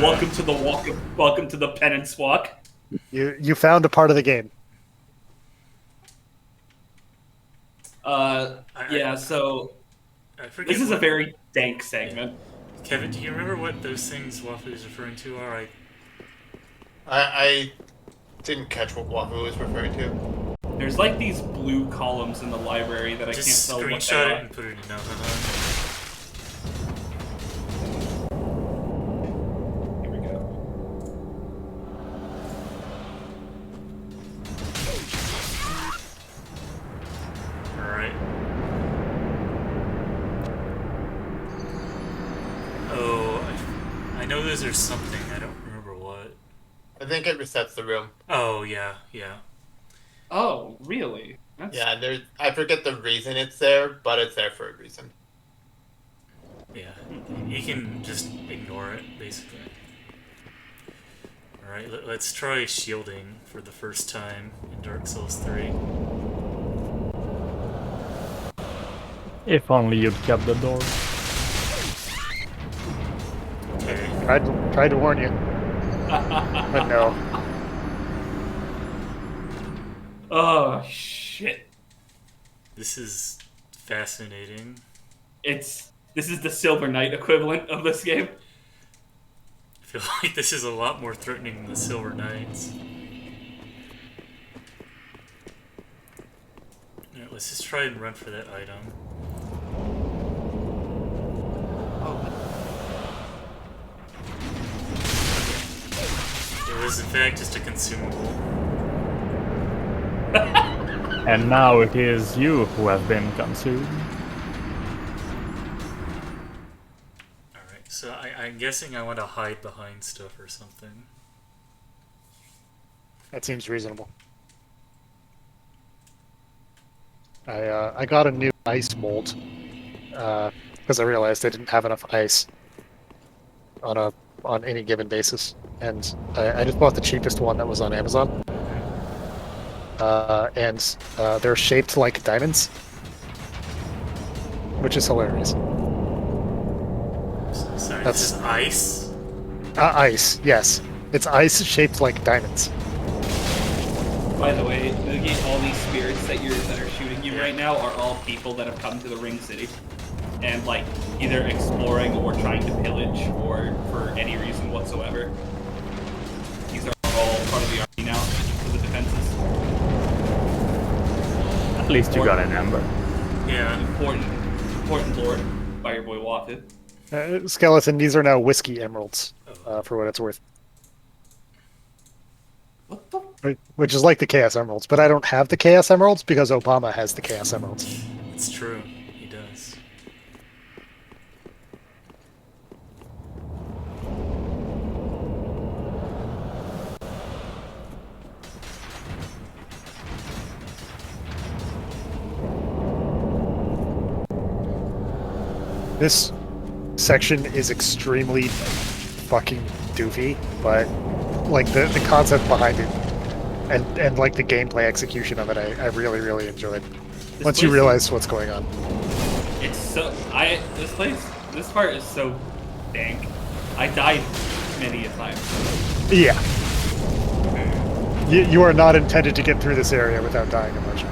Welcome to the welcome to the penance walk. You found a part of the game. Yeah, so this is a very dank segment. Kevin, do you remember what those things Wafu is referring to are? I didn't catch what Wafu was referring to. There's like these blue columns in the library that I can't tell what they are. Just screenshot it and put it in notes. Here we go. Alright. Oh, I know those are something. I don't remember what. I think it resets the room. Oh, yeah. Oh, really? Yeah, I forget the reason it's there, but it's there for a reason. Yeah, you can just ignore it, basically. Alright, let's try shielding for the first time in Dark Souls 3. If only you'd kept the door. Okay. Tried to warn you, but no. Oh shit! This is fascinating. This is the Silver Knight equivalent of this game. I feel like this is a lot more threatening than the Silver Knights. Alright, let's just try and run for that item. It was in fact just a consumable. And now it is you who have been consumed. Alright, so I'm guessing I want to hide behind stuff or something. That seems reasonable. I got a new ice mold because I realized I didn't have enough ice on any given basis, and I just bought the cheapest one that was on Amazon. And they're shaped like diamonds, which is hilarious. Sorry, That's- this is ice? Ice, yes. It's ice shaped like diamonds. By the way, all these spirits that are shooting you right now are all people that have come to the Ring City, and like either exploring or trying to pillage, or for any reason whatsoever. These are all part of the army now for the defenses. At least you got an ember. Yeah. Important lore by your boy Wafid. Skeleton, these are now whiskey emeralds, for what it's worth. What the? Which is like the Chaos Emeralds, but I don't have the Chaos Emeralds because Obama has the Chaos Emeralds. It's true. He does. This section is extremely fucking doofy, but like the concept behind it and like the gameplay execution of it, I really, really enjoyed. Once you place realize what's going on. It's so this part is so dank. I died many a time. Yeah. You are not intended to get through this area without dying a bunch.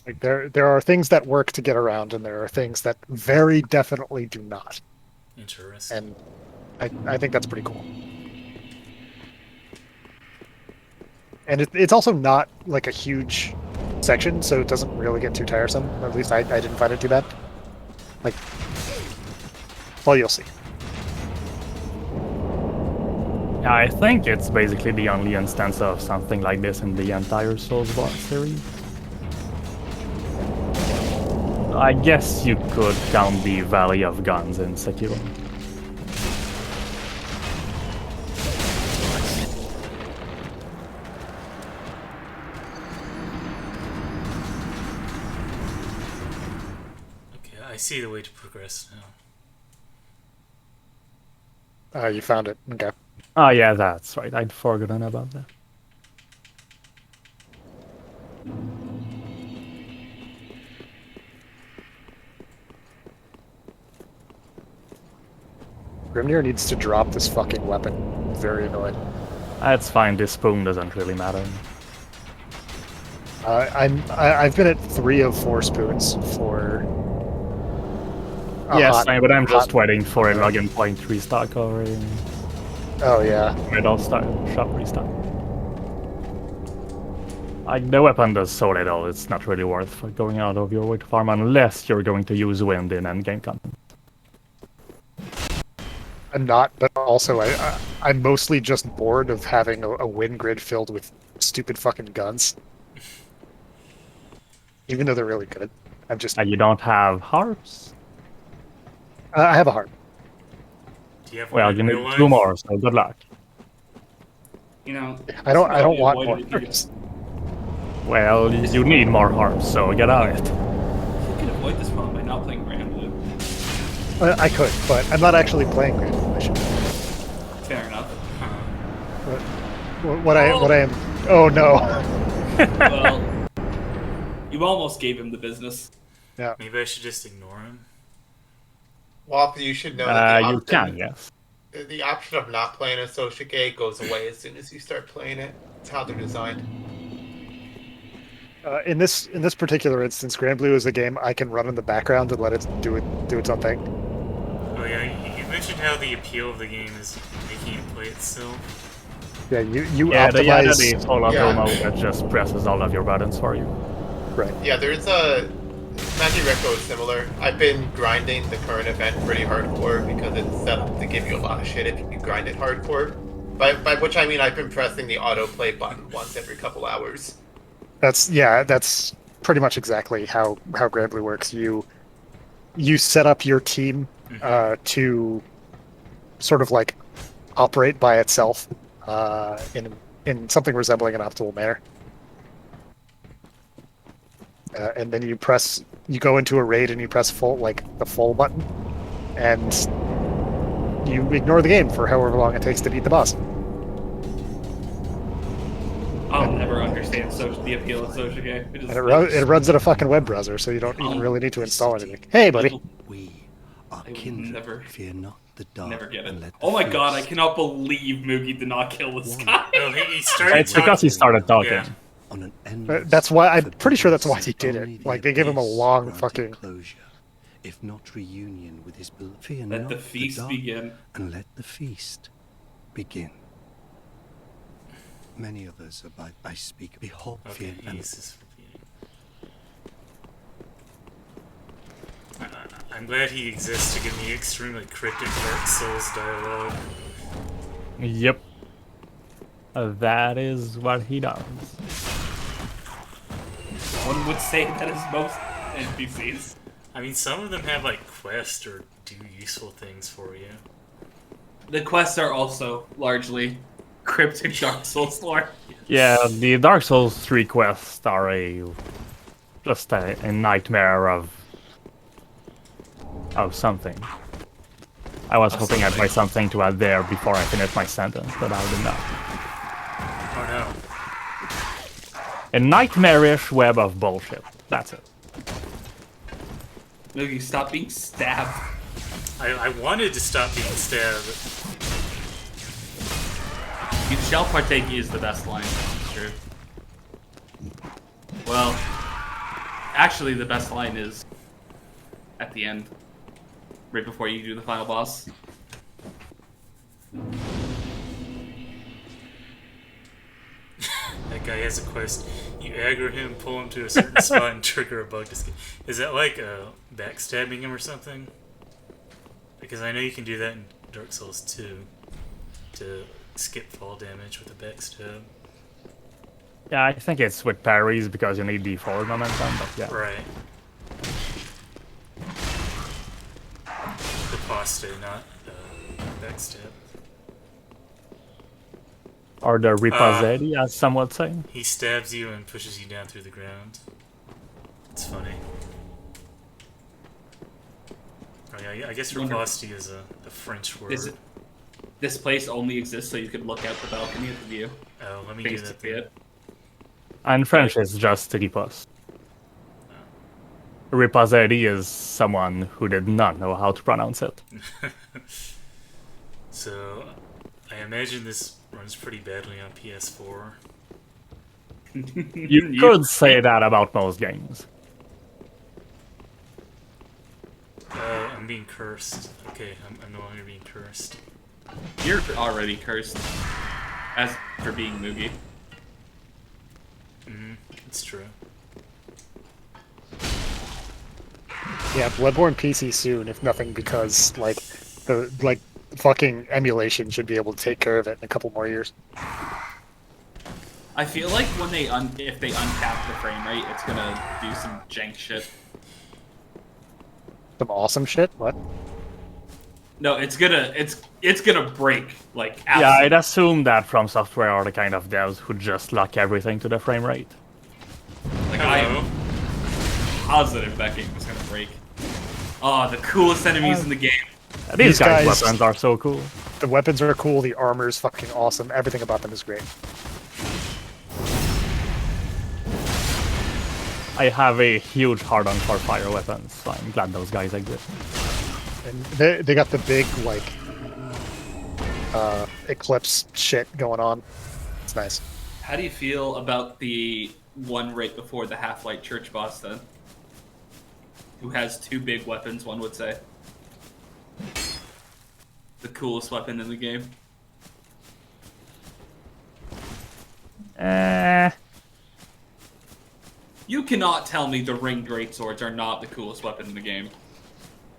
Like there are things that work to get around, and there are things that very definitely do not. Interesting. And I think that's pretty cool. And it's also not like a huge section, so it doesn't really get too tiresome. At least I didn't find it too bad. Like, well, you'll see. I think it's basically the only instance of something like this in the entire Soulsborne series. I guess you could count the Valley of Guns in Sekiro. Okay, I see the way to progress now. You found it. Okay. Oh yeah, that's right. I'd forgotten about that. Grimnir needs to drop this fucking weapon. I'm very annoyed. That's fine. This spoon doesn't really matter. I've been at 3 of 4 spoons for. Yes, but I'm just waiting for a login point restock or a Oh yeah. middle shop restock. Like, the weapon does so little, it's not really worth going out of your way to farm unless you're going to use wind in endgame content. I'm not, but also I'm mostly just bored of having a win grid filled with stupid fucking guns. Even though they're really good. I'm just. You don't have harps? I have a harp. Do you have Well, one you in need real 2 life? more, so good luck. You know. I don't want avoid more it. harps. Well, you need more harps, so get on it. You can avoid this problem by not playing I could, but I'm not actually playing Grand Inquisition. Fair enough. What I am. Oh no. Well, you almost gave him the business. Yeah. Maybe I should just ignore him. Waffle, you should know that You can, yes. the option of not playing Associate goes away as soon as you start playing it. It's how they're designed. In this particular instance, Grand Blue is a game I can run in the background and let it do its own thing. Oh yeah, you mentioned how the appeal of the game is making it play itself. Yeah, you Yeah, optimize. the solo Yeah. mode that just presses all of your buttons for you. Right. Yeah, there's a Magic Reco is similar. I've been grinding the current event pretty hardcore because it's set up to give you a lot of shit if you grind it hardcore. By which I mean I've been pressing the autoplay button once every couple hours. That's pretty much exactly how Grand Blue works. You set up your team to sort of like operate by itself in something resembling an optimal manner. And then you go into a raid and you press the full button, and you ignore the game for however long it takes to beat the boss. I'll never understand the appeal of Social Game. And it runs in a fucking web browser, so you don't even really need to install anything. Hey, buddy. We are I would kindred. never- Fear not the dark. Never get it. and let the Oh my god, I fierce cannot believe Moogie did not kill this guy. Oh, he started It's because he started talking. Yeah. on an endless That's why I'm pretty sure that's why path he did only it. the Like they give him a abyss long granted fucking. closure, if not reunion with his beloved. Fear Let not the feast dark, begin. and let the feast begin. Many others abide. I speak. Behold, Okay, fear and he's just repeating. I'm glad he exists to give me extremely cryptic Dark Souls dialogue. Yep. That is what he does. One would say that is most NPCs. I mean, some of them have like quests or do useful things for you. The quests are also largely cryptic Dark Souls lore. Yeah, the Dark Souls 3 quests are just a nightmare of something. I was hoping I'd find something to add there before I finish my sentence, but I did not. Oh no. A nightmarish web of bullshit. That's it. Moogie, stop being stabbed. I wanted to stop being stabbed. You shall partake is the best line. That's true. Well, actually, the best line is at the end, right before you do the final boss. That guy has a quest. You aggro him, pull him to a certain spot, and trigger a bug to skip. Is that like backstabbing him or something? Because I know you can do that in Dark Souls 2 to skip fall damage with a backstab. Yeah, I think it's with parries because you need the forward momentum, but yeah. Right. The pasta, not backstab. Or the riposetti, as some would say. He stabs you and pushes you down through the ground. It's funny. Oh yeah, I guess riposte is a French word. This place only exists so you could look out the balcony at the view. Oh, let me do that Basically then. it. And French is just riposte. Riposetti is someone who did not know how to pronounce it. So, I imagine this runs pretty badly on PS4. You could say that about most games. I'm being cursed. Okay, I'm no longer being cursed. You're already cursed. As for being Moogie. It's true. Yeah, Bloodborne PC soon, if nothing, because the fucking emulation should be able to take care of it in a couple more years. I feel like when if they uncap the frame rate, it's gonna do some jank shit. Some awesome shit. What? No, it's gonna break like. Yeah, Absolutely. I'd assume that From Software are the kind of devs who just lock everything to the frame rate. Like I am positive that game was gonna break. Oh, the coolest enemies in the game. These guys' guys- weapons are so cool. The weapons are cool. The armor is fucking awesome. Everything about them is great. I have a huge hard-on for fire weapons, so I'm glad those guys exist. And they got the big like eclipse shit going on. It's nice. How do you feel about the one right before the Half-Light Church boss then? Who has two big weapons, one would say. The coolest weapon in the game. You cannot tell me the ringed greatswords are not the coolest weapon in the game.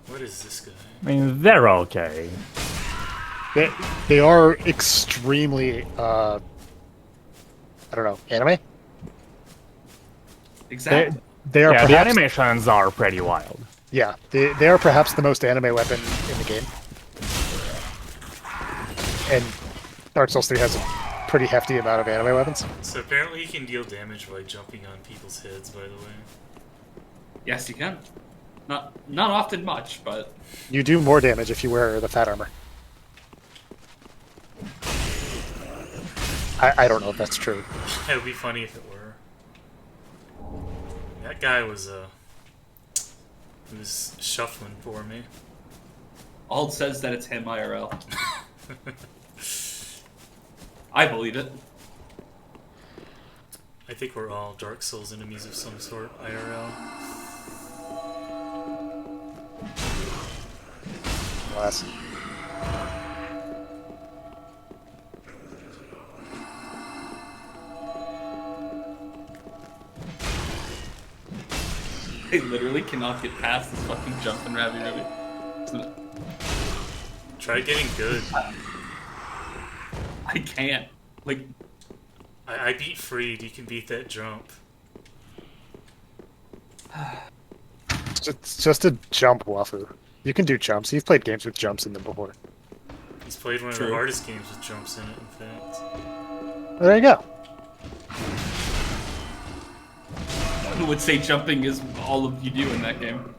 What is this guy? I mean, they're okay. They are extremely I don't know, anime. Exactly. They are Yeah, the perhaps, animations are pretty wild. yeah, they are perhaps the most anime weapon in the game. And Dark Souls 3 has a pretty hefty amount of anime weapons. So apparently you can deal damage by jumping on people's heads, by the way. Yes, you can. Not often much, but You do more damage if you wear the fat armor. I don't know if that's true. It would be funny if it were. That guy was he was shuffling for me. Ald says that it's him IRL. I believe it. I think we're all Dark Souls enemies of some sort, IRL. Last. I literally cannot get past this fucking jumping rabbit movie. Try getting good. I can't. Like, I beat Freed, you can beat that jump. It's just a jump, Wafu. You can do jumps. You've played games with jumps in them before. He's played one of the True. hardest games with jumps in it, in fact. Well, there you go. who would say jumping is all of you do in that game?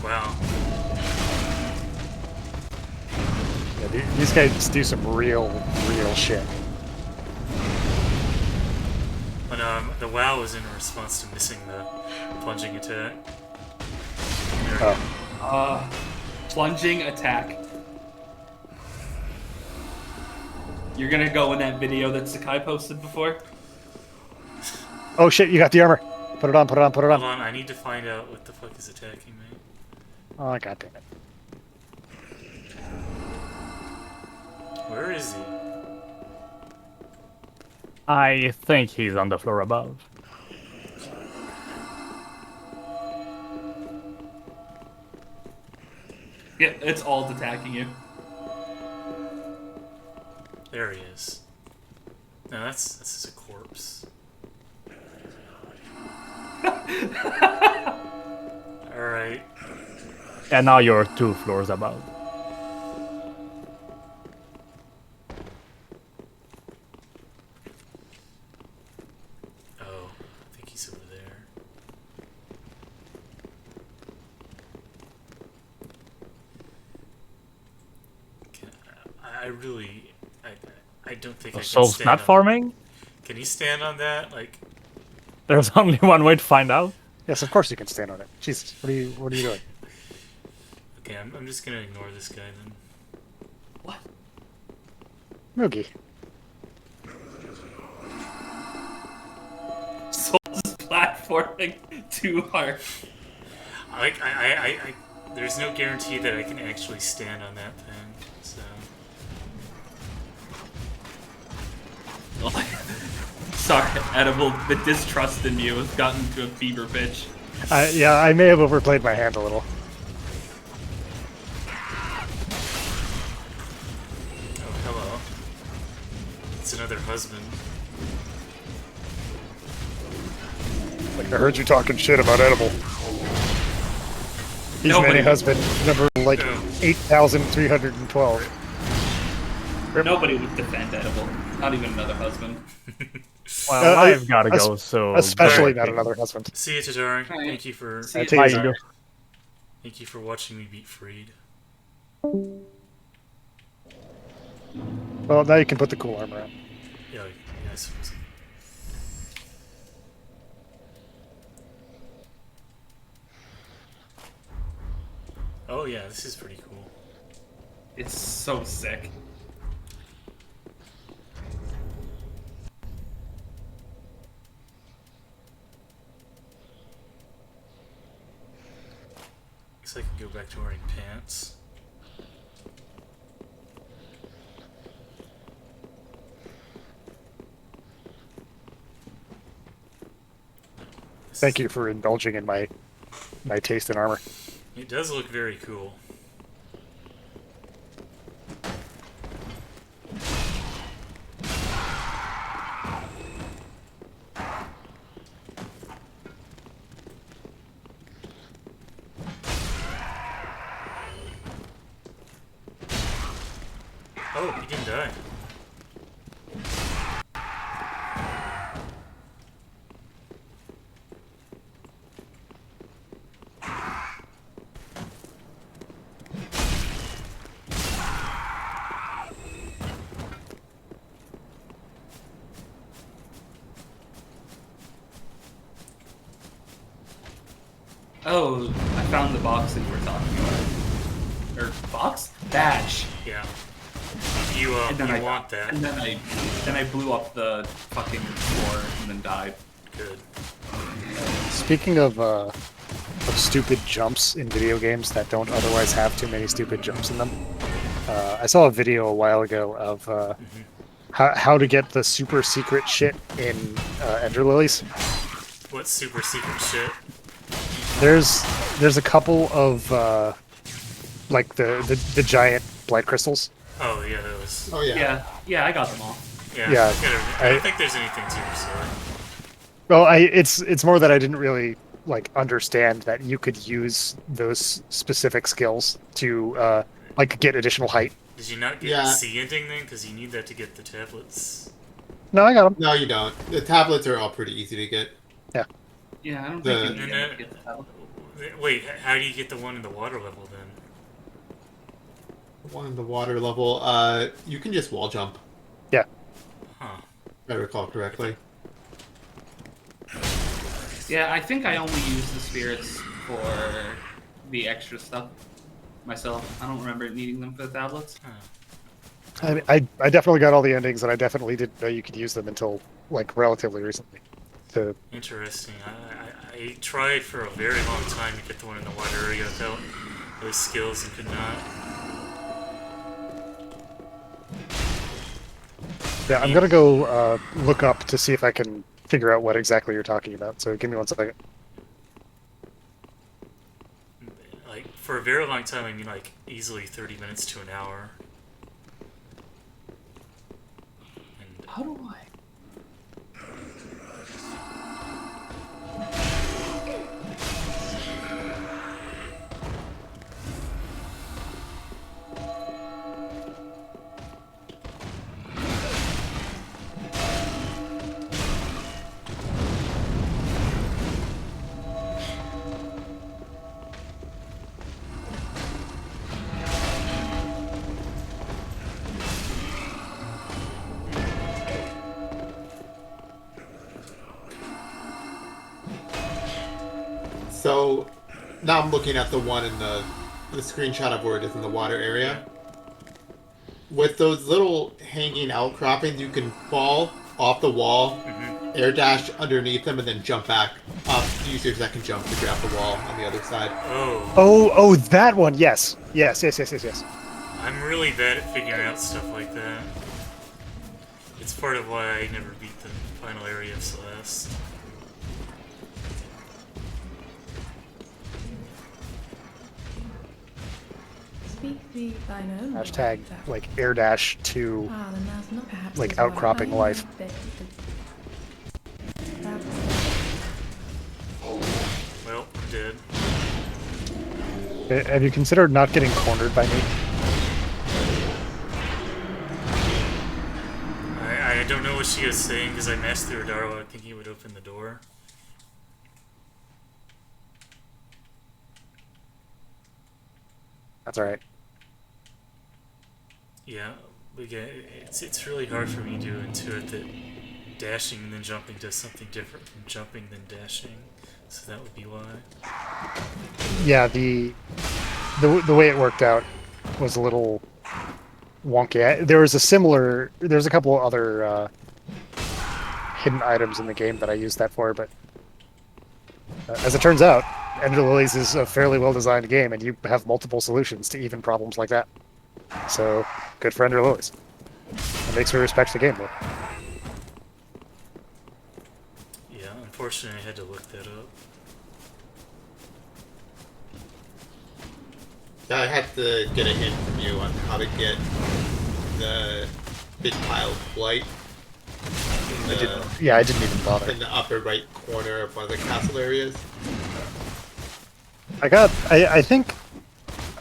Wow. Yeah, these guys do some real shit. But the WoW was in response to missing the plunging attack. There we go. Plunging attack. You're gonna go in that video that Sakai posted before? Oh shit, you got the armor. Put it on, put it on, put it Hold on. on, I need to find out what the fuck is attacking me. Oh, god damn it. Where is he? I think he's on the floor above. Yeah, it's all attacking you. There he is. No, that's just a corpse. Alright. And now you're 2 floors above. Oh, I think he's over there. I really... I don't think I can Soul's stand on... platforming? Can you stand on that? Like, There's only one way to find out. Yes, of course you can stand on it. Jesus, what are you doing? okay, I'm just gonna ignore this guy then. What? Moogie. Soul's platforming too hard. Like, there's no guarantee that I can actually stand on that thing, so... Sorry, Edible, the distrust in you has gotten to a fever pitch. Yeah, I may have overplayed my hand a little. Oh, hello. It's another husband. Like, I heard you talking shit about Edible. He's Nobody- many husband, number like No. 8,312. Nobody would defend Edible. Not even another husband. Well, I've gotta go, so Especially go. not another husband. See you, Tatari. Alright. Thank you for See you. Take Bye. it easy. thank you for watching me beat Freed. Well, now you can put the cool armor on. Yeah, I suppose. Oh yeah, this is pretty cool. It's so sick. Guess I can go back to wearing pants. Thank you for indulging in my taste in armor. It does look very cool. Oh, he didn't die. Oh, I found the box that you were talking about. Or box? Badge. Yeah. You And then you I want that? And then I blew up the fucking floor and then died. Good. Speaking of stupid jumps in video games that don't otherwise have too many stupid jumps in them, I saw a video a while ago of how to get the super secret shit in Ender Lilies. What super secret shit? There's a couple of like the giant blight crystals. Oh yeah, those. Oh yeah. Yeah, I got them all. Yeah. Yeah, I don't think there's anything super silly. Well, it's more that I didn't really like understand that you could use those specific skills to like get additional height. Did you not get Yeah. the C ending then? Because you need that to get the tablets. No, I got them. No, you don't. The tablets are all pretty easy to get. Yeah, I don't The- think you No, no. can get the tablet. Wait, how do you get the one in the water level then? One in the water level. You can just wall jump, Yeah. Huh. if I recall correctly. Yeah, I think I only use the spirits for the extra stuff myself. I don't remember needing them for the tablets. I definitely got all the endings, and I definitely didn't know you could use them until like relatively recently. To Interesting. I tried for a very long time to get the one in the water area without those skills and could not. yeah, I'm gonna go look up to see if I can figure out what exactly you're talking about. So give me 1 second. Like, for a very long time, I mean like easily 30 minutes to an hour. And How do I? So now I'm looking at the one in the screenshot of where it is in the water area. With those little hanging outcroppings, you can fall off the wall, air dash underneath them, and then jump back up. Use your second jump to grab the wall on the other side. Oh, that one. Yes. I'm really bad at figuring out stuff like that. It's part of why I never beat the final area of Celeste. Speak thee thine own. Hashtag that- like air dash to Ah, then that's not perhaps like as well. outcropping I life. bet that- Well, I'm dead. Have you considered not getting cornered by me? I don't know what she was saying because I messed through her door. I think he would open the door. That's all right. Yeah, but yeah, it's really hard for me to intuit that dashing and then jumping does something different from jumping then dashing. So that would be why. Yeah, the way it worked out was a little wonky. There's a couple of other hidden items in the game that I used that for, but as it turns out, Ender Lilies is a fairly well-designed game, and you have multiple solutions to even problems like that. So, good for Ender Lilies. It makes me respect the game more. Yeah, unfortunately I had to look that up. I had to get a hint from you on how to get the big pile of blight I didn't even bother. in the upper right corner of one of the castle areas. I think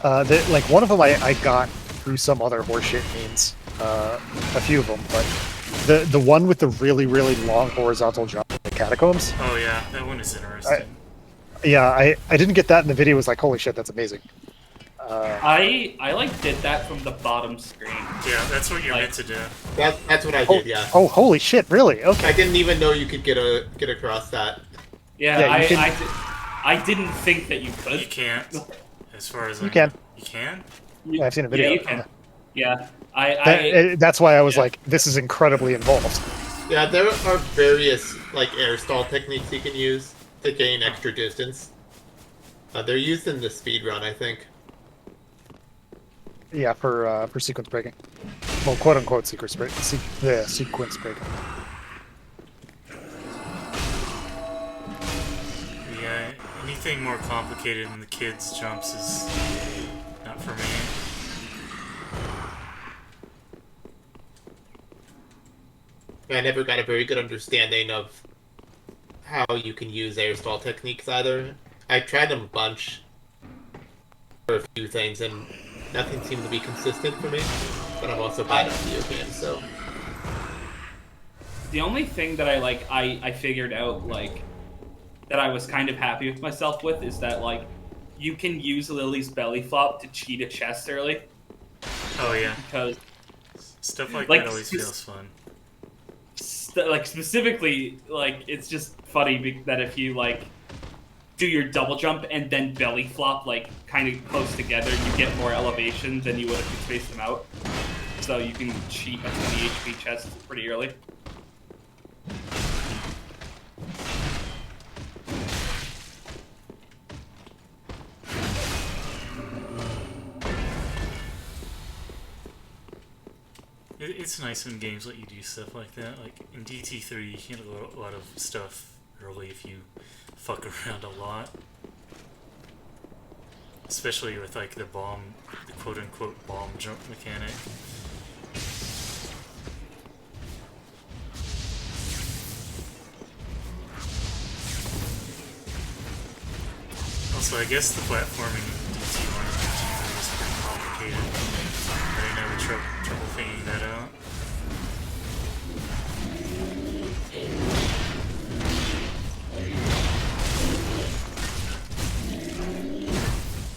that like one of them I got through some other horseshit means, a few of them, but the one with the really long horizontal jump in the catacombs. Oh yeah, that one is interesting. I didn't get that in the video. Was like, holy shit, that's amazing. I like did that from the bottom screen. Yeah, that's what you're meant to do. That's what I did. Yeah. Oh, holy shit! Really? Okay. I didn't even know you could get across that. Yeah, I didn't think that you could. You can't. As far as you can. You can? Yeah, I've seen a video. Yeah, you can. Yeah, that's why I was like, this is incredibly involved. Yeah, there are various like air stall techniques you can use to gain extra distance. They're used in the speed run, I think. Yeah, for sequence breaking. Well, quote unquote sequence breaking. Sequence breaking. Yeah, anything more complicated than the kids' jumps is not for me. I never got a very good understanding of how you can use air stall techniques either. I tried them a bunch for a few things, and nothing seemed to be consistent for me. But I'm also bad at video games, so. The only thing that I figured out, like, that I was kind of happy with myself with is that, like, you can use Lily's belly flop to cheat a chest early. Oh yeah. Because stuff like that always feels fun. Like, specifically, like, it's just funny that if you, like, do your double jump and then belly flop, like, kind of close together, you get more elevation than you would if you spaced them out. So you can cheat a 20 HP chest pretty early. It's nice when games let you do stuff like that. Like in DT3, you can get a lot of stuff early if you fuck around a lot. Especially with like the quote-unquote bomb jump mechanic. Also, I guess the platforming in DT1 and DT3 is pretty complicated. I didn't have trouble figuring that out.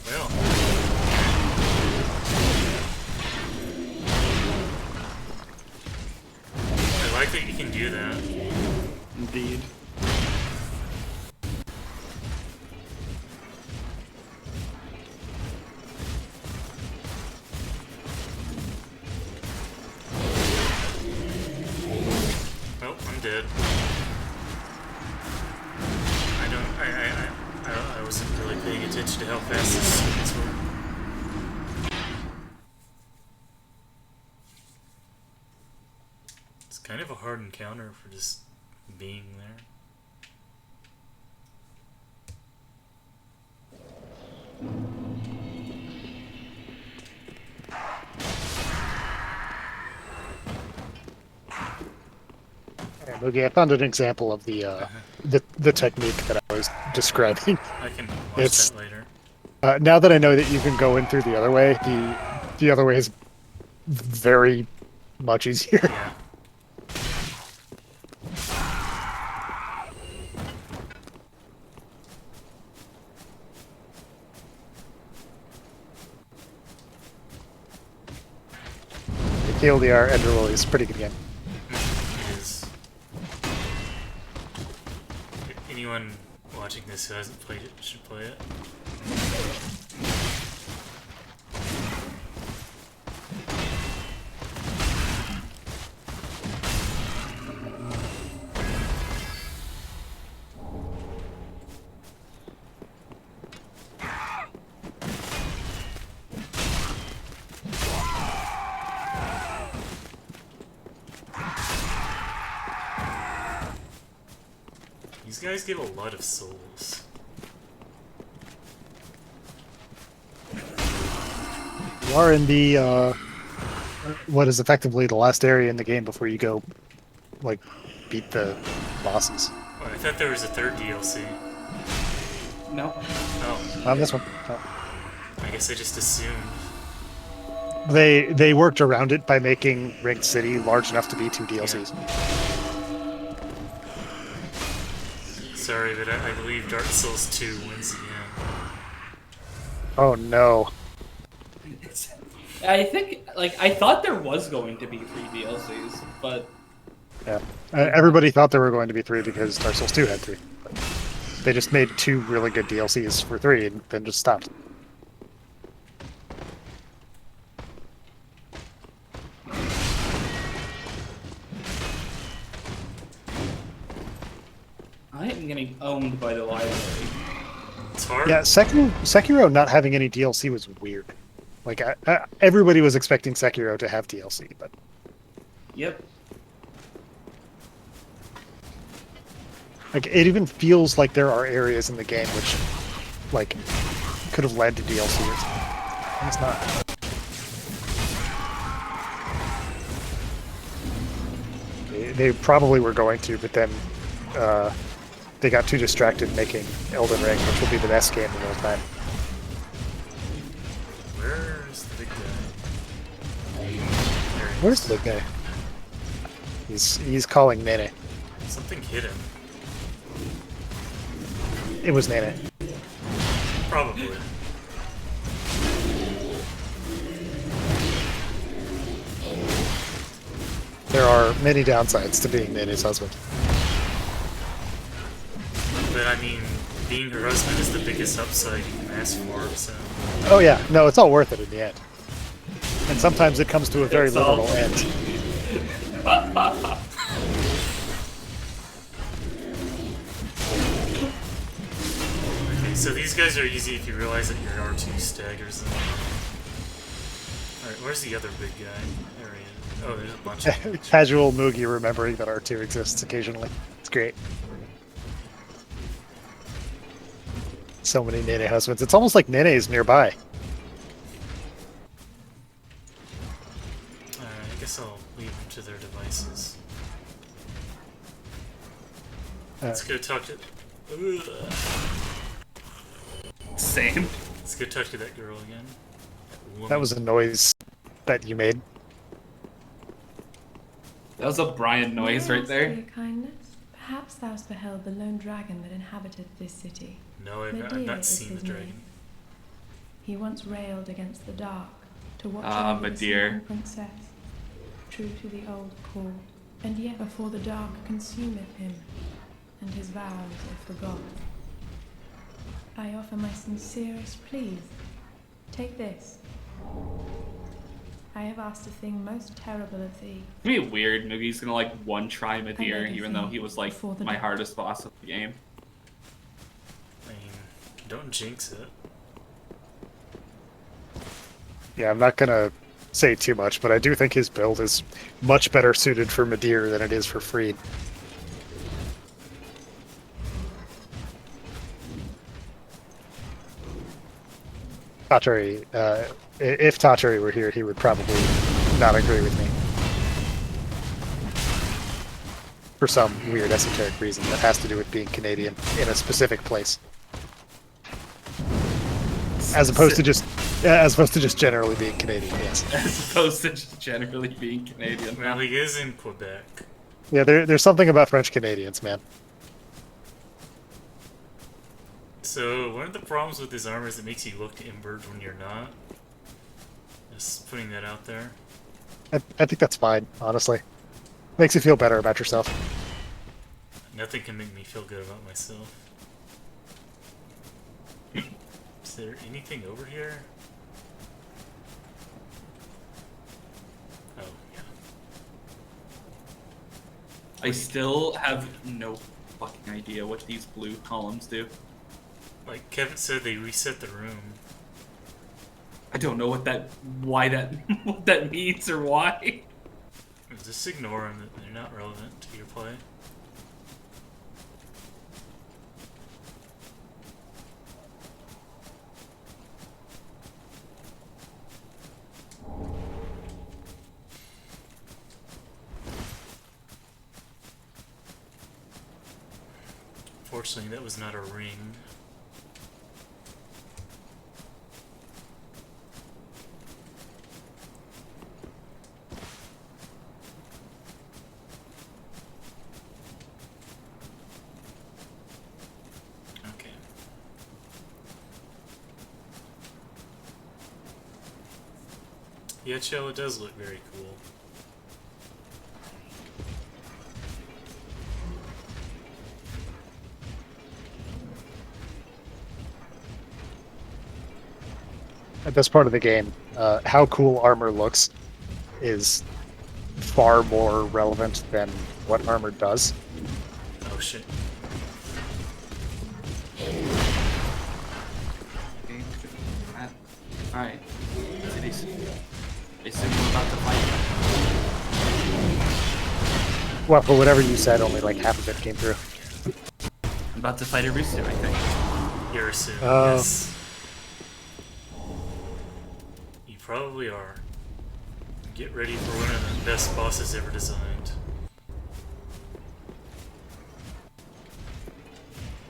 Well. I like that you can do that. Indeed. Dead. I wasn't really paying attention to how fast this sequence were. It's kind of a hard encounter for just being there. Okay, I found an example of the technique that I was describing. I can watch that later. Now that I know that you can go in through the other way, the other way is very much easier. Yeah. TLDR Enderlily is a pretty good game. It is. Anyone watching this who hasn't played it should play it. These guys give a lot of souls. You are in the what is effectively the last area in the game before you go, like, beat the bosses. Oh, I thought there was a third DLC. No. Oh, On this one. No. I guess I just assumed. They worked around it by making Ringed City large enough to be 2 DLCs. Sorry, but I believe Dark Souls 2 wins again. Oh no. I think, like, I thought there was going to be 3 DLCs, but Yeah. Everybody thought there were going to be 3 because Dark Souls 2 had 3. They just made 2 really good DLCs for 3 and then just stopped. I am getting owned by the library. It's hard. Yeah, Sekiro not having any DLC was weird. Like, everybody was expecting Sekiro to have DLC, but Yep. like it even feels like there are areas in the game which, like, could have led to DLC or something. And it's not. They probably were going to, but then they got too distracted making Elden Ring, which will be the best game of all time. Where's the big guy? There he Where's is. the big guy? He's calling Nene. Something hit him. It was Nene. Probably. There are many downsides to being Nene's husband. But I mean, being her husband is the biggest upside you can ask for, so. Oh yeah, no, it's all worth it in the end. And sometimes it comes to a very It's all- literal end. Okay, so these guys are easy if you realize that your R2 staggers them. Alright, where's the other big guy? There he is. Oh, there's a bunch of them. Casual Moogie remembering that R2 exists occasionally. It's great. So many Nene husbands. It's almost like Nene is nearby. I guess I'll leave them to their devices. Let's go talk to. Ugh. Same. Let's go talk to that girl again. Woman. That was a noise that you made. That was a Brian noise right For there. your kindness, perhaps thou hast beheld the lone dragon that inhabited this city. No, I've Medea not is seen the his dragon. name. He once railed against the dark to watch Ah, over the Medea. sleeping princess, true to the old call, and yet before the dark consumeth him, and his vows are forgot. I offer my sincerest pleas. Take this. I have asked a thing most terrible of thee. It'd be weird. Moogie's gonna like one try Medea, everything even though he was like before the my dark. hardest boss of the game. I mean, don't jinx it. Yeah, I'm not gonna say too much, but I do think his build is much better suited for Medea than it is for Freed. Tatari, if Tatari were here, he would probably not agree with me. For some weird esoteric reason that has to do with being Canadian in a specific place. As opposed to just generally being Canadian, yes. As opposed to just generally being Canadian. Well, he is in Quebec. Yeah, there's something about French Canadians, man. So, one of the problems with his armor is it makes you look embered when you're not. Just putting that out there. I think that's fine, honestly. Makes you feel better about yourself. Nothing can make me feel good about myself. Is there anything over here? Oh, yeah. I still have no fucking idea what these blue columns do. Like Kevin said, they reset the room. I don't know what why that, what that means or why. Just ignore them, they're not relevant to your play. Fortunately, that was not a ring. Okay. Yeah, Chill, it does look very cool. At this part of the game, how cool armor looks is far more relevant than what armor does. Oh shit. Alright. They assume we're about to fight. Well, for whatever you said, only like half of it came through. I'm about to fight a rooster, I think. You're soon, Oh. yes. You probably are. Get ready for one of the best bosses ever designed.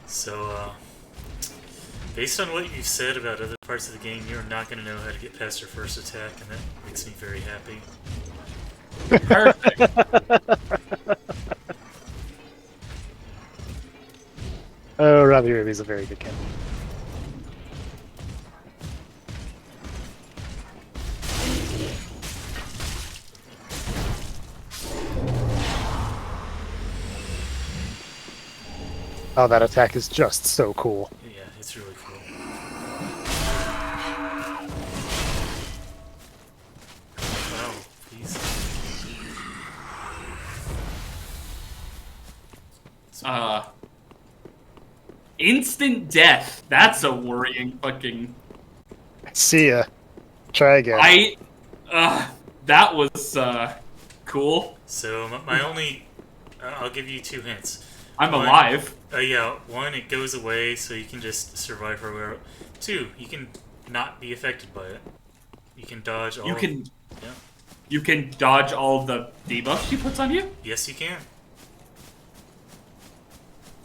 So, based on what you've said about other parts of the game, you're not going to know how to get past your first attack, and that makes me very happy. Perfect. Oh, Robbie Ruby's a very good game. Oh, that attack is just so cool. Yeah, it's really cool. Wow, please. Instant death. That's a worrying fucking... See ya. Try again. That was, cool. So, my only... I'll give you 2 hints. I'm One, alive. Yeah, 1, it goes away, so you can just survive for a while. 2, you can not be affected by it. You can dodge all... You can... Yeah. You can dodge all of the debuffs she puts on you? Yes, you can.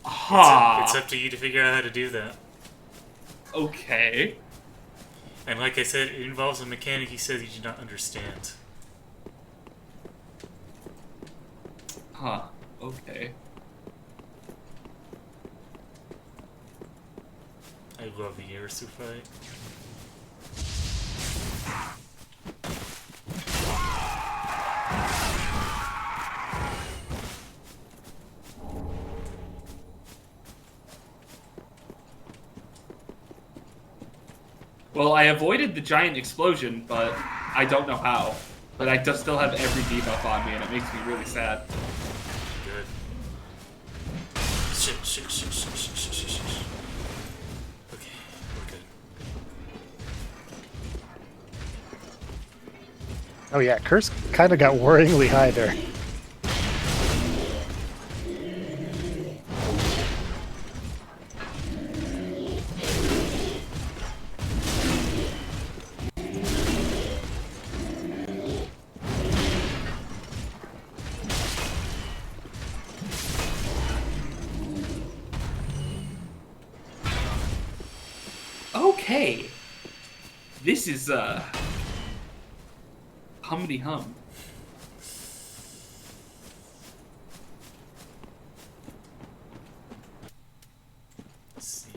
Ha! It's up to you to figure out how to do that. Okay. And like I said, it involves a mechanic he says you do not understand. Huh. Okay. I love the Yerisu fight. Well, I avoided the giant explosion, but I don't know how. But I just still have every debuff on me, and it makes me really sad. Good. Shit. Okay, we're good. Oh yeah, Curse kind of got worryingly high there. Okay. This is, hummity hum. Let's see.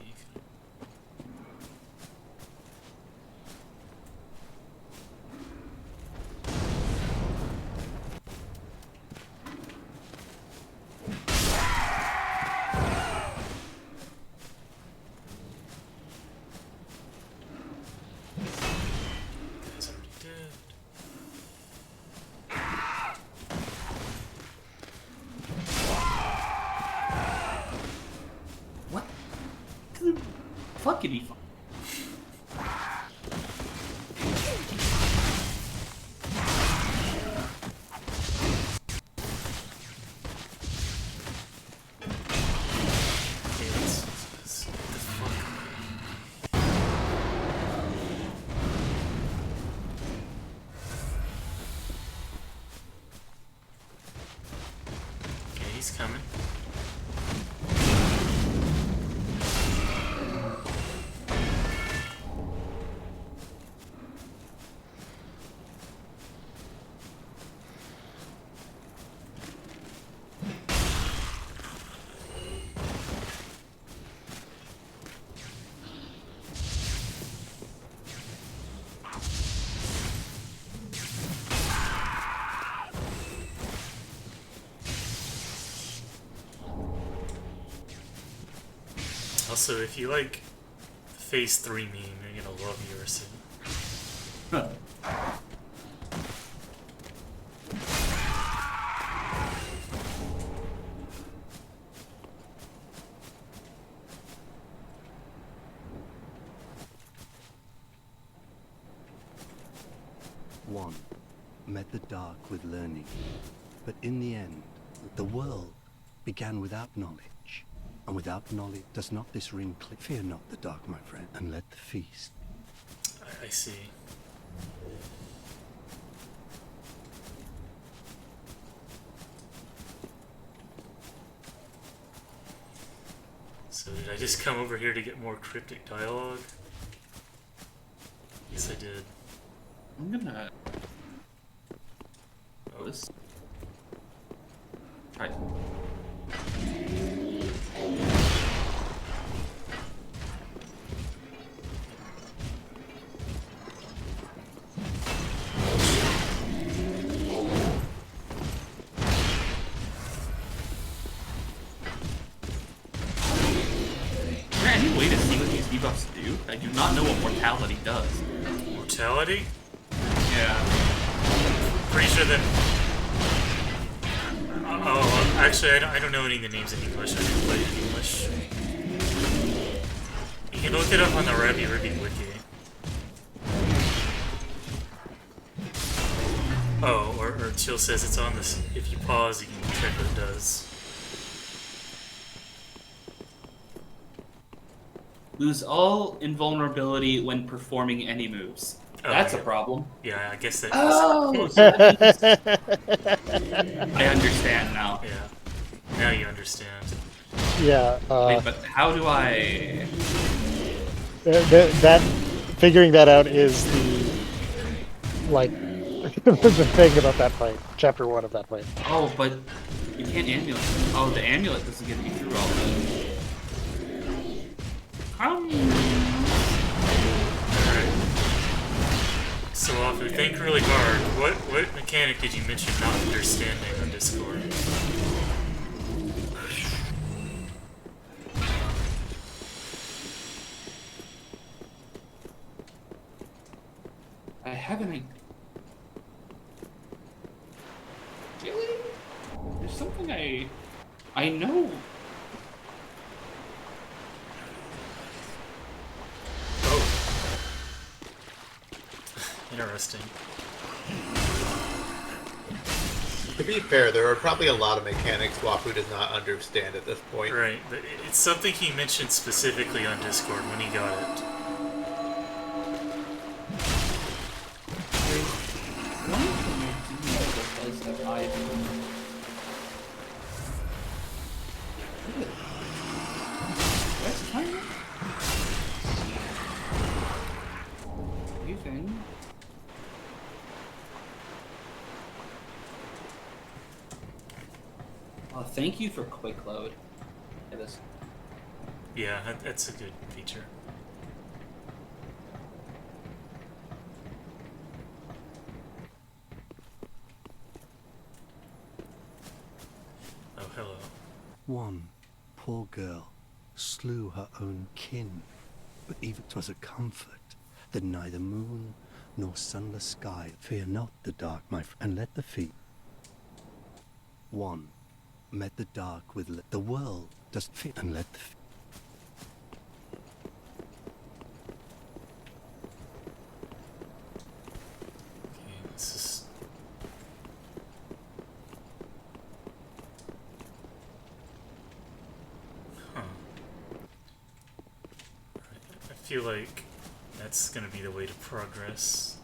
could be fun. Okay, let's what the fuck? Okay, he's coming. Also, if you like Phase 3 meme, you're gonna love yours. One met the dark with learning, but in the end, the world began without knowledge, and without knowledge does not this ring clear. Fear not the dark, my friend, and let the feast. I see. So did I just come over here to get more cryptic dialogue? Yes, I did. I'm gonna. Oh, this. Try. Is there any way to see what these debuffs do? I do not know what mortality does. Mortality? Yeah. Pretty sure that. Oh, actually, I don't know any of the names in English. I didn't play it in English. You can look it up on the Rabby Ribby wiki. Oh, or Chill says it's on this. If you pause, you can check what it does. Lose all invulnerability when performing any moves. Oh, That's yeah. a problem. Yeah, I guess that. Oh, so that means... I understand now. Yeah. Now you understand. Yeah. Wait, but how do I? That figuring that out is the like the thing about that fight. Chapter 1 of that fight. Oh, but you can't amulet. Oh, the amulet doesn't get me through all of it. So, Wafu, think really hard. What mechanic did you mention not understanding on Discord? I haven't. Really? There's something I know. Oh. Interesting. To be fair, there are probably a lot of mechanics Wafu does not understand at this point. Right, but it's something he mentioned specifically on Discord when he got it. Oh, thank you for quick load. Yeah, that's a good feature. Oh, hello. One poor girl slew her own kin, but even 'twas a comfort that neither moon nor sunless sky. Fear not the dark, my friend, and let the feet. One met the dark with the world does fear, and let the feel like that's gonna be the way to progress.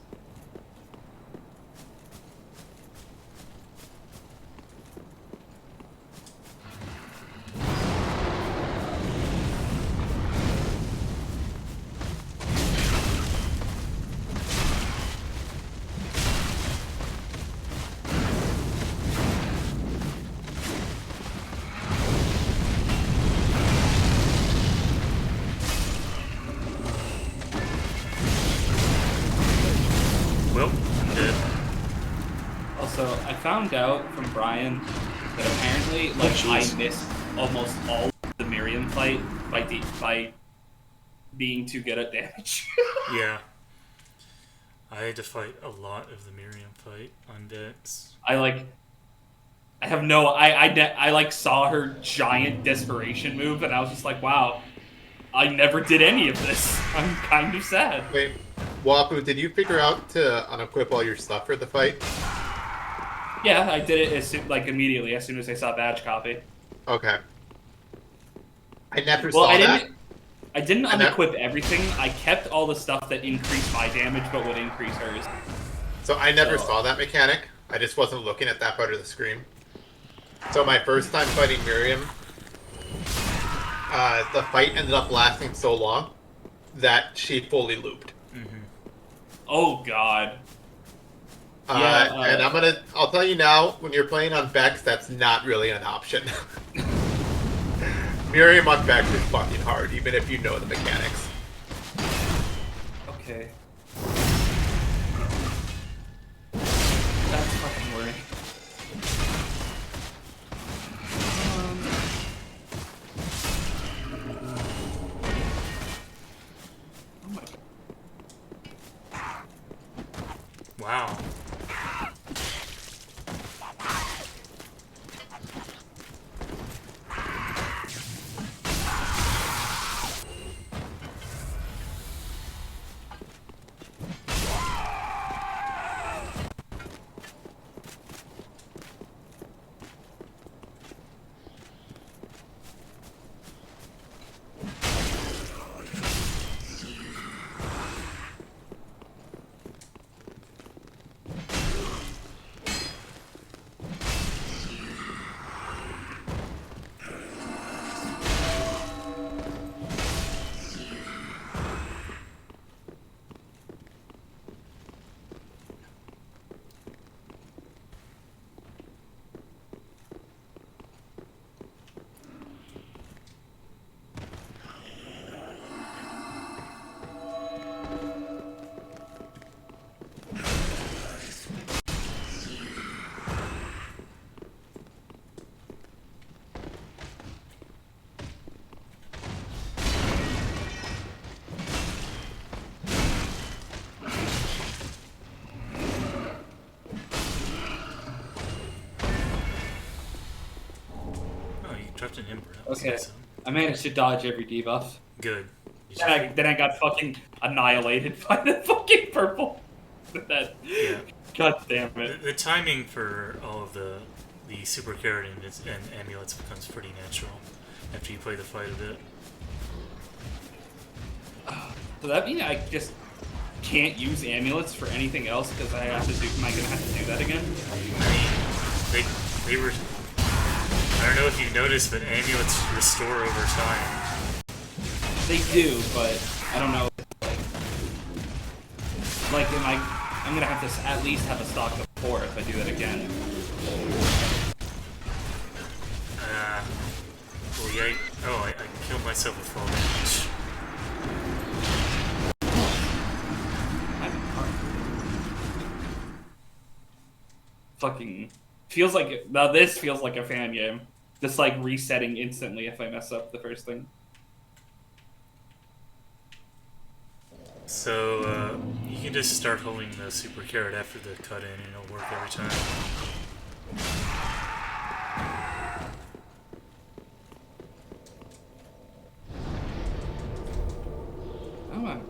Well, I'm dead. Also, I found out from Brian that apparently, like, I missed almost all of the Miriam fight by being too good at damage. Yeah. I had to fight a lot of the Miriam fight on decks. I have no. I like saw her giant desperation move, and I was just like, wow, I never did any of this. I'm kind of sad. Wait, Wapu, did you figure out to unequip all your stuff for the fight? Yeah, I did it immediately as soon as I saw badge copy. Okay. I never Well, saw that. I didn't unequip everything. I kept all the stuff that increased my damage but would increase hers. So I never saw that mechanic. I just wasn't looking at that part of the screen. So my first time fighting Miriam, the fight ended up lasting so long that she fully looped. Oh god. And I'll tell you now, when you're playing on Vex, that's not really an option. Miriam on Vex is fucking hard, even if you know the mechanics. Okay. That's fucking worrying. Wow. Dropped an Ember. Okay. I managed to dodge every debuff. Good. Then I got fucking annihilated by the fucking purple. Yeah. God damn it. The timing for all of the super carrot and amulets becomes pretty natural after you play the fight a bit. So that mean I just can't use amulets for anything else because I have to do. Am I gonna have to do that again? I mean, they were. I don't know if you noticed, but amulets restore over time. They do, but I don't know. Like, I'm gonna have to at least have a stock of 4 if I do that again. Well, yeah. I killed myself with fall damage. Fucking feels like now. This feels like a fan game. Just like resetting instantly if I mess up the first thing. So you can just start holding the super carrot after the cut in, and it'll work every time. Oh wow.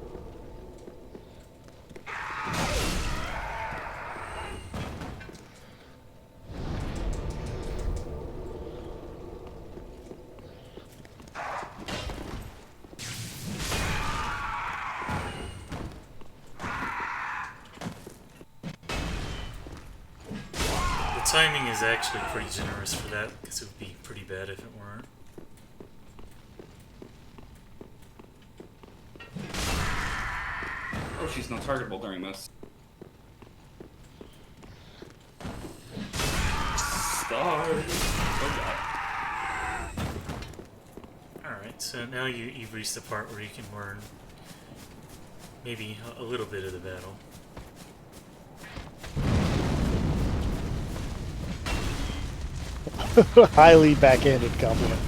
timing is actually pretty generous for that, because it would be pretty bad if it weren't. Oh, she's not targetable during this. Start. Oh god. Alright, so now you've reached the part where you can learn maybe a little bit of the battle. Highly backhanded compliment.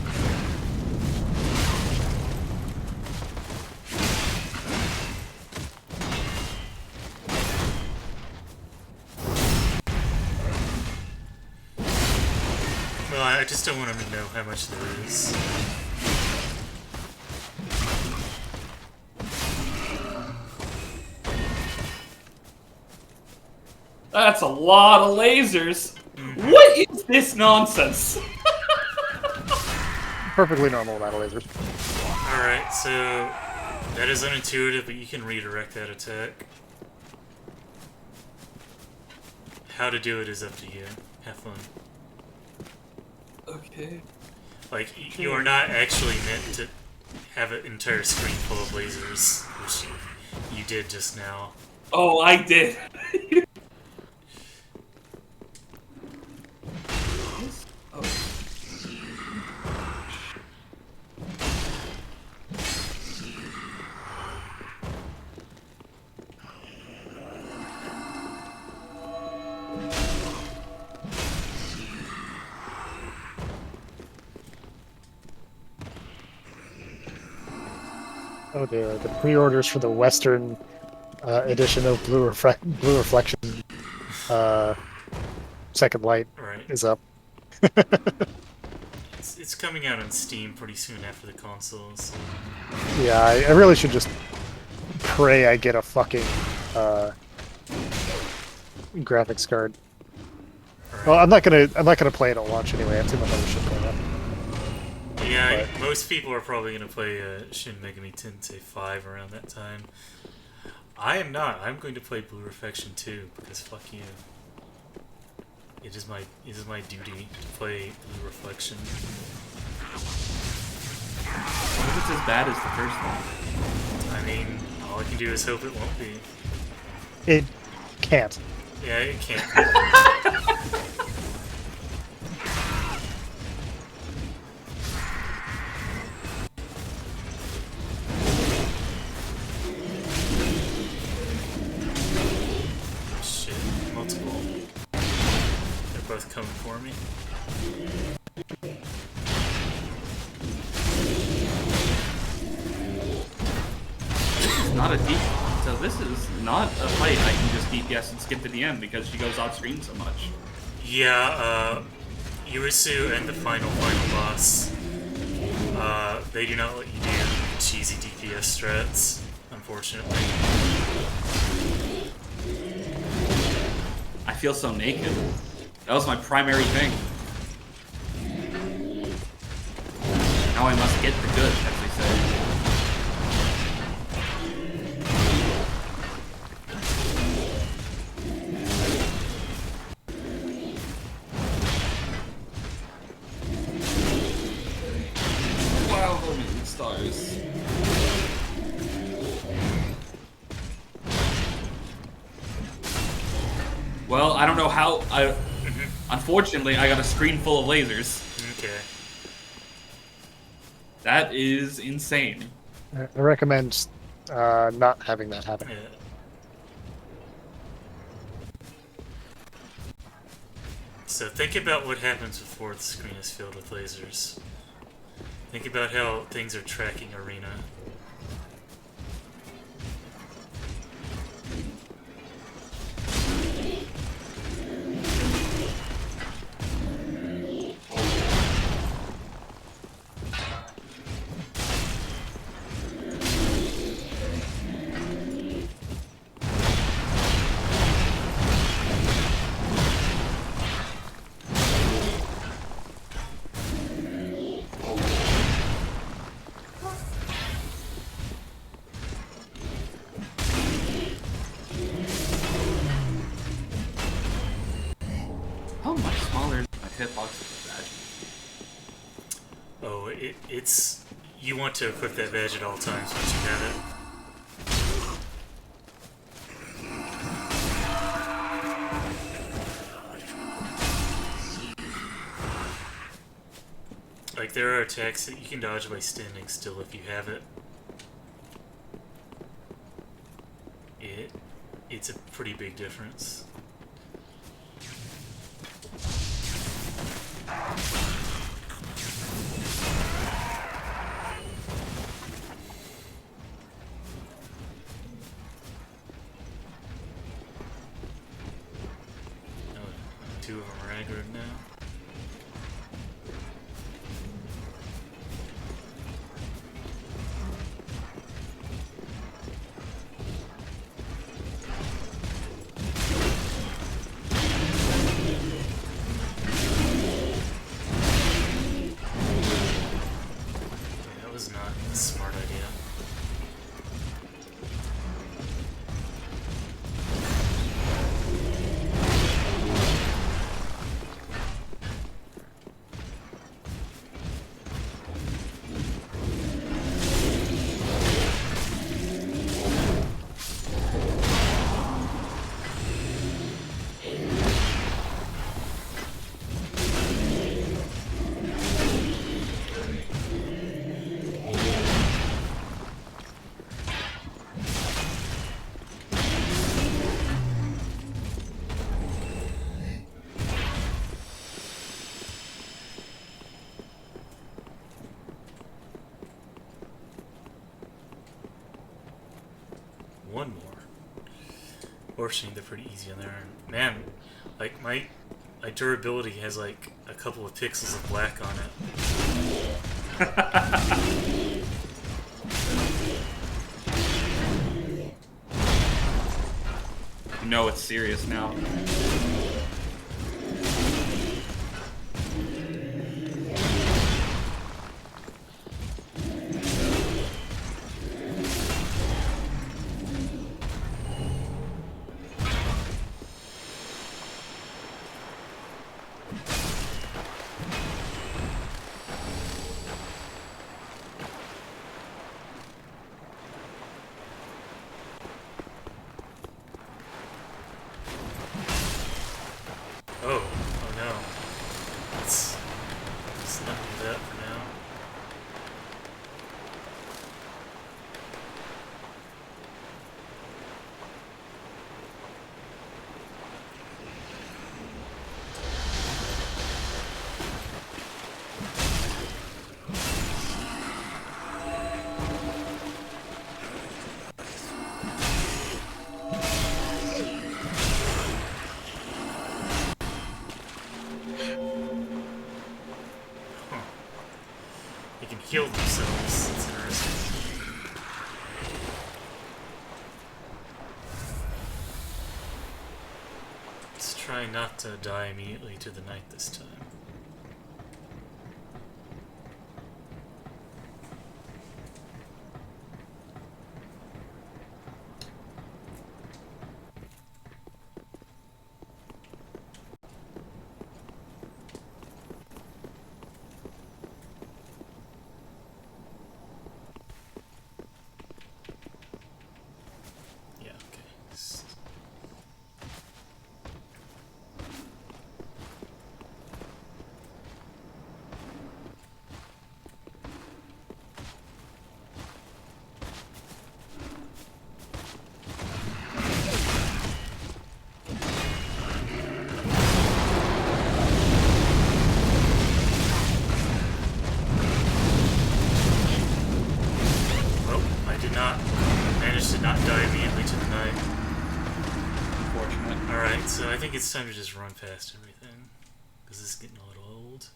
Well, I just don't want him to know how much there is. That's a lot of lasers. What is this nonsense? Perfectly normal amount of lasers. Alright, so that is unintuitive, but you can redirect that attack. How to do it is up to you. Have fun. Okay. Like, you are not actually meant to have an entire screen full of lasers, which you did just now. Oh, I did. Oh. Oh, the pre-orders for the Western edition of Blue Reflection Second Light Right. is up. It's coming out on Steam pretty soon after the consoles. Yeah, I really should just pray I get a fucking graphics card. Right. Well, I'm not gonna play it at launch anyway. I have too much other shit going on. Yeah, most people are probably going to play Shin Megami Tensei 5 around that time. I am not. I'm going to play Blue Reflection 2 because fuck you. It is my duty to play Blue Reflection. What if it's as bad as the first one? I mean, all I can do is hope it won't be. It can't. Yeah, it can't. Shit, multiple. They're both coming for me. It's not a deep. So this is not a fight I can just DPS and skip to the end because she goes off screen so much. Yeah, Urisu and the final boss, they do not let you do cheesy DPS strats, unfortunately. I feel so naked. That was my primary thing. Now I must get the good, as they say. Wow, the million stars. Well, I don't know how. Unfortunately, I got a screen full of lasers. Okay. That is insane. I recommend not having that happen. Yeah. So think about what happens before the screen is filled with lasers. Think about how things are tracking Arena. How much smaller is my hitbox badge? Oh, it's... You want to equip that badge at all times once you have it. Like, there are attacks that you can dodge by standing still if you have it. It's a pretty big difference. Oh, two of them are aggroed now. Not a smart idea. One more. Fortunately, they're pretty easy on there. And man, like my durability has like a couple of pixels of black on it. You know it's serious now. Oh no. Let's not do that for now. They can heal themselves. That's interesting. Let's try not to die immediately to the knight this time. Not die immediately to the knight. Unfortunate. Alright, so I think it's time to just run past everything. Because this is getting a little old.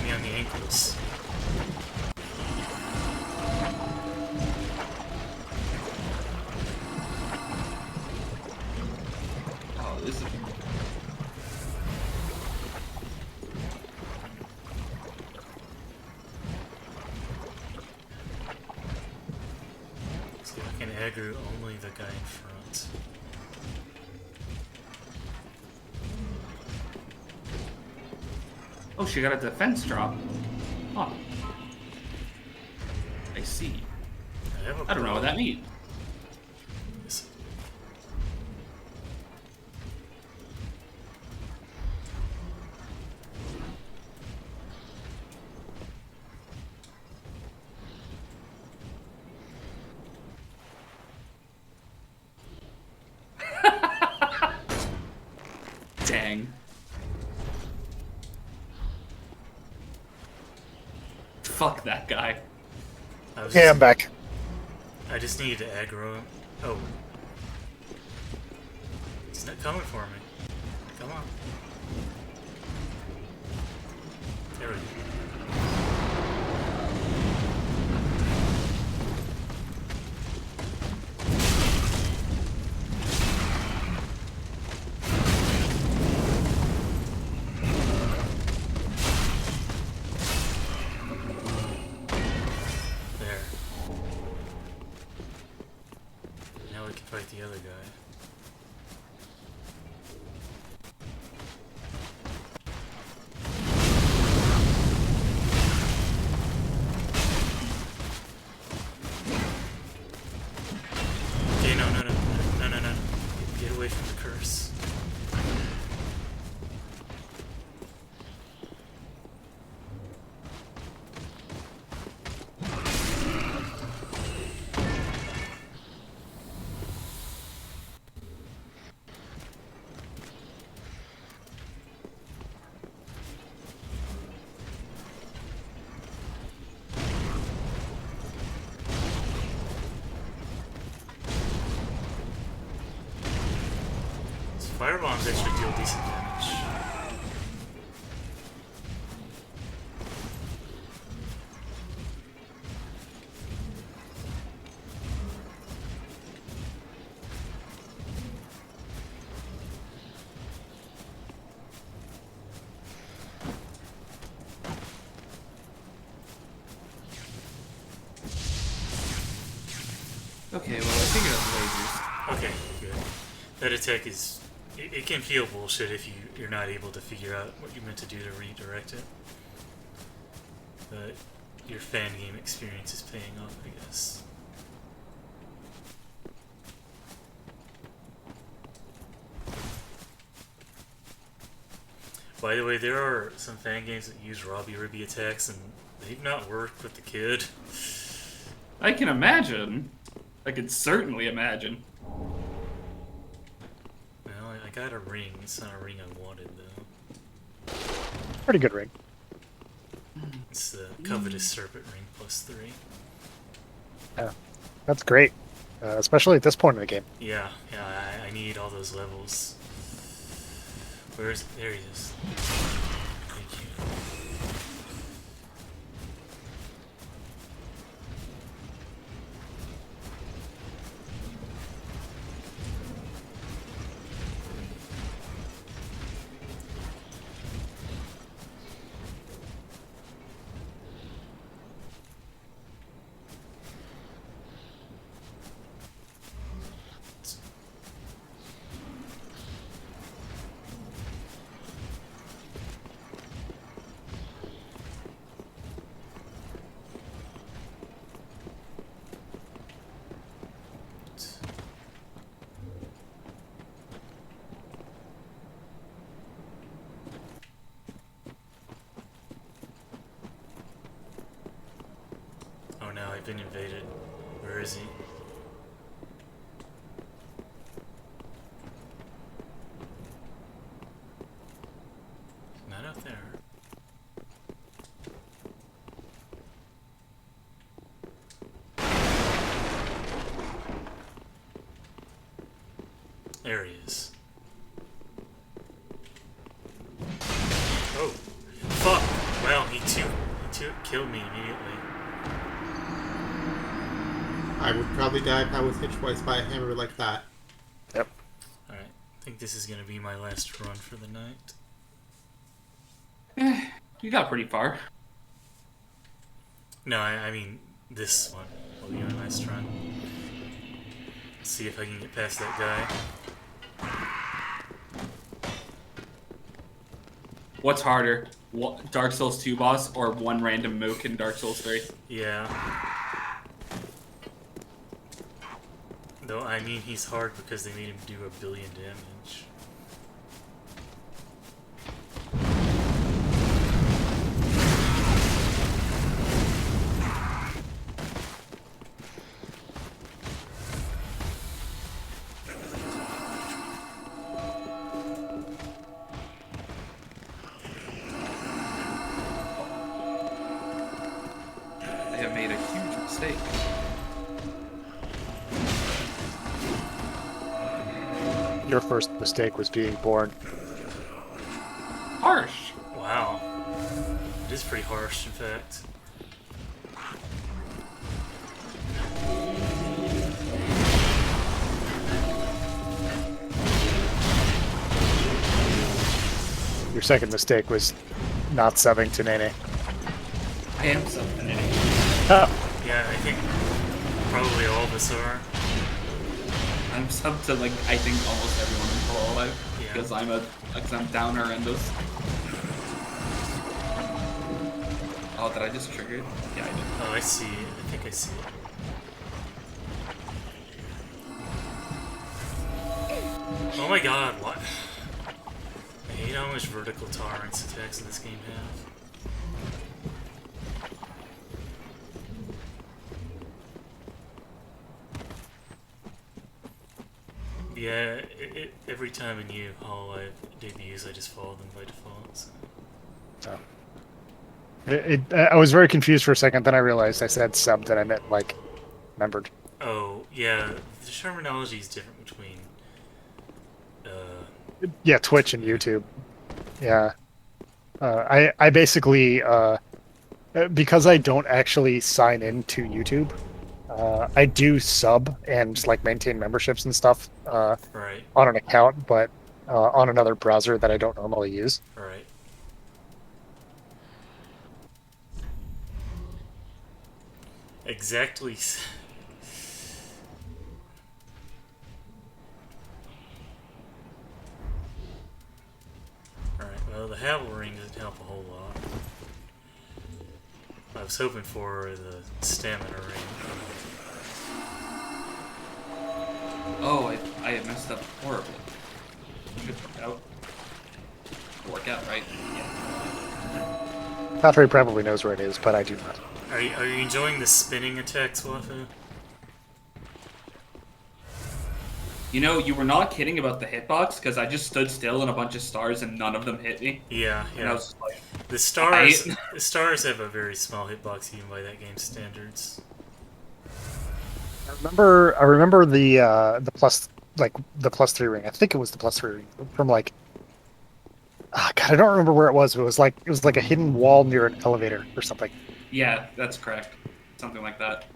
me on the ankles. Oh, this is... So I can aggro only the guy in front. Oh, she got a defense drop. Huh. I see. I don't know what that means. Yes. Dang. Fuck that guy. Yeah, I'm back. I just needed to aggro him. Oh. He's not coming for me. Come on. There we go. There. Now we can fight the other guy. Okay, no. Get away from the curse. Fire bombs actually deal decent damage. Okay, well, I figured out the lasers. Okay, good. That attack is... It can feel bullshit if you're not able to figure out what you meant to do to redirect it. But your fan game experience is paying off, I guess. By the way, there are some fan games that use Robbie Ribby attacks, and they've not worked with the kid. I can imagine. I could certainly imagine. Well, I got a ring. It's not a ring I wanted, though. Pretty good ring. It's the Covetous Serpent ring +3. Yeah, that's great, especially at this point in the game. Yeah, I need all those levels. Where's... There he is. Thank you. Oh no, I've been invaded. Where is he? Not out there. There he is. Oh, fuck! Well, he 2 I would probably die if I was hit twice by a hammer like that. Yep. Alright, I think this is going to be my last run for the night. You got pretty far. No, I mean, this one will be my last run. Let's see if I can get past that guy. What's harder, Dark Souls 2 boss or one random mook in Dark Souls 3? Yeah. Though, I mean, he's hard because they made him do 1 billion damage. They have made a huge mistake. Your first mistake was being born. Harsh. Wow. It is pretty harsh, in fact. Your second mistake was not subbing to Nene. I am something in it. Oh, Yeah, I think probably all of us are. I'm sub to like I think almost everyone in Coral Life Yeah. because I'm down horrendous. Oh, did I just trigger it? Yeah, I did. Oh, I see it. I think I see it. Oh my god, what? I hate how much vertical tolerance attacks in this game have. Yeah, every time a new Hololive debuts, I just follow them by default. So. I was very confused for a second, then I realized I said subbed and I meant, like, membered. Oh, yeah, the terminology is different between... Yeah, Twitch and YouTube. Yeah. I basically, because I don't actually sign into YouTube, I do sub and, like, maintain memberships and stuff Right, on an account, but on another browser that I don't normally use. right. Exactly. Alright, well, the Havel Ring doesn't help a whole lot. I was hoping for the Stamina Ring. Oh, I had messed up horribly. Should work out right. Yeah. Pathway probably knows where it is, but I do not. Are you enjoying the spinning attacks, Wafu? You know, you were not kidding about the hitbox because I just stood still in a bunch of stars and none of them hit me. Yeah, And I yeah. was just like, The stars have a very small hitbox even by that game's standards. I remember the plus, like, the +3 ring. I think it was the +3 ring from, like, God, I don't remember where it was. It was like a hidden wall near an elevator or something. yeah, that's correct. Something like that.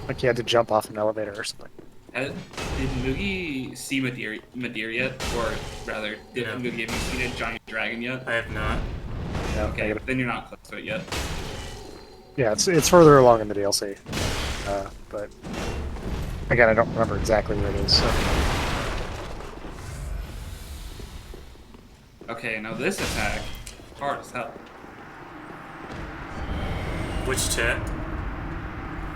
Like you had to jump off an elevator or something. Did Mugi see Madeir yet? Or rather, did No. Mugi, have you seen a giant dragon yet? I have not. Yeah, Okay, then you're not close to it yet. Yeah, it's further along in the DLC, but again, I don't remember exactly where it is. So. Okay, now this attack, hard as hell. Which attack?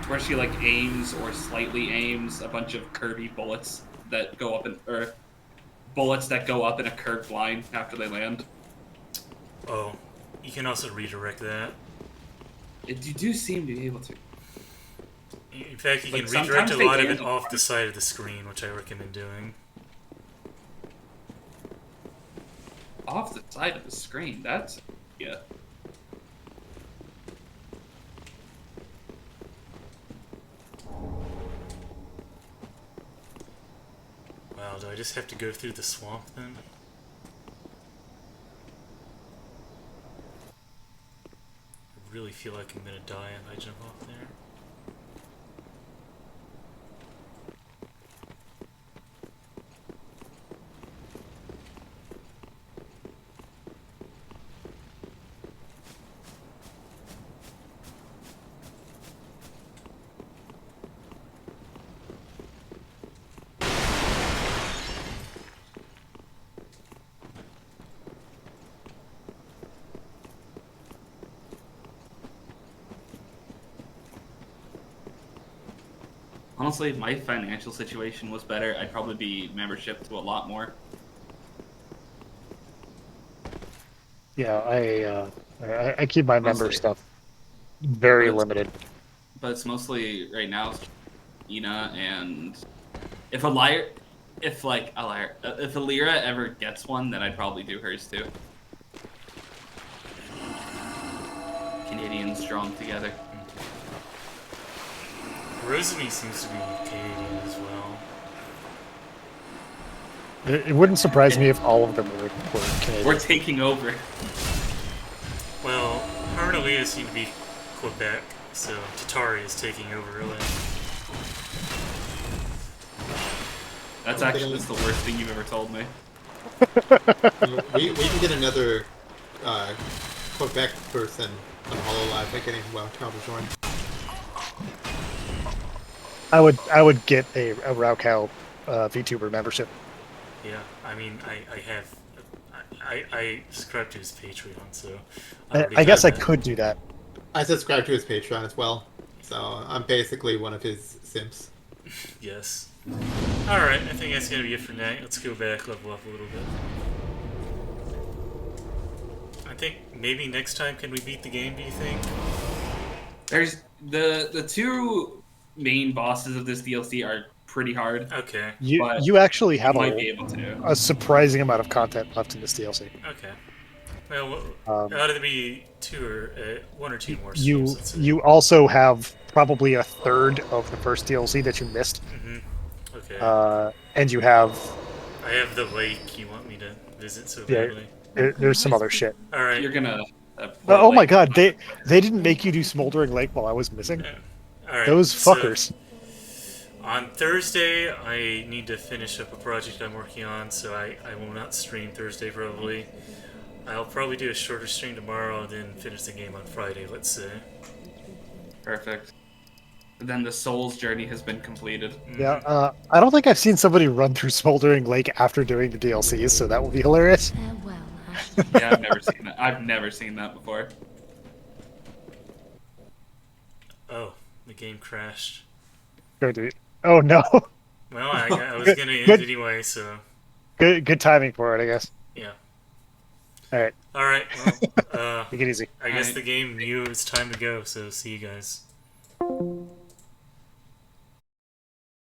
Where she like aims or slightly aims a bunch of curvy bullets that go up or bullets that go up in a curved line after they land. Oh, you can also redirect that. You do seem to be able to. In fact, you Like, can redirect sometimes a they lot of land it on off the side of the screen, which I recommend doing. Off the side of the screen, that's yeah. Wow, do I just have to go through the swamp then? really feel like I'm gonna die if I jump off there. Honestly, if my financial situation was better, I'd probably be membership to a lot more. Yeah, I keep my member Mostly. stuff very But it's- limited. But it's mostly right now, it's Ina, and if a liar, if a Lyra ever gets one, then I'd probably do hers too. Canadians strong together. Rosemy seems to be Canadian as well. It wouldn't surprise me if all of them were Canadian. We're taking over. Well, her and Aaliyah seem to be Quebec, so Tatari is taking over LA. That's actually the worst thing you've ever told me. We can get another Quebec person on HoloLive by getting Wildcow to join. I would get a Raocow VTuber membership. Yeah, I mean, I subscribe to his Patreon, so I guess I could do that. I subscribe to his Patreon as well, so I'm basically one of his simps. Yes. Alright, I think that's gonna be it for now. Let's go back, level up a little bit. I think maybe next time can we beat the game, do you think? There's the two main bosses of this DLC are pretty hard. Okay. You actually have might be able to. a surprising amount of content left in this DLC. Okay. Well, ought to be one or two more. You also have probably a third of the first DLC that you missed. Mm-hmm. Okay. And you have. I have the lake you want me to visit so badly. There's some other shit. All right. You're gonna. Oh my god, they didn't make you do Smoldering Lake while I was missing. All right. Those fuckers. So, on Thursday, I need to finish up a project I'm working on, so I will not stream Thursday probably. I'll probably do a shorter stream tomorrow, and then finish the game on Friday, let's say. Perfect. Then the Souls journey has been completed. Yeah, I don't think I've seen somebody run through Smoldering Lake after doing the DLCs, so that will be hilarious. Yeah, I've never seen that. I've never seen that before. Oh, the game crashed. Go do it. Oh no. Well, I was gonna end anyway, so. Good timing for it, I guess. Yeah. All right. All right. Well, take it easy. I guess the game knew it's time to go. So see you guys.